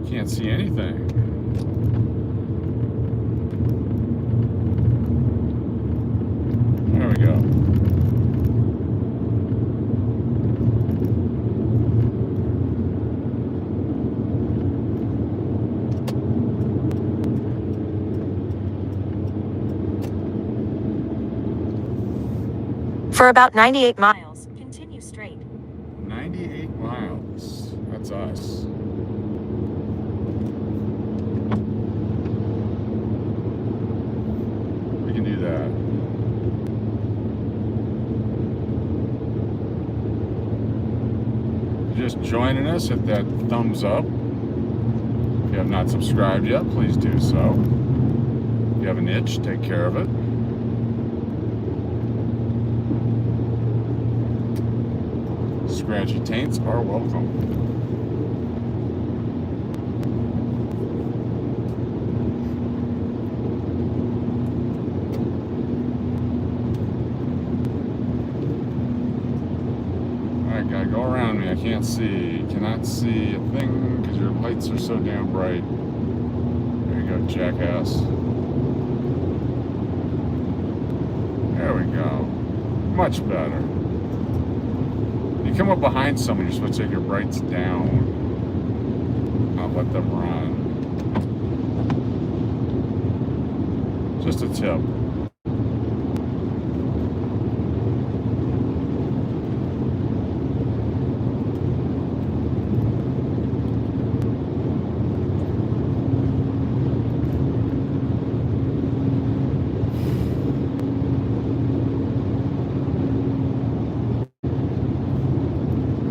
Can't see anything. There we go. For about 98 miles, continue straight. 98 miles. That's us. We can do that. If you're just joining us, hit that thumbs up. If you have not subscribed yet, please do so. If you have an itch, take care of it. Scratchy taints are welcome. Alright, gotta go around me. I can't see. Cannot see a thing because your lights are so damn bright. There you go, jackass. There we go. Much better. You come up behind someone, you're supposed to take your brights down. Not let them run. Just a tip.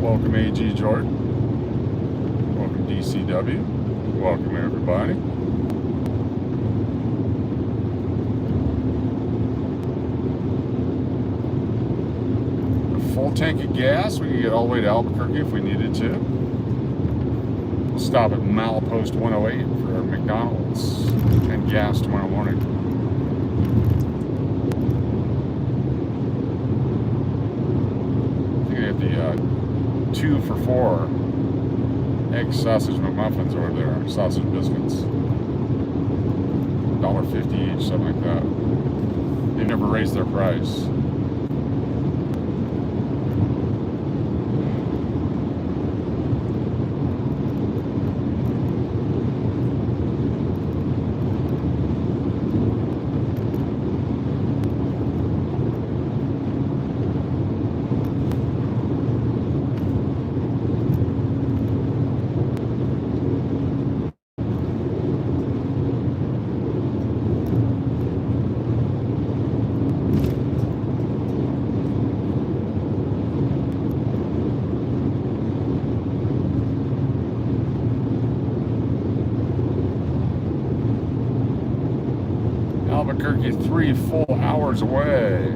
Welcome AG Jordan. Welcome DCW. Welcome everybody. A full tank of gas. We can get all the way to Albuquerque if we needed to. We'll stop at milepost 108 for McDonald's and gas tomorrow morning. I think I have the 2 for $4 egg sausage McMuffins over there, sausage biscuits. $1.50 each, something like that. They've never raised their price. Albuquerque 3 full hours away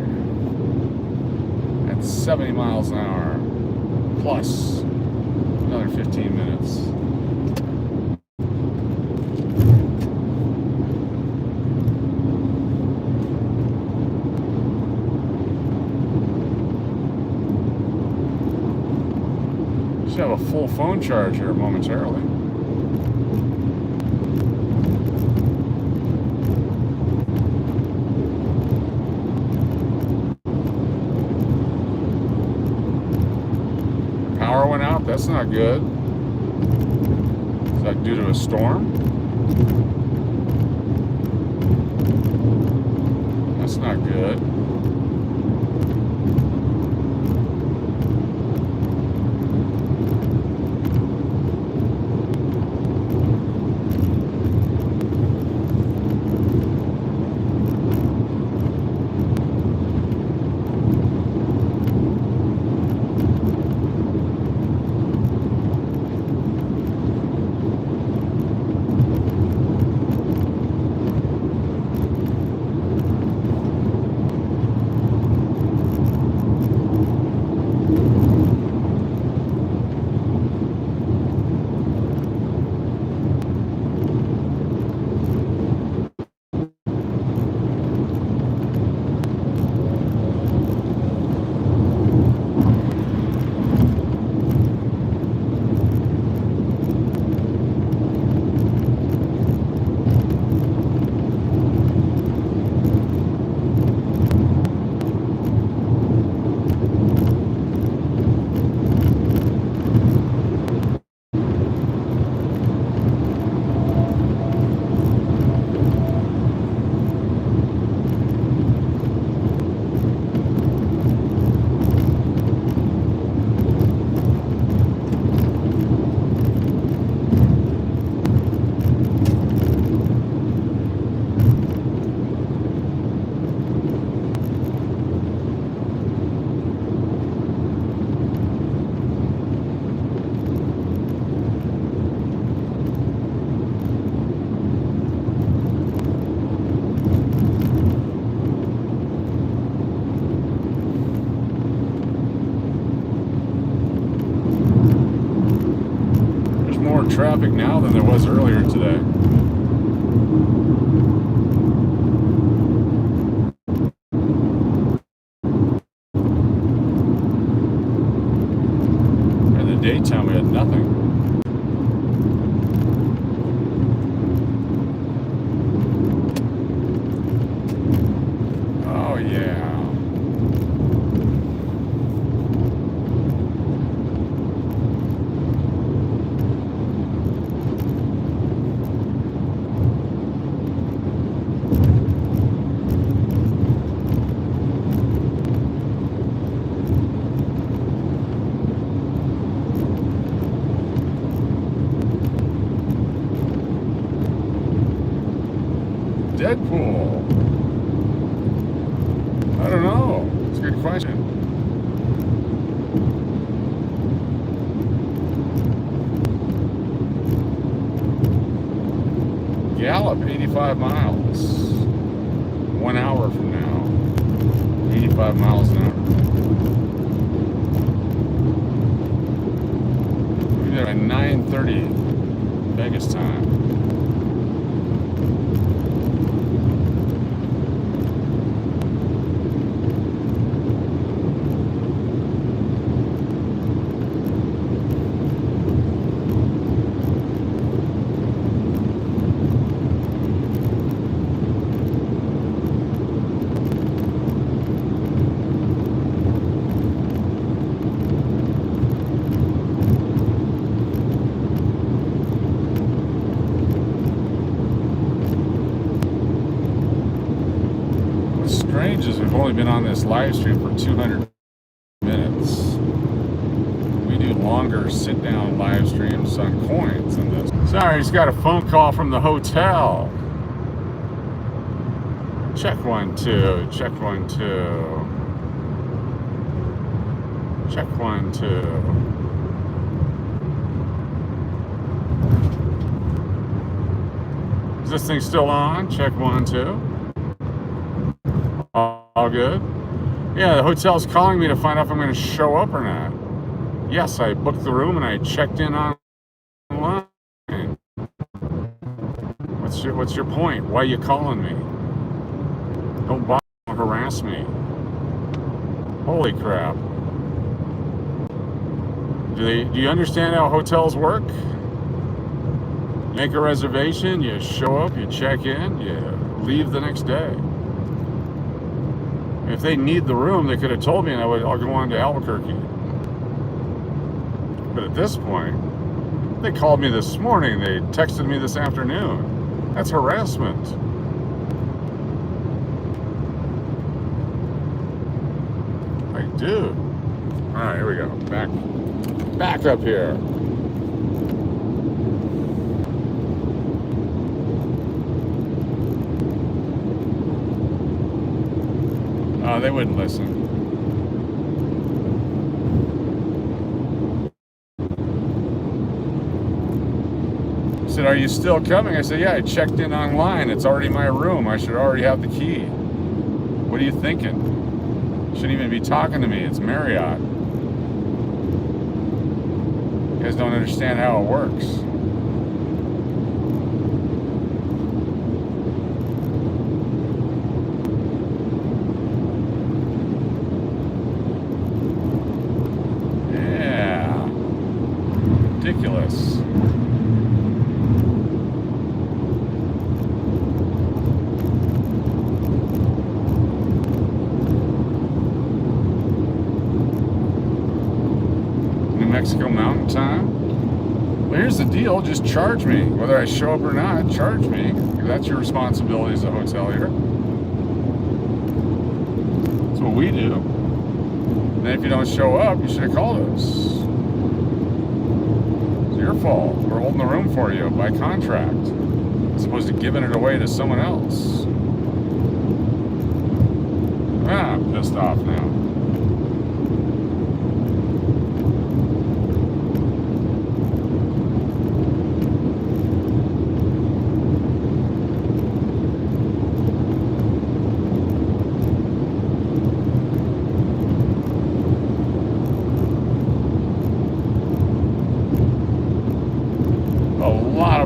at 70 miles an hour, plus another 15 minutes. Should have a full phone charge here momentarily. Power went out. That's not good. Is that due to a storm? That's not good. Traffic now than there was earlier today. In the daytime we had nothing. Oh yeah. Deadpool? I don't know. It's a good question. Gallop 85 miles. 1 hour from now. 85 miles an hour. We'll be there at 9:30 Vegas time. We've only been on this live stream for 200 minutes. We do longer sit-down live streams on coins than this. Sorry, just got a phone call from the hotel. Check 1 2. Check 1 2. Check 1 2. Is this thing still on? Check 1 2. all good. Yeah, the hotel's calling me to find out if I'm going to show up or not. Yes, I booked the room and I checked in online. What's your point? Why are you calling me? Don't bother, don't harass me. Holy crap. Do you understand how hotels work? Make a reservation, you show up, you check in, you leave the next day. If they need the room, they could have told me and I'll go on to Albuquerque. But at this point, they called me this morning, they texted me this afternoon. That's harassment. Like, dude. All right, here we go. Back up here. Oh, they wouldn't listen. I said, are you still coming? I said, yeah, I checked in online. It's already my room. I should already have the key. What are you thinking? Shouldn't even be talking to me. It's Marriott. You guys don't understand how it works. Yeah. Ridiculous. Mexico Mountain Time. Well, here's the deal. Just charge me. Whether I show up or not, charge me. That's your responsibility as a hotelier. That's what we do. And if you don't show up, you should have called us. It's your fault. We're holding the room for you by contract, as opposed to giving it away to someone else. I'm pissed off now.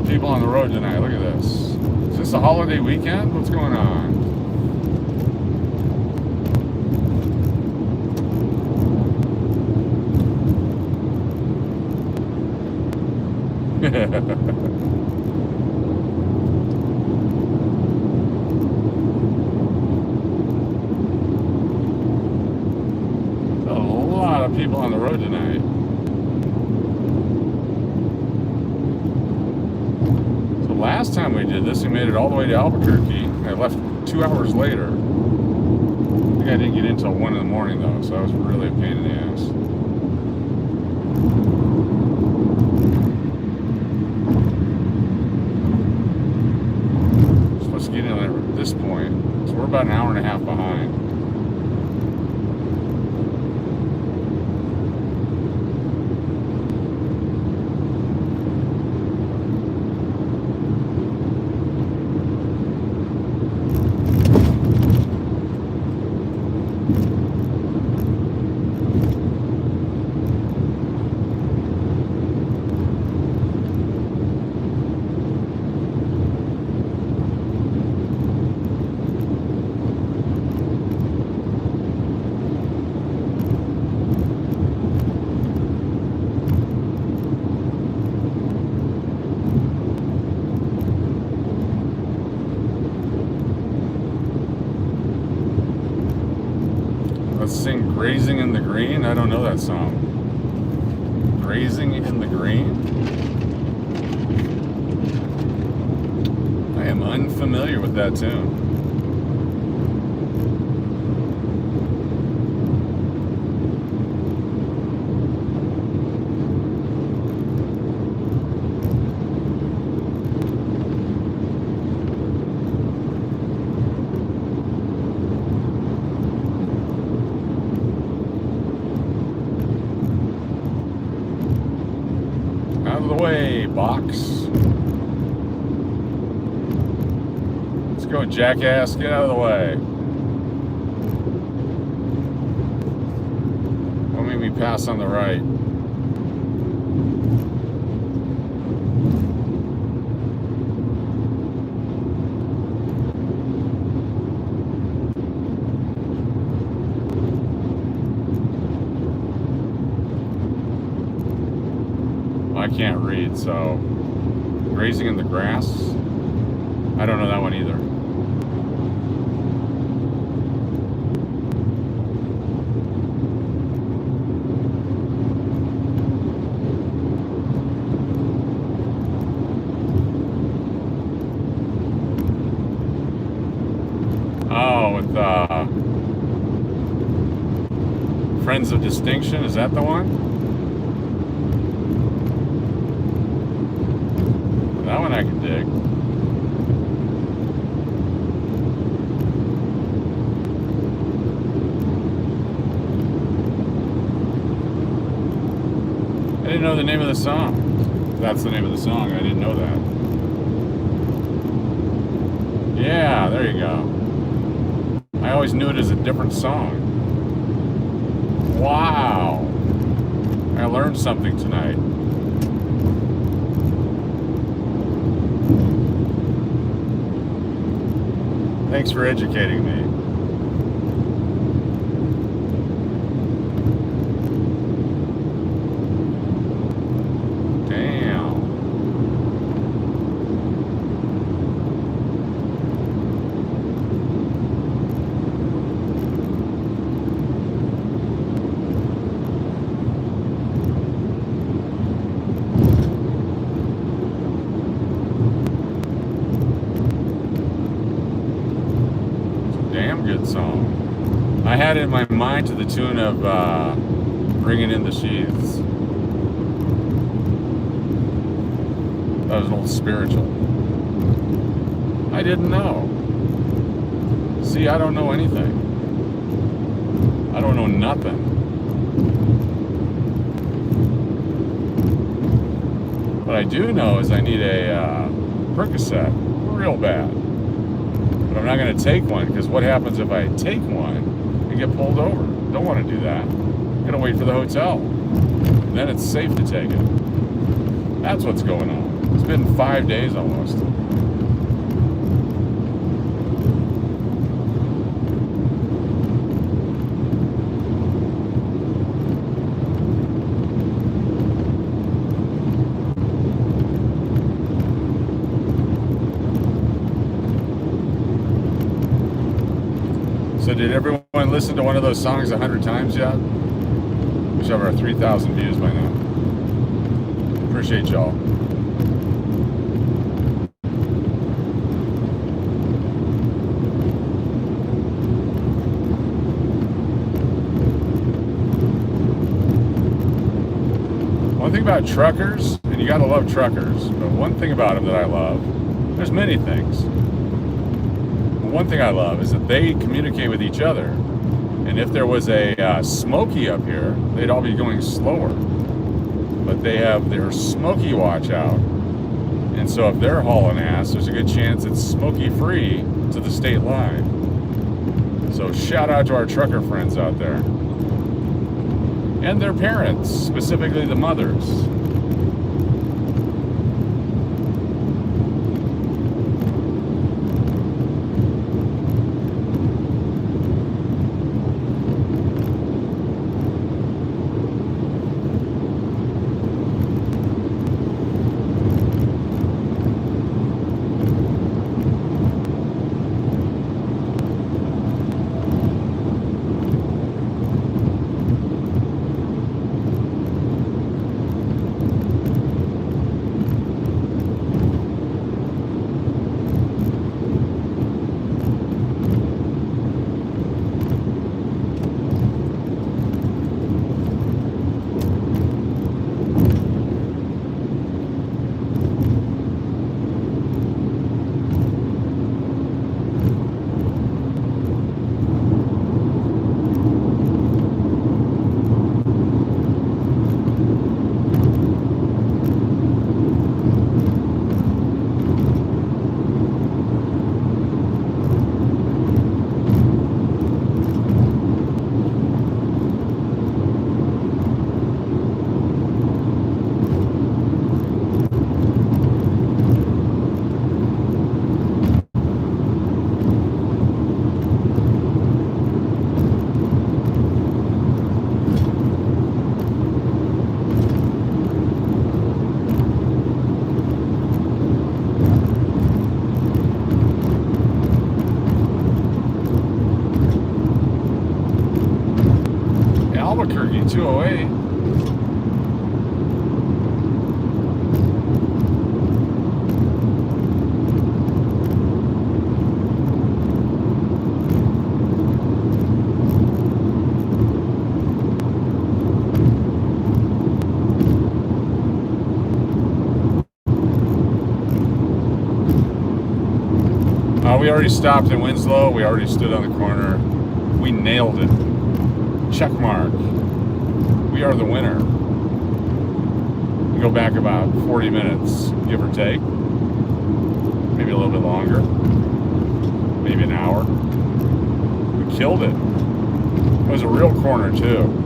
People on the road tonight. Look at this. Is this a holiday weekend? What's going on? A lot of people on the road tonight. Last time we did this, we made it all the way to Albuquerque. I left 2 hours later. I think I didn't get in until 1 in the morning though, so that was really a pain in the ass. We're supposed to get in at this point, so we're about an hour and a half behind. Sing Grazing in the Green? I don't know that song. Grazing in the Green? I am unfamiliar with that tune. Box. Let's go, jackass. Get out of the way. me pass on the right. I can't read, so grazing in the grass. I don't know that one either. Oh, with Friends of Distinction, is that the one? That one I can dig. I didn't know the name of the song. That's the name of the song. I didn't know that. Yeah, there you go. I always knew it as a different song. Wow. I learned something tonight. Thanks for educating me. Damn. Good song. I had it in my mind to the tune of Bringing in the Sheaths. That was an old spiritual. I didn't know. See, I don't know anything. I don't know nothing. What I do know is I need a Percocet real bad. But I'm not going to take one, because what happens if I take one and get pulled over? Don't want to do that. I'm going to wait for the hotel. And then it's safe to take it. That's what's going on. It's been 5 days almost. So did everyone listen to one of those songs 100 times yet? We should have our 3,000 views by now. Appreciate y'all. One thing about truckers, and you gotta love truckers, but one thing about them that I love, there's many things. One thing I love is that they communicate with each other. And if there was a Smoky up here, they'd all be going slower. But they have their Smoky watch out. And so if they're hauling ass, there's a good chance it's Smoky free to the state line. So shout out to our trucker friends out there. And their parents, specifically the mothers. 208. We already stopped in Winslow. We already stood on the corner. We nailed it. Check mark. We are the winner. We go back about 40 minutes, give or take. Maybe a little bit longer. Maybe an hour. We killed it. It was a real corner, too.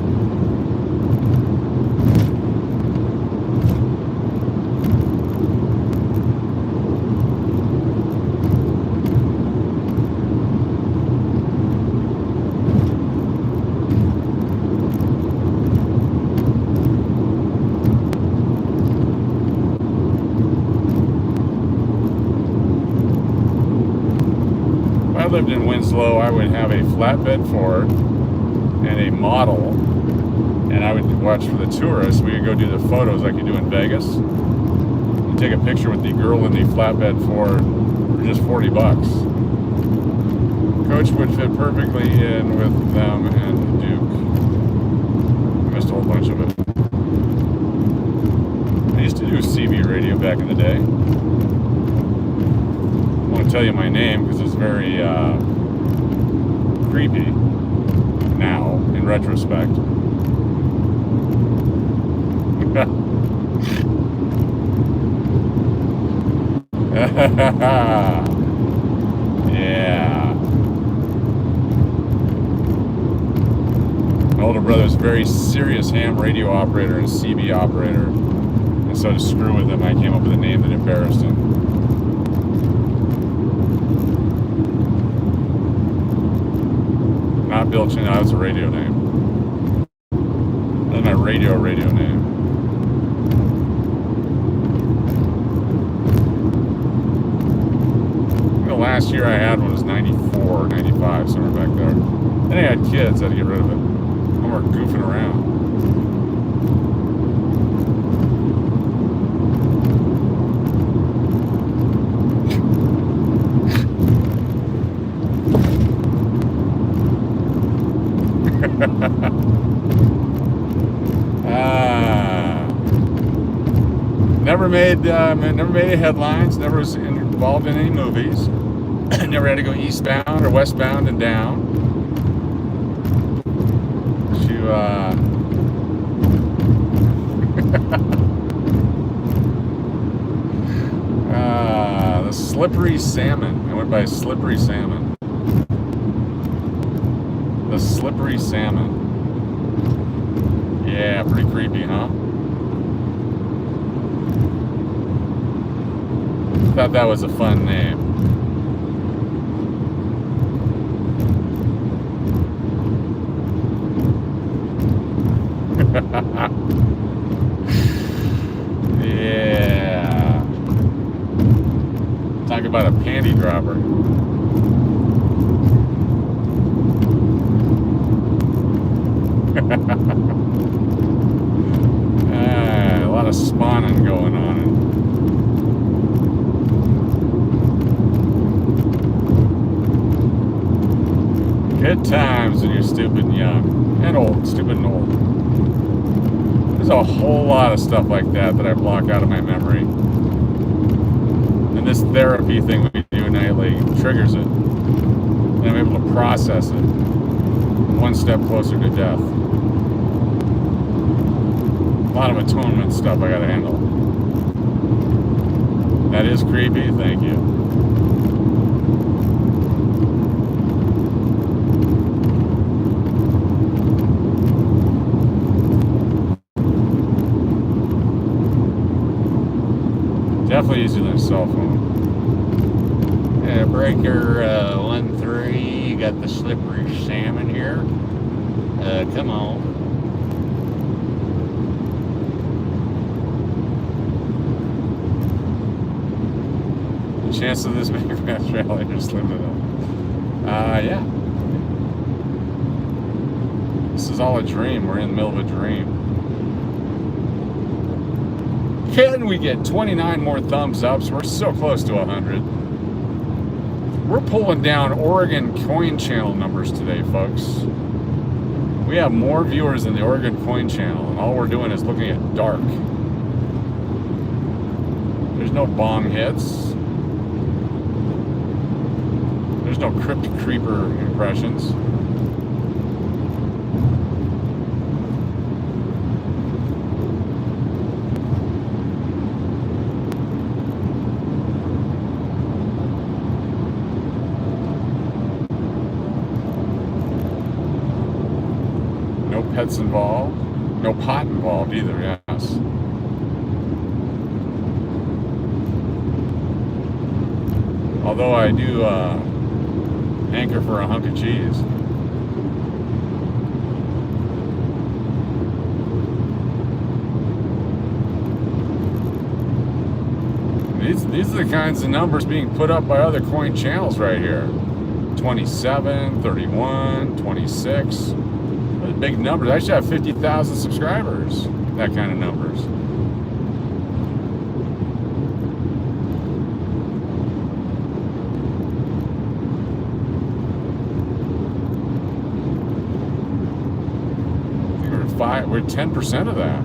Lived in Winslow, I would have a flatbed Ford and a model, and I would watch for the tourists. We would go do the photos like you do in Vegas. You take a picture with the girl in the flatbed Ford for just $40. Coach would fit perfectly in with them and Duke. I missed a whole bunch of it. I used to do CB radio back in the day. I won't tell you my name because it's very creepy now in retrospect. Yeah. My older brother's a very serious ham radio operator and CB operator, and so to screw with him, I came up with a name that embarrassed him. Not Bill Chin, that was a radio name. That was my radio name. The last year I had one was 94, 95, somewhere back there. Then I had kids, I had to get rid of it. No more goofing around. Never made any headlines. Never was involved in any movies. Never had to go eastbound or westbound and down to the slippery salmon. I went by slippery salmon. The slippery salmon. Yeah, pretty creepy, huh? Thought that was a fun name. Yeah. Talk about a panty dropper. A lot of spawning going on. Good times when you're stupid and young. And old. Stupid and old. There's a whole lot of stuff like that that I block out of my memory. And this therapy thing we do nightly triggers it. And I'm able to process it. One step closer to death. A lot of atonement stuff I gotta handle. That is creepy, thank you. Definitely easier than a cell phone. Yeah, breaker 1-3, you got the slippery salmon here. Come on. The chance of this being a fast rally just limited up. Yeah. This is all a dream. We're in the middle of a dream. Can we get 29 more thumbs ups? We're so close to 100. We're pulling down Oregon Coin Channel numbers today, folks. We have more viewers than the Oregon Coin Channel, and all we're doing is looking at dark. There's no bong hits. There's no Crypt Creeper impressions. No pets involved. No pot involved either, yes. Although I do anchor for a hunk of cheese. These are the kinds of numbers being put up by other coin channels right here. 27, 31, 26. Those are big numbers. I should have 50,000 subscribers. That kind of numbers. We're 10% of that.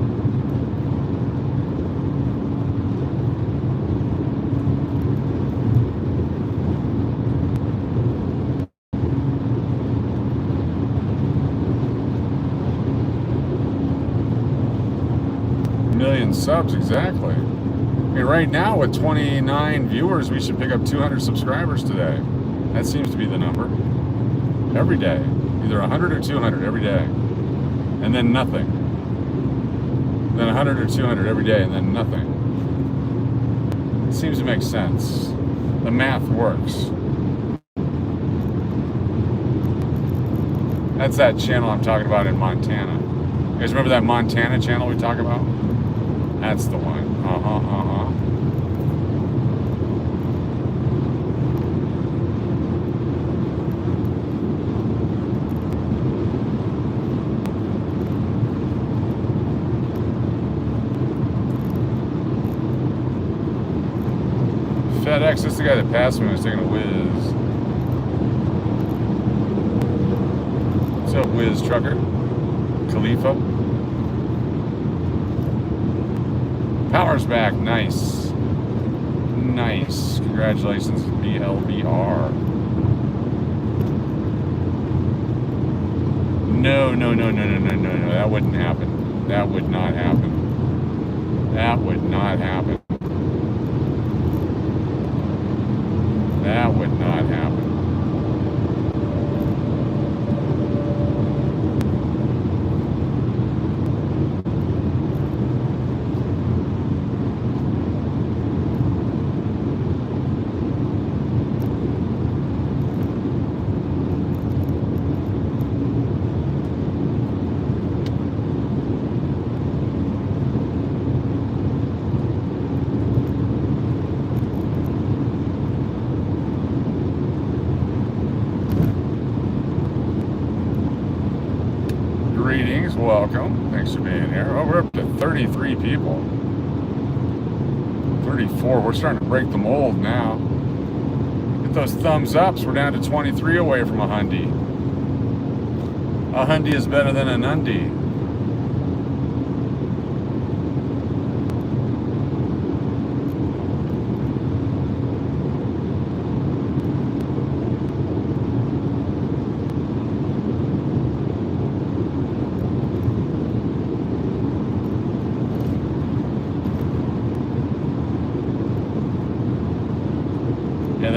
Million subs, exactly. I mean, right now with 29 viewers, we should pick up 200 subscribers today. That seems to be the number. Every day. Either 100 or 200 every day. And then nothing. Then 100 or 200 every day, and then nothing. It seems to make sense. The math works. That's that channel I'm talking about in Montana. You guys remember that Montana channel we talk about? That's the one. FedEx, this is the guy that passed me when I was taking a whiz. What's up, whiz trucker? Khalifa? Power's back, nice. Nice. Congratulations, BLBR. No. That wouldn't happen. That would not happen. That would not happen. That would not happen. Welcome. Thanks for being here. Oh, we're up to 33 people. 34. We're starting to break the mold now. Get those thumbs ups. We're down to 23 away from a hundy. A hundy is better than an undie.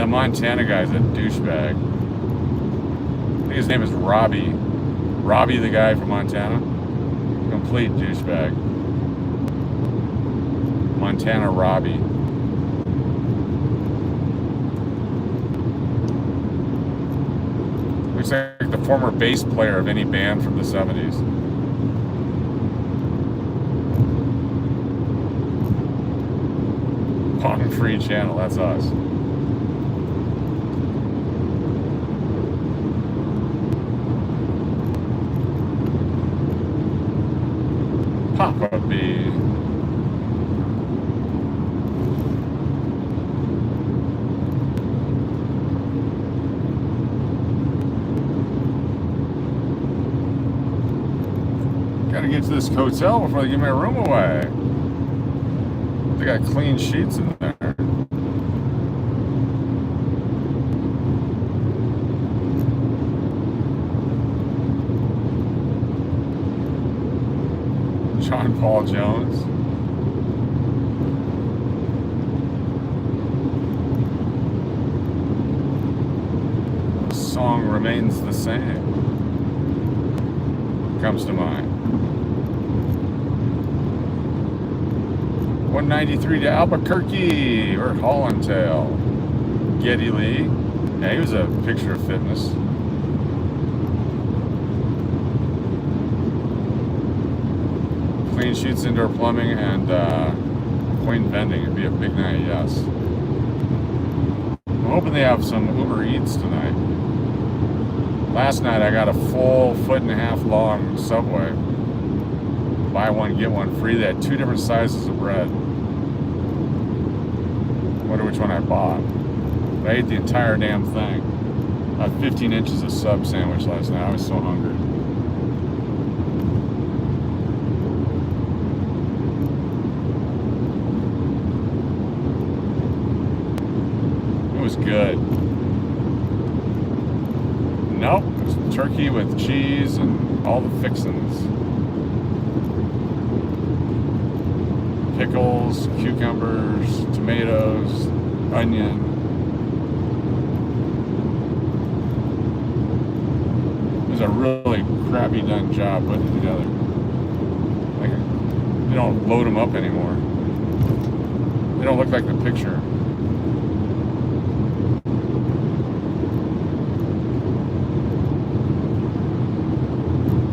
Montana guy's a douchebag. I think his name is Robbie. Robbie, the guy from Montana. Complete douchebag. Montana Robbie. Looks like the former bass player of any band from the 70s. Pong Free Channel, that's us. get to this hotel before they give my room away. They got clean sheets in there. John Paul Jones. The song Remains the Same comes to mind. 193 to Albuquerque, or Hollandtail. Geddy Lee. Yeah, he was a picture of fitness. Clean sheets, indoor plumbing, and coin vending. It'd be a big night, yes. I'm hoping they have some Uber Eats tonight. Last night I got a full 1.5 foot long Subway. Buy one, get one free. They had 2 different sizes of bread. Wonder which one I bought. But I ate the entire damn thing. I had 15 inches of sub sandwich last night. I was so hungry. It was good. Nope, it was turkey with cheese and all the fixings. Pickles, cucumbers, tomatoes, onion. It was a really crappy done job putting it together. Like, they don't load them up anymore. They don't look like the picture.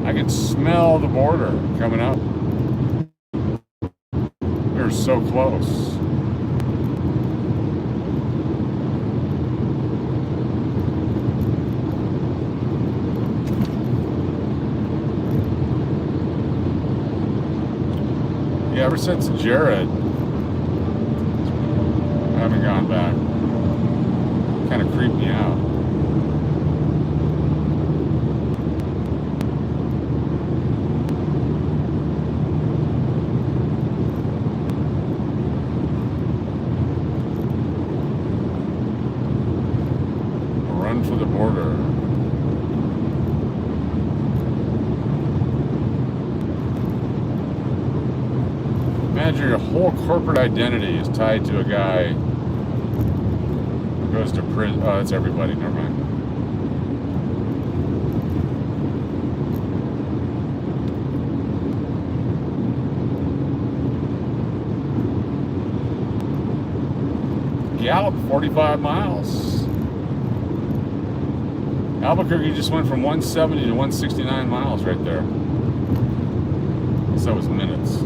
I can smell the border coming up. They're so close. Yeah, ever since Jared, I haven't gone back. Kind of creeped me out. For the border. Imagine your whole corporate identity is tied to a guy who goes to prison. Oh, that's everybody. Never mind. Gallup, 45 miles. Albuquerque just went from 170 to 169 miles right there. So that was minutes.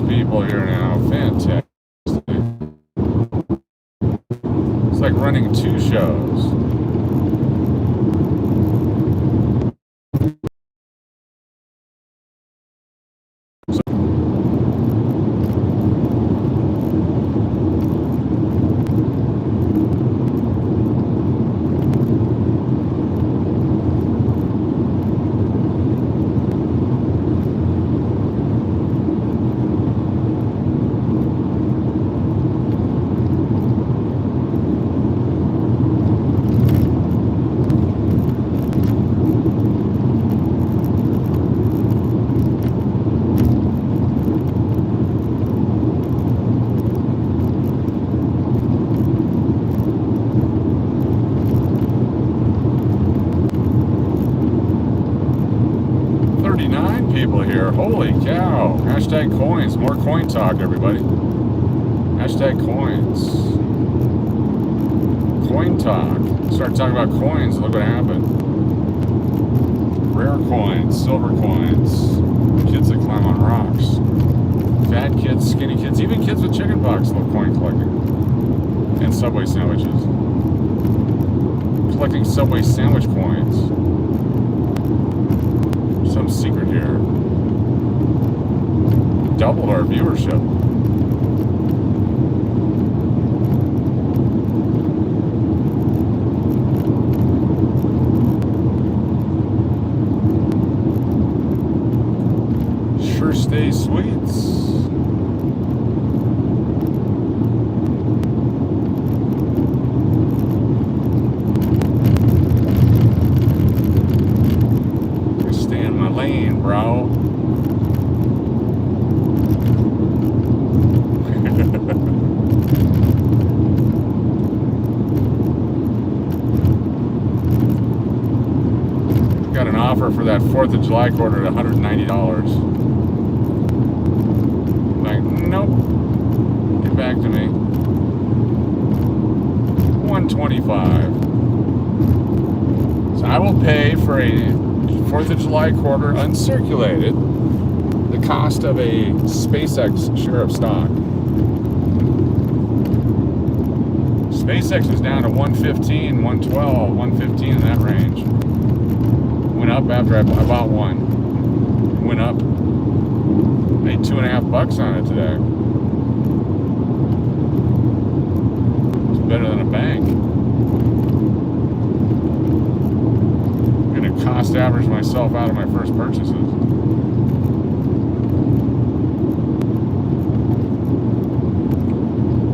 People here now, fantastic. It's like running 2 shows. Holy cow. Hashtag coins. More coin talk, everybody. Hashtag coins. Coin talk. Start talking about coins. Look what happened. Rare coins. Silver coins. Kids that climb on rocks. Fat kids, skinny kids, even kids with chicken pox love coin collecting. And Subway sandwiches. Collecting Subway sandwich coins. Some secret here. Doubled our viewership. Sure Stay Sweets. Stay in my lane, bro. Got an offer for that 4th of July quarter at $190. Like, nope. Get back to me. $125. So I will pay for a 4th of July quarter uncirculated the cost of a SpaceX share of stock. SpaceX is down to 115, 112, 115 in that range. Went up after I bought one. Went up. Made $2.50 on it today. It's better than a bank. I'm gonna cost average myself out of my first purchases.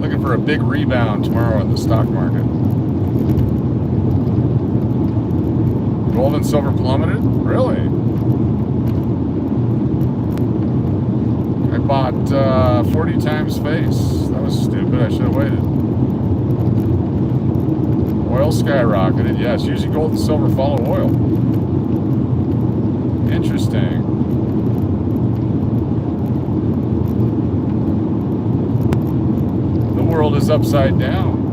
Looking for a big rebound tomorrow in the stock market. Gold and silver plummeted? Really? I bought 40 times face. That was stupid. I should have waited. Oil skyrocketed. Yes, usually gold and silver follow oil. Interesting. The world is upside down.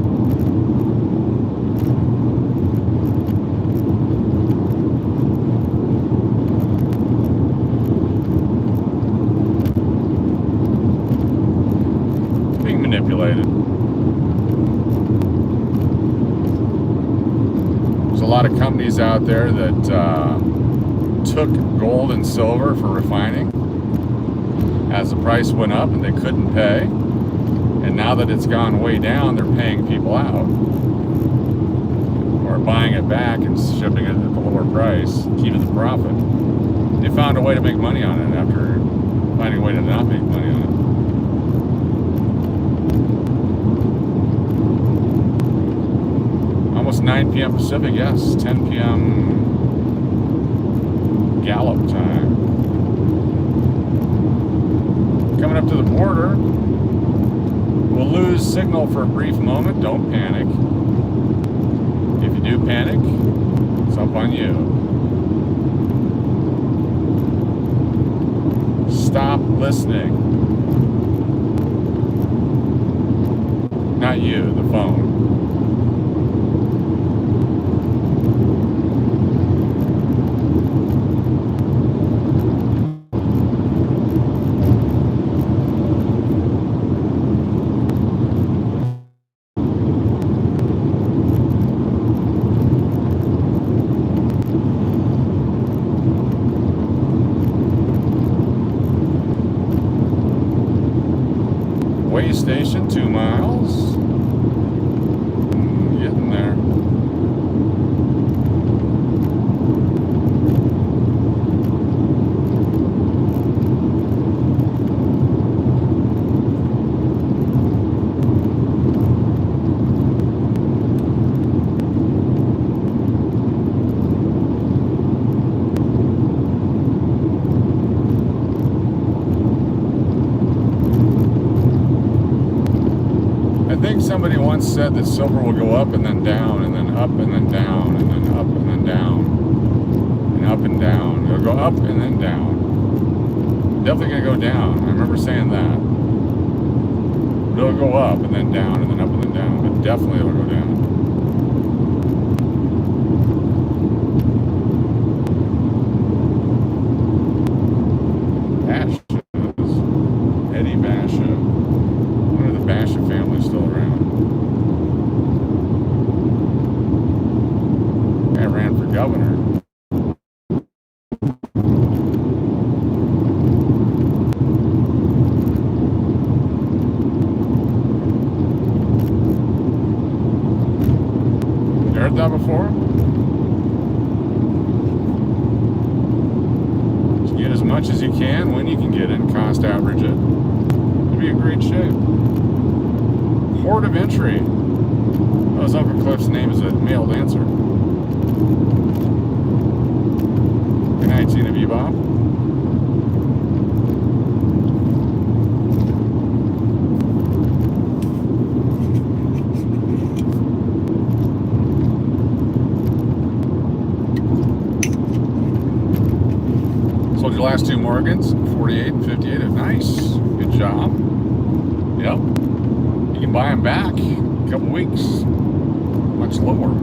Manipulated. There's a lot of companies out there that took gold and silver for refining as the price went up and they couldn't pay, and now that it's gone way down, they're paying people out or buying it back and shipping it at the lower price, keeping the profit. They found a way to make money on it after finding a way to not make money on it. Almost 9 p.m. Pacific, yes. 10 p.m. Gallup time. Coming up to the border. We'll lose signal for a brief moment. Don't panic. If you do panic, it's up on you. Stop listening. Not you, the phone. Station, 2 miles. Getting there. Somebody once said that silver will go up and then down and then up and then down and then up and then down and up and down. It'll go up and then down. Definitely gonna go down. I remember saying that. It'll go up and then down and then up and then down, but definitely it'll go down. governor. You heard that before? Just get as much as you can when you can get it and cost average it. You'll be in great shape. Port of entry. Oh, his Uncle Cliff's name is a male dancer. Good night, Tina B. Bob. Sold your last two Morgans, 48 and 58. Nice. Good job. Yep. You can buy them back in a couple weeks. Much lower.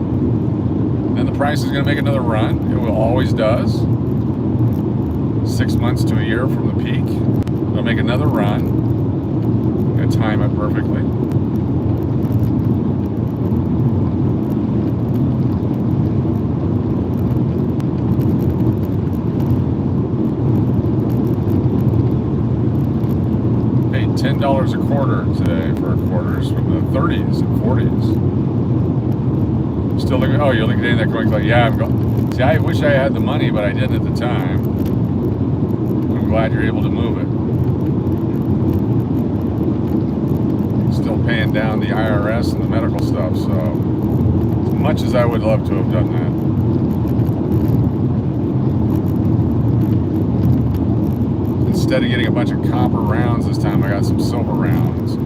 Then the price is going to make another run. It will always does. 6 months to a year from the peak. It'll make another run. Gotta time it perfectly. Paid $10 a quarter today for quarters from the 30s and 40s. Still looking. Oh, you're looking at that going like, yeah, I'm going. See, I wish I had the money, but I didn't at the time. I'm glad you're able to move it. Still paying down the IRS and the medical stuff, so as much as I would love to have done that. Instead of getting a bunch of copper rounds this time, I got some silver rounds.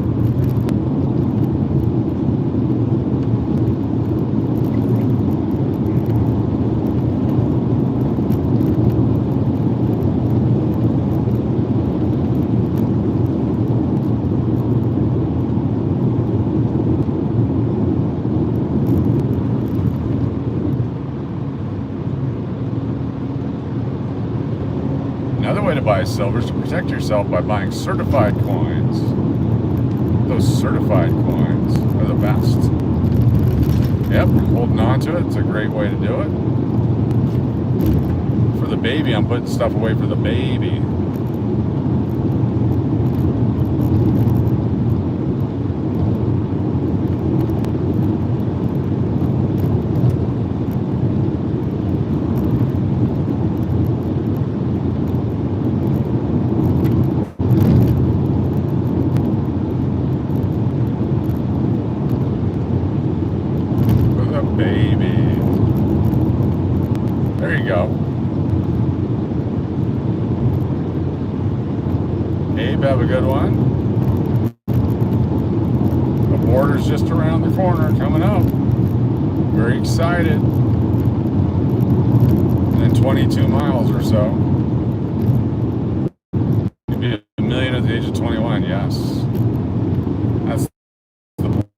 Buy silver is to protect yourself by buying certified coins. Those certified coins are the best. Yep, holding on to it. It's a great way to do it. For the baby, I'm putting stuff away for the baby. Have a good one. The border's just around the corner, coming up. Very excited. And then 22 miles or so. You'd be a million at the age of 21, yes. That's the point.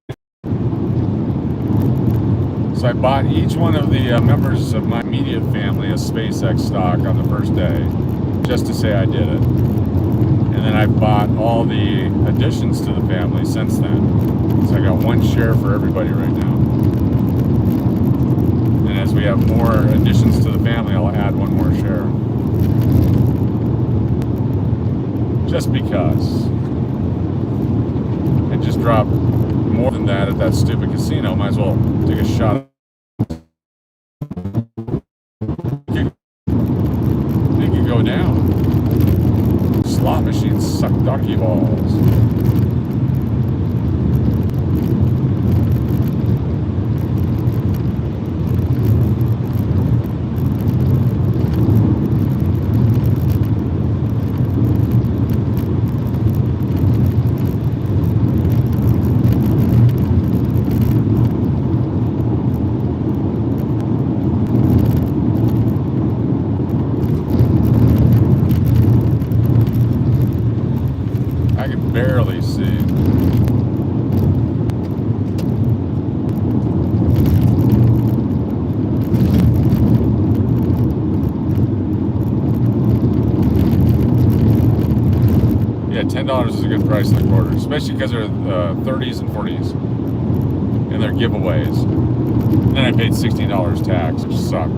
So I bought each one of the members of my immediate family a SpaceX stock on the first day, just to say I did it. And then I've bought all the additions to the family since then. So I got one share for everybody right now. And as we have more additions to the family, I'll add one more share. Just because. I just dropped more than that at that stupid casino. Might as well take a shot. It could go down. Slot machines suck donkey balls. Barely see. Yeah, $10 is a good price in the quarter, especially because they're 30s and 40s. in their giveaways. And then I paid $16 tax, which sucked.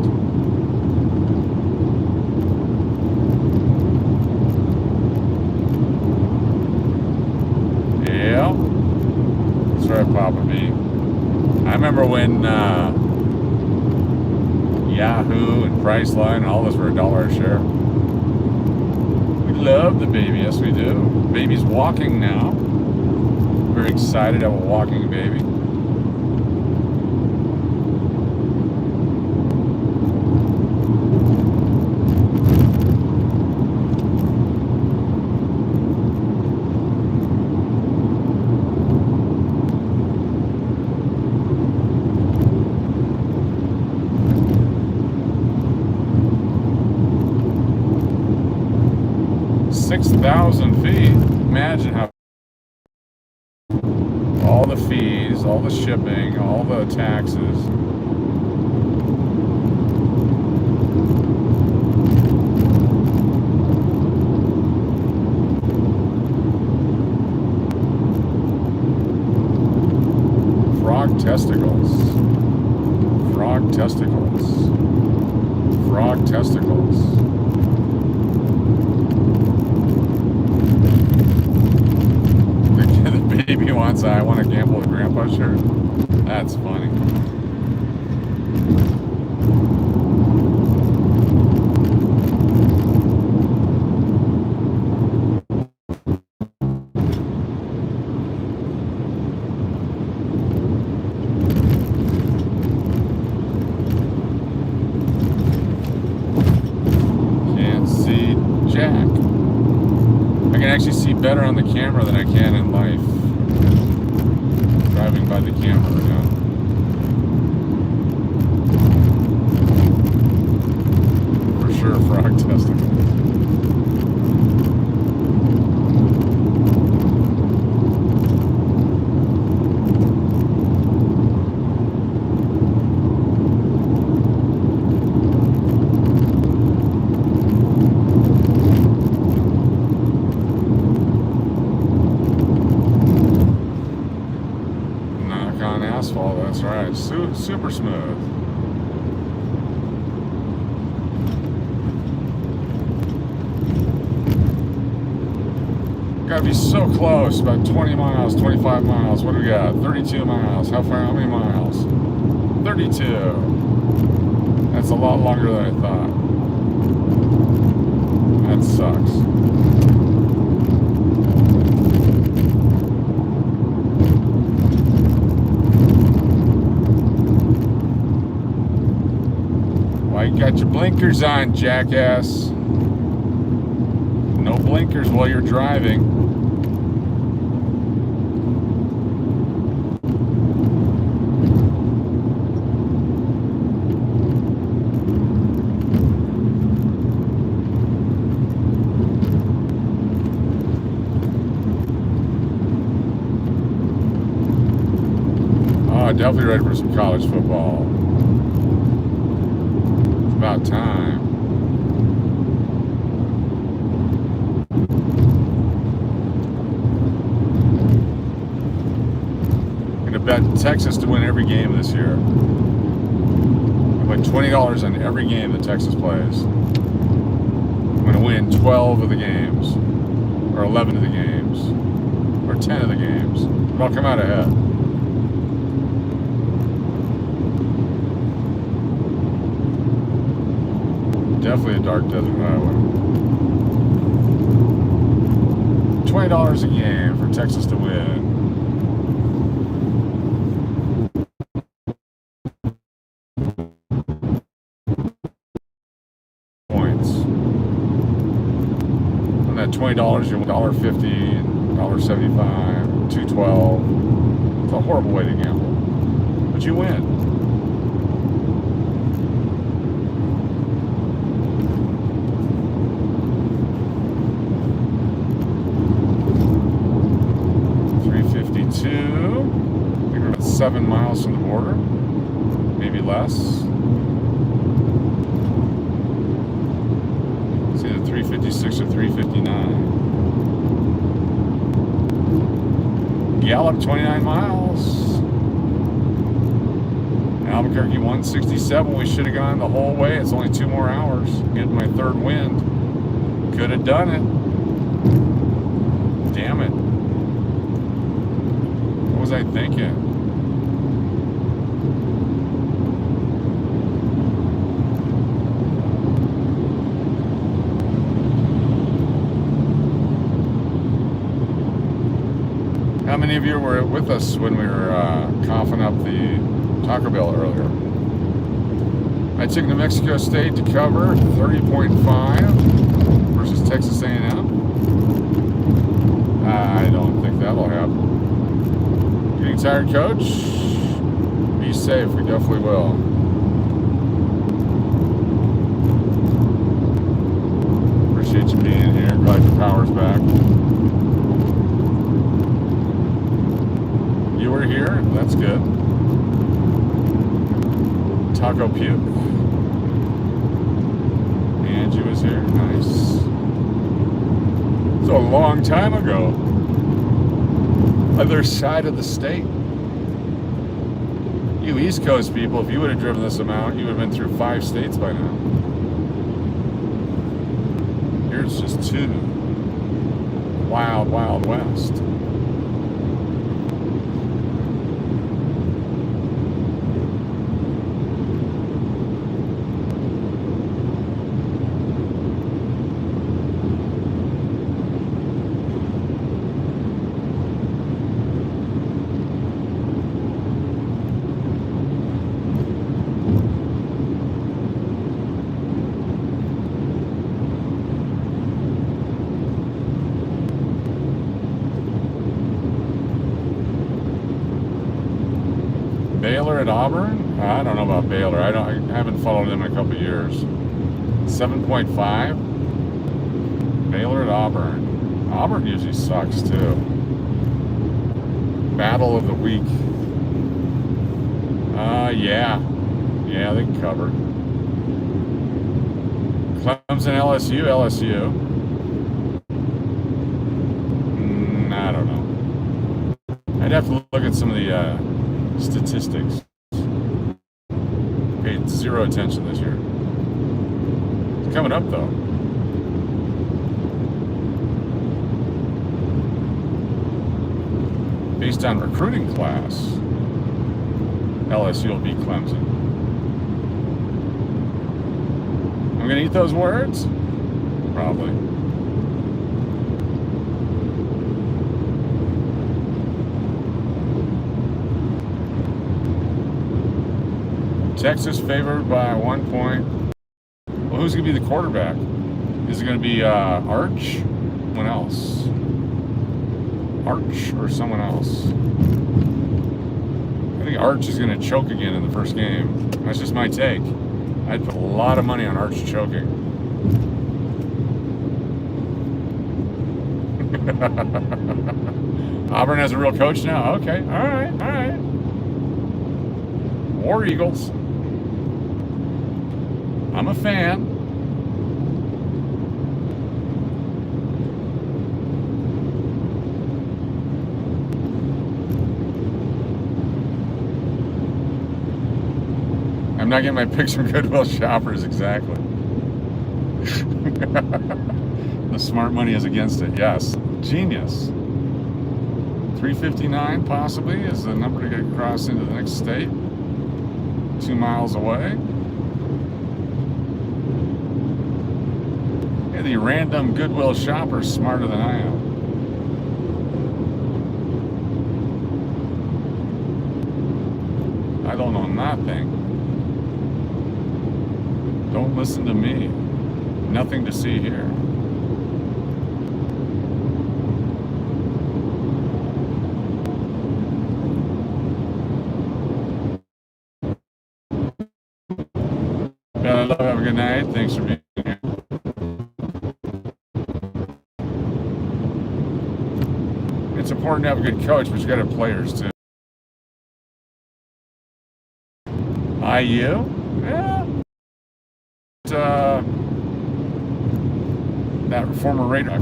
Yeah, that's right, Papa B. I remember when Yahoo and Priceline and all this were $1 a share. We love the baby, yes we do. Baby's walking now. Very excited to have a walking baby. $6,000 feet. Imagine how all the fees, all the shipping, all the taxes. Frog testicles. Frog testicles. Frog testicles. Baby wants I want to gamble with Grandpa shirt. That's funny. Can't see Jack. I can actually see better on the camera than I can in life. Driving by the camera right now. For sure, frog testicles. That's right, super smooth. Gotta be so close, about 20 miles, 25 miles. What do we got? 32 miles. How far? How many miles? 32. That's a lot longer than I thought. That sucks. You got your blinkers on, jackass. No blinkers while you're driving. Oh, definitely ready for some college football. About time. I'm gonna bet Texas to win every game this year. I put $20 on every game that Texas plays. I'm gonna win 12 of the games, or 11 of the games, or 10 of the games. But I'll come out ahead. Definitely a dark desert highway. $20 a game for Texas to win. Points. On that $20, you're $1.50 and $1.75, $2.12. It's a horrible way to gamble, but you win. I think we're about 7 miles from the border, maybe less. It's either 356 or 359. Gallop 29 miles. Albuquerque 167. We should have gone the whole way. It's only 2 more hours. Getting my third wind. Could have done it. Damn it. What was I thinking? How many of you were with us when we were coughing up the Taco Bell earlier? I took New Mexico State to cover 30.5 versus Texas A&M. I don't think that'll happen. Getting tired, Coach? Be safe. We definitely will. Appreciate you being here. Glad your power's back. You were here? That's good. Taco Puke. Angie was here. Nice. It's a long time ago. Other side of the state. You East Coast people, if you would have driven this amount, you would have been through 5 states by now. Here's just 2. Wild, wild west. Baylor at Auburn? I don't know about Baylor. I haven't followed them in a couple of years. 7.5. Baylor at Auburn. Auburn usually sucks too. Battle of the week. Yeah, they can cover. Clemson, LSU. I don't know. I'd have to look at some of the statistics. Paid 0 attention this year. It's coming up though. Based on recruiting class, LSU will beat Clemson. I'm gonna eat those words? Probably. Texas favored by 1 point. Well, who's going to be the quarterback? Is it going to be Arch? Someone else? Arch or someone else? I think Arch is going to choke again in the first game. That's just my take. I'd put a lot of money on Arch choking. Auburn has a real coach now? Okay, all right. War Eagles. I'm a fan. I'm not getting my picks from Goodwill Shoppers, exactly. The smart money is against it, yes. Genius. 359 possibly is the number to get across into the next state. 2 miles away. Yeah, the random Goodwill shopper smarter than I am. I don't know nothing. Don't listen to me. Nothing to see here. Have a good night. Thanks for being here. It's important to have a good coach, but you got to have players too. IU? Yeah. That former Raider.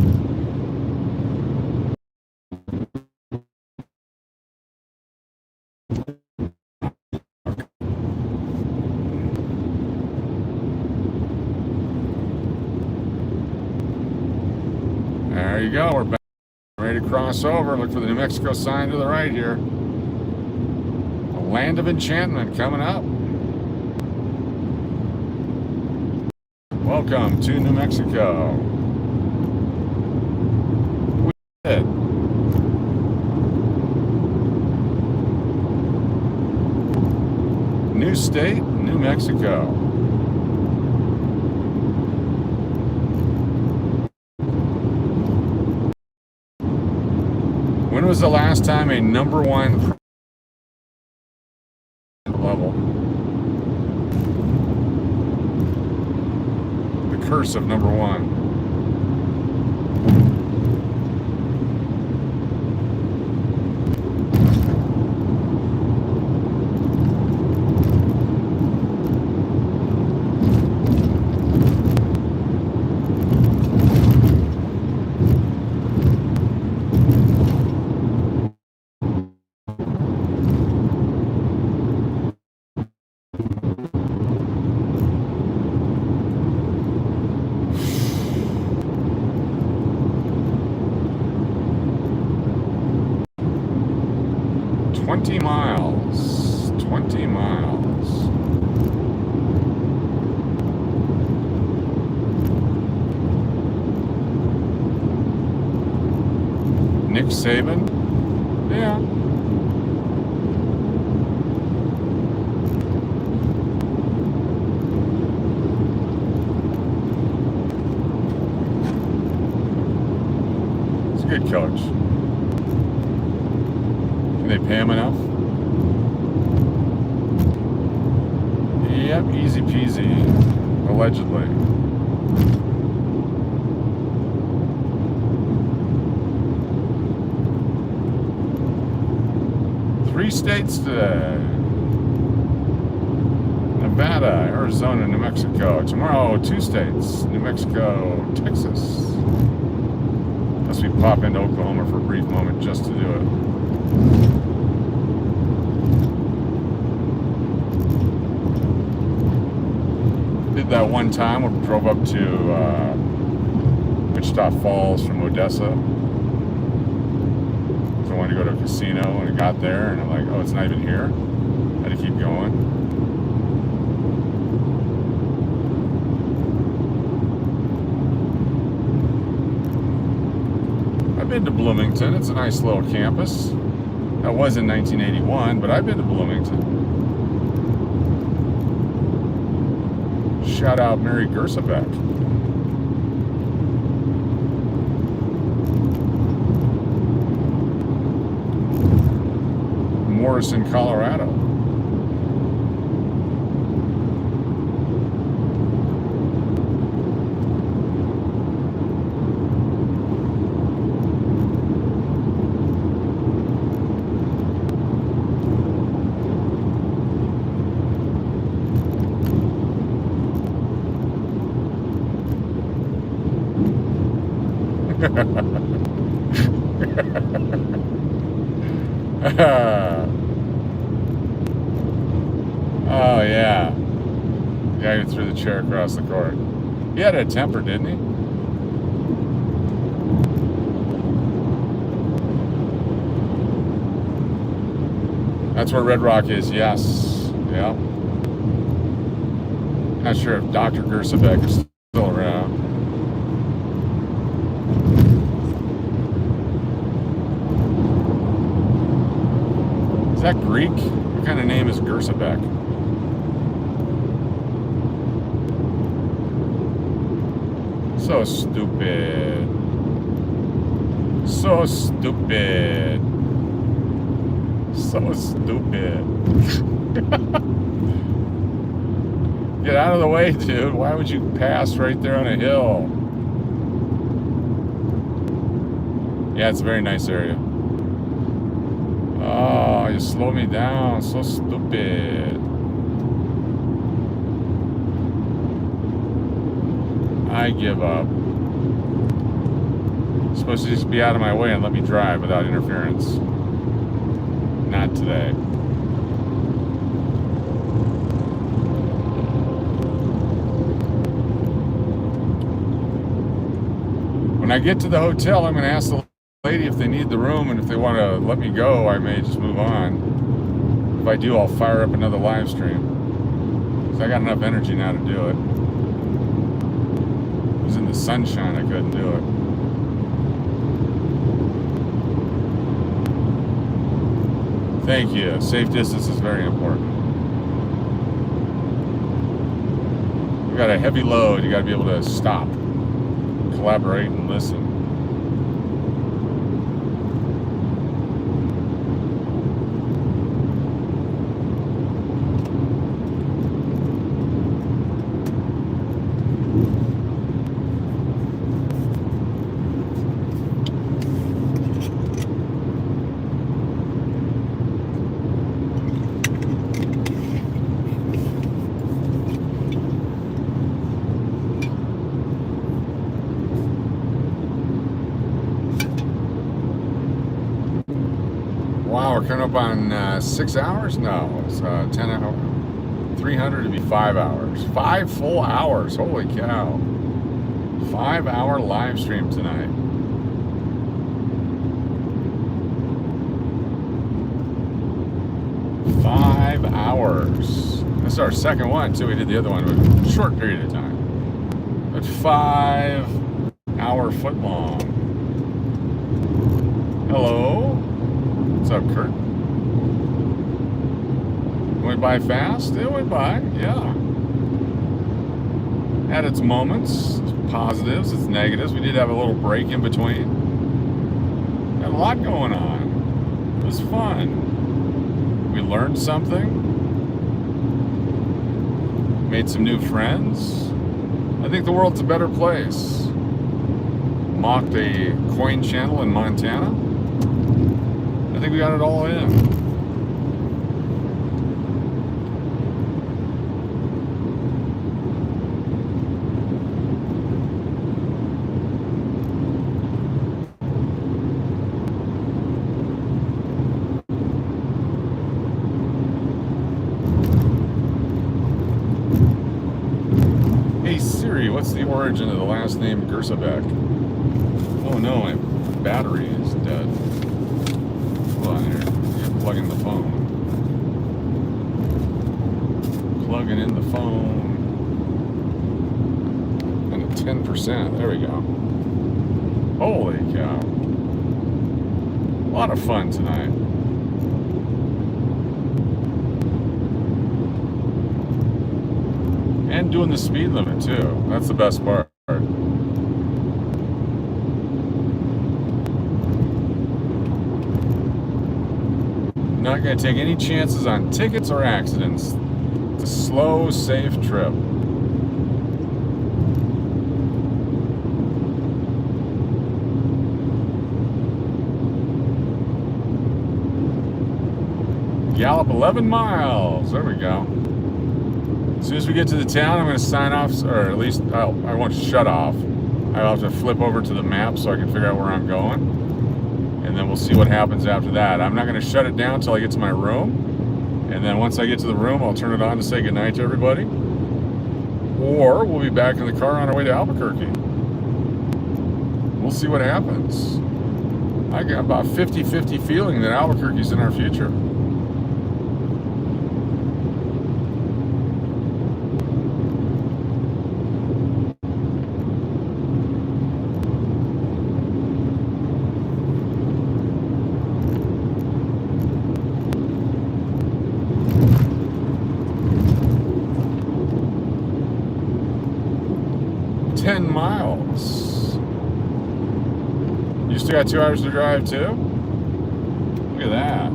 go. We're back. Ready to cross over. Look for the New Mexico sign to the right here. A land of enchantment coming up. Welcome to New Mexico. We did. New state, New Mexico. When was the last time a number one level? The curse of number one. Saban? Yeah. He's a good coach. Can they pay him enough? Yep, easy peasy. Allegedly. Three states today. Nevada, Arizona, New Mexico. Tomorrow, 2 states. New Mexico, Texas. Unless we pop into Oklahoma for a brief moment just to do it. Did that one time when we drove up to Wichita Falls from Odessa. I wanted to go to a casino and I got there and I'm like, oh, it's not even here. I had to keep going. I've been to Bloomington. It's a nice little campus. That was in 1981, but I've been to Bloomington. Shout out Mary Gersabeck. Morrison, Colorado. Oh, yeah. The guy who threw the chair across the court. He had a temper, didn't he? That's where Red Rock is, yes. Yeah. Not sure if Dr. Gersabeck is still around. Is that Greek? What kind of name is Gersabeck? So stupid. So stupid. So stupid. Get out of the way, dude. Why would you pass right there on a hill? Yeah, it's a very nice area. Oh, you slow me down. So stupid. I give up. You're supposed to just be out of my way and let me drive without interference. Not today. When I get to the hotel, I'm going to ask the lady if they need the room, and if they want to let me go, I may just move on. If I do, I'll fire up another live stream. Because I got enough energy now to do it. If it was in the sunshine, I couldn't do it. Thank you. Safe distance is very important. You got a heavy load, you got to be able to stop, collaborate, and listen. Wow, we're coming up on 6 hours? No, it's 10 hours. 300 to be 5 hours. 5 full hours. Holy cow. 5 hour live stream tonight. Five hours. This is our second one, too. We did the other one with a short period of time. But 5 hour foot long. Hello? What's up, Kurt? Went by fast? It went by, yeah. Had its moments, its positives, its negatives. We did have a little break in between. Had a lot going on. It was fun. We learned something. Made some new friends. I think the world's a better place. Mocked a coin channel in Montana. I think we got it all in. Hey Siri, what's the origin of the last name Gersabek? Oh no, my battery is dead. Here, plug in the phone. Plugging in the phone. And at 10%. There we go. Holy cow. A lot of fun tonight. And doing the speed limit too. That's the best part. Not going to take any chances on tickets or accidents. It's a slow, safe trip. Gallop 11 miles. There we go. As soon as we get to the town, I'm going to sign off, or at least I won't shut off. I'll have to flip over to the map so I can figure out where I'm going. And then we'll see what happens after that. I'm not going to shut it down until I get to my room. And then once I get to the room, I'll turn it on to say goodnight to everybody. Or we'll be back in the car on our way to Albuquerque. We'll see what happens. I got about 50-50 feeling that Albuquerque's in our future. You still got 2 hours to drive too? Look at that.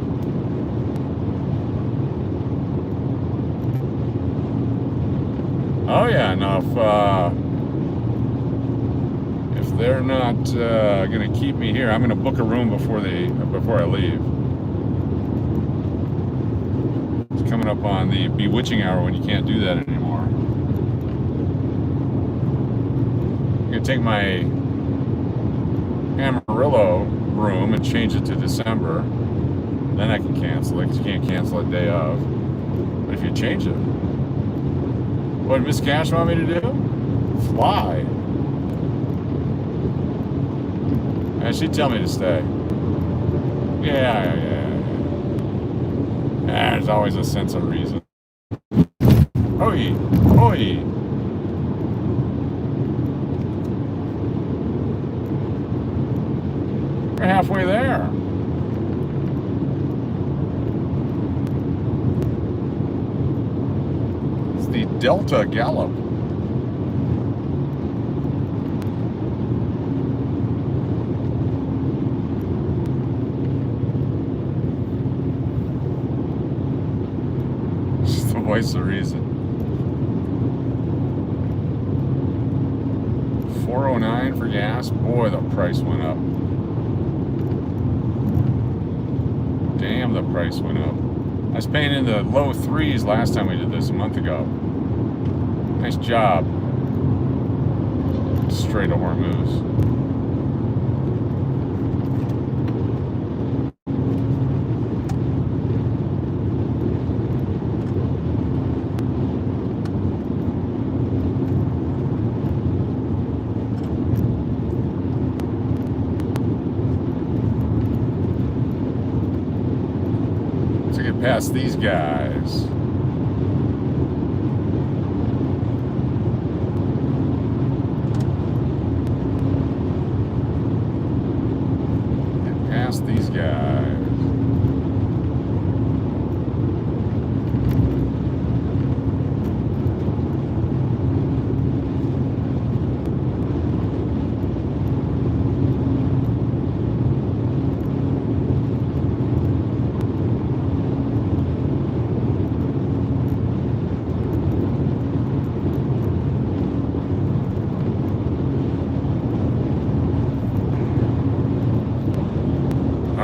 Oh yeah, no, if they're not gonna keep me here, I'm gonna book a room before I leave. It's coming up on the bewitching hour when you can't do that anymore. I'm gonna take my Amarillo room and change it to December. Then I can cancel it because you can't cancel a day of. But if you change it, what did Miss Cash want me to do? Fly. She'd tell me to stay. Yeah. There's always a sense of reason. Oi! We're halfway there. It's the Delta Gallop. It's the voice of reason. 409 for gas. Boy, the price went up. Damn, the price went up. I was paying in the low threes last time we did this a month ago. Nice job. Straight to Hormuz. Past these guys. Get past these guys.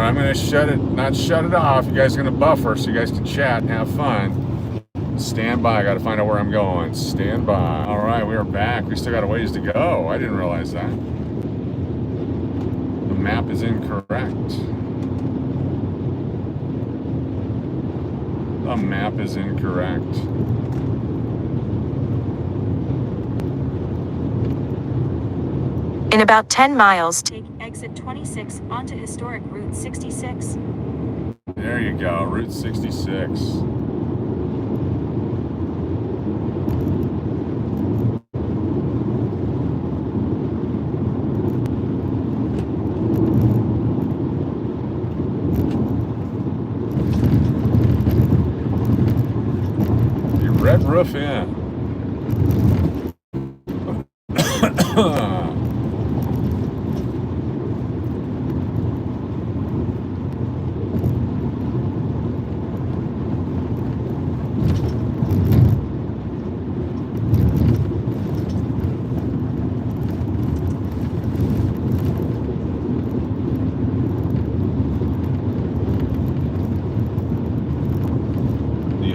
I'm gonna not shut it off. You guys are gonna buffer so you guys can chat and have fun. Stand by. I gotta find out where I'm going. Stand by. All right, we are back. We still got a ways to go. I didn't realize that. The map is incorrect. The map is incorrect. In about 10 miles, take exit 26 onto historic Route 66. There you go, Route 66. The Red Roof Inn.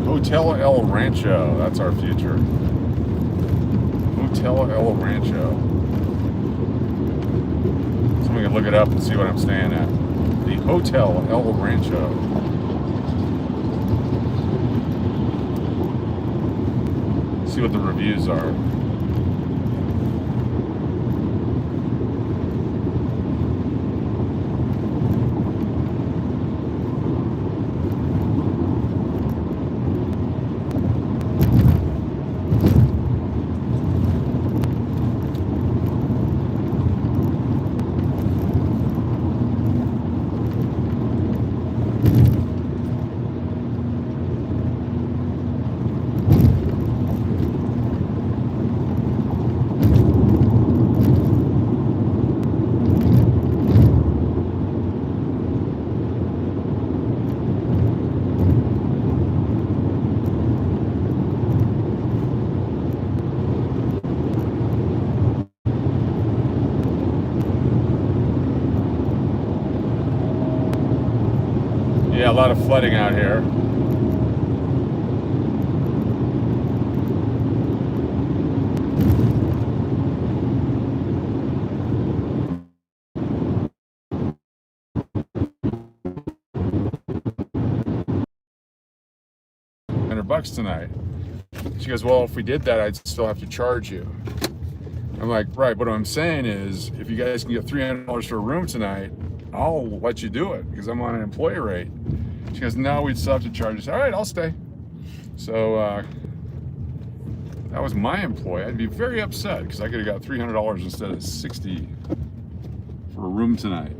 Hotel El Rancho, that's our future. Hotel El Rancho. Someone can look it up and see what I'm staying at. The Hotel El Rancho. See what the reviews are. Yeah, a lot of flooding out here. $100 tonight. She goes, well, if we did that, I'd still have to charge you. I'm like, right, what I'm saying is, if you guys can get $300 for a room tonight, I'll let you do it, because I'm on an employee rate. She goes, no, we'd still have to charge us. All right, I'll stay. So that was my employee. I'd be very upset, because I could have got $300 instead of $60 for a room tonight.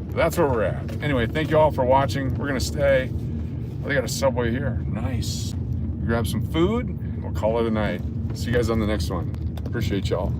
But that's where we're at. Anyway, thank you all for watching. We're gonna stay. Oh, they got a Subway here. Nice. Grab some food, and we'll call it a night. See you guys on the next one. Appreciate y'all.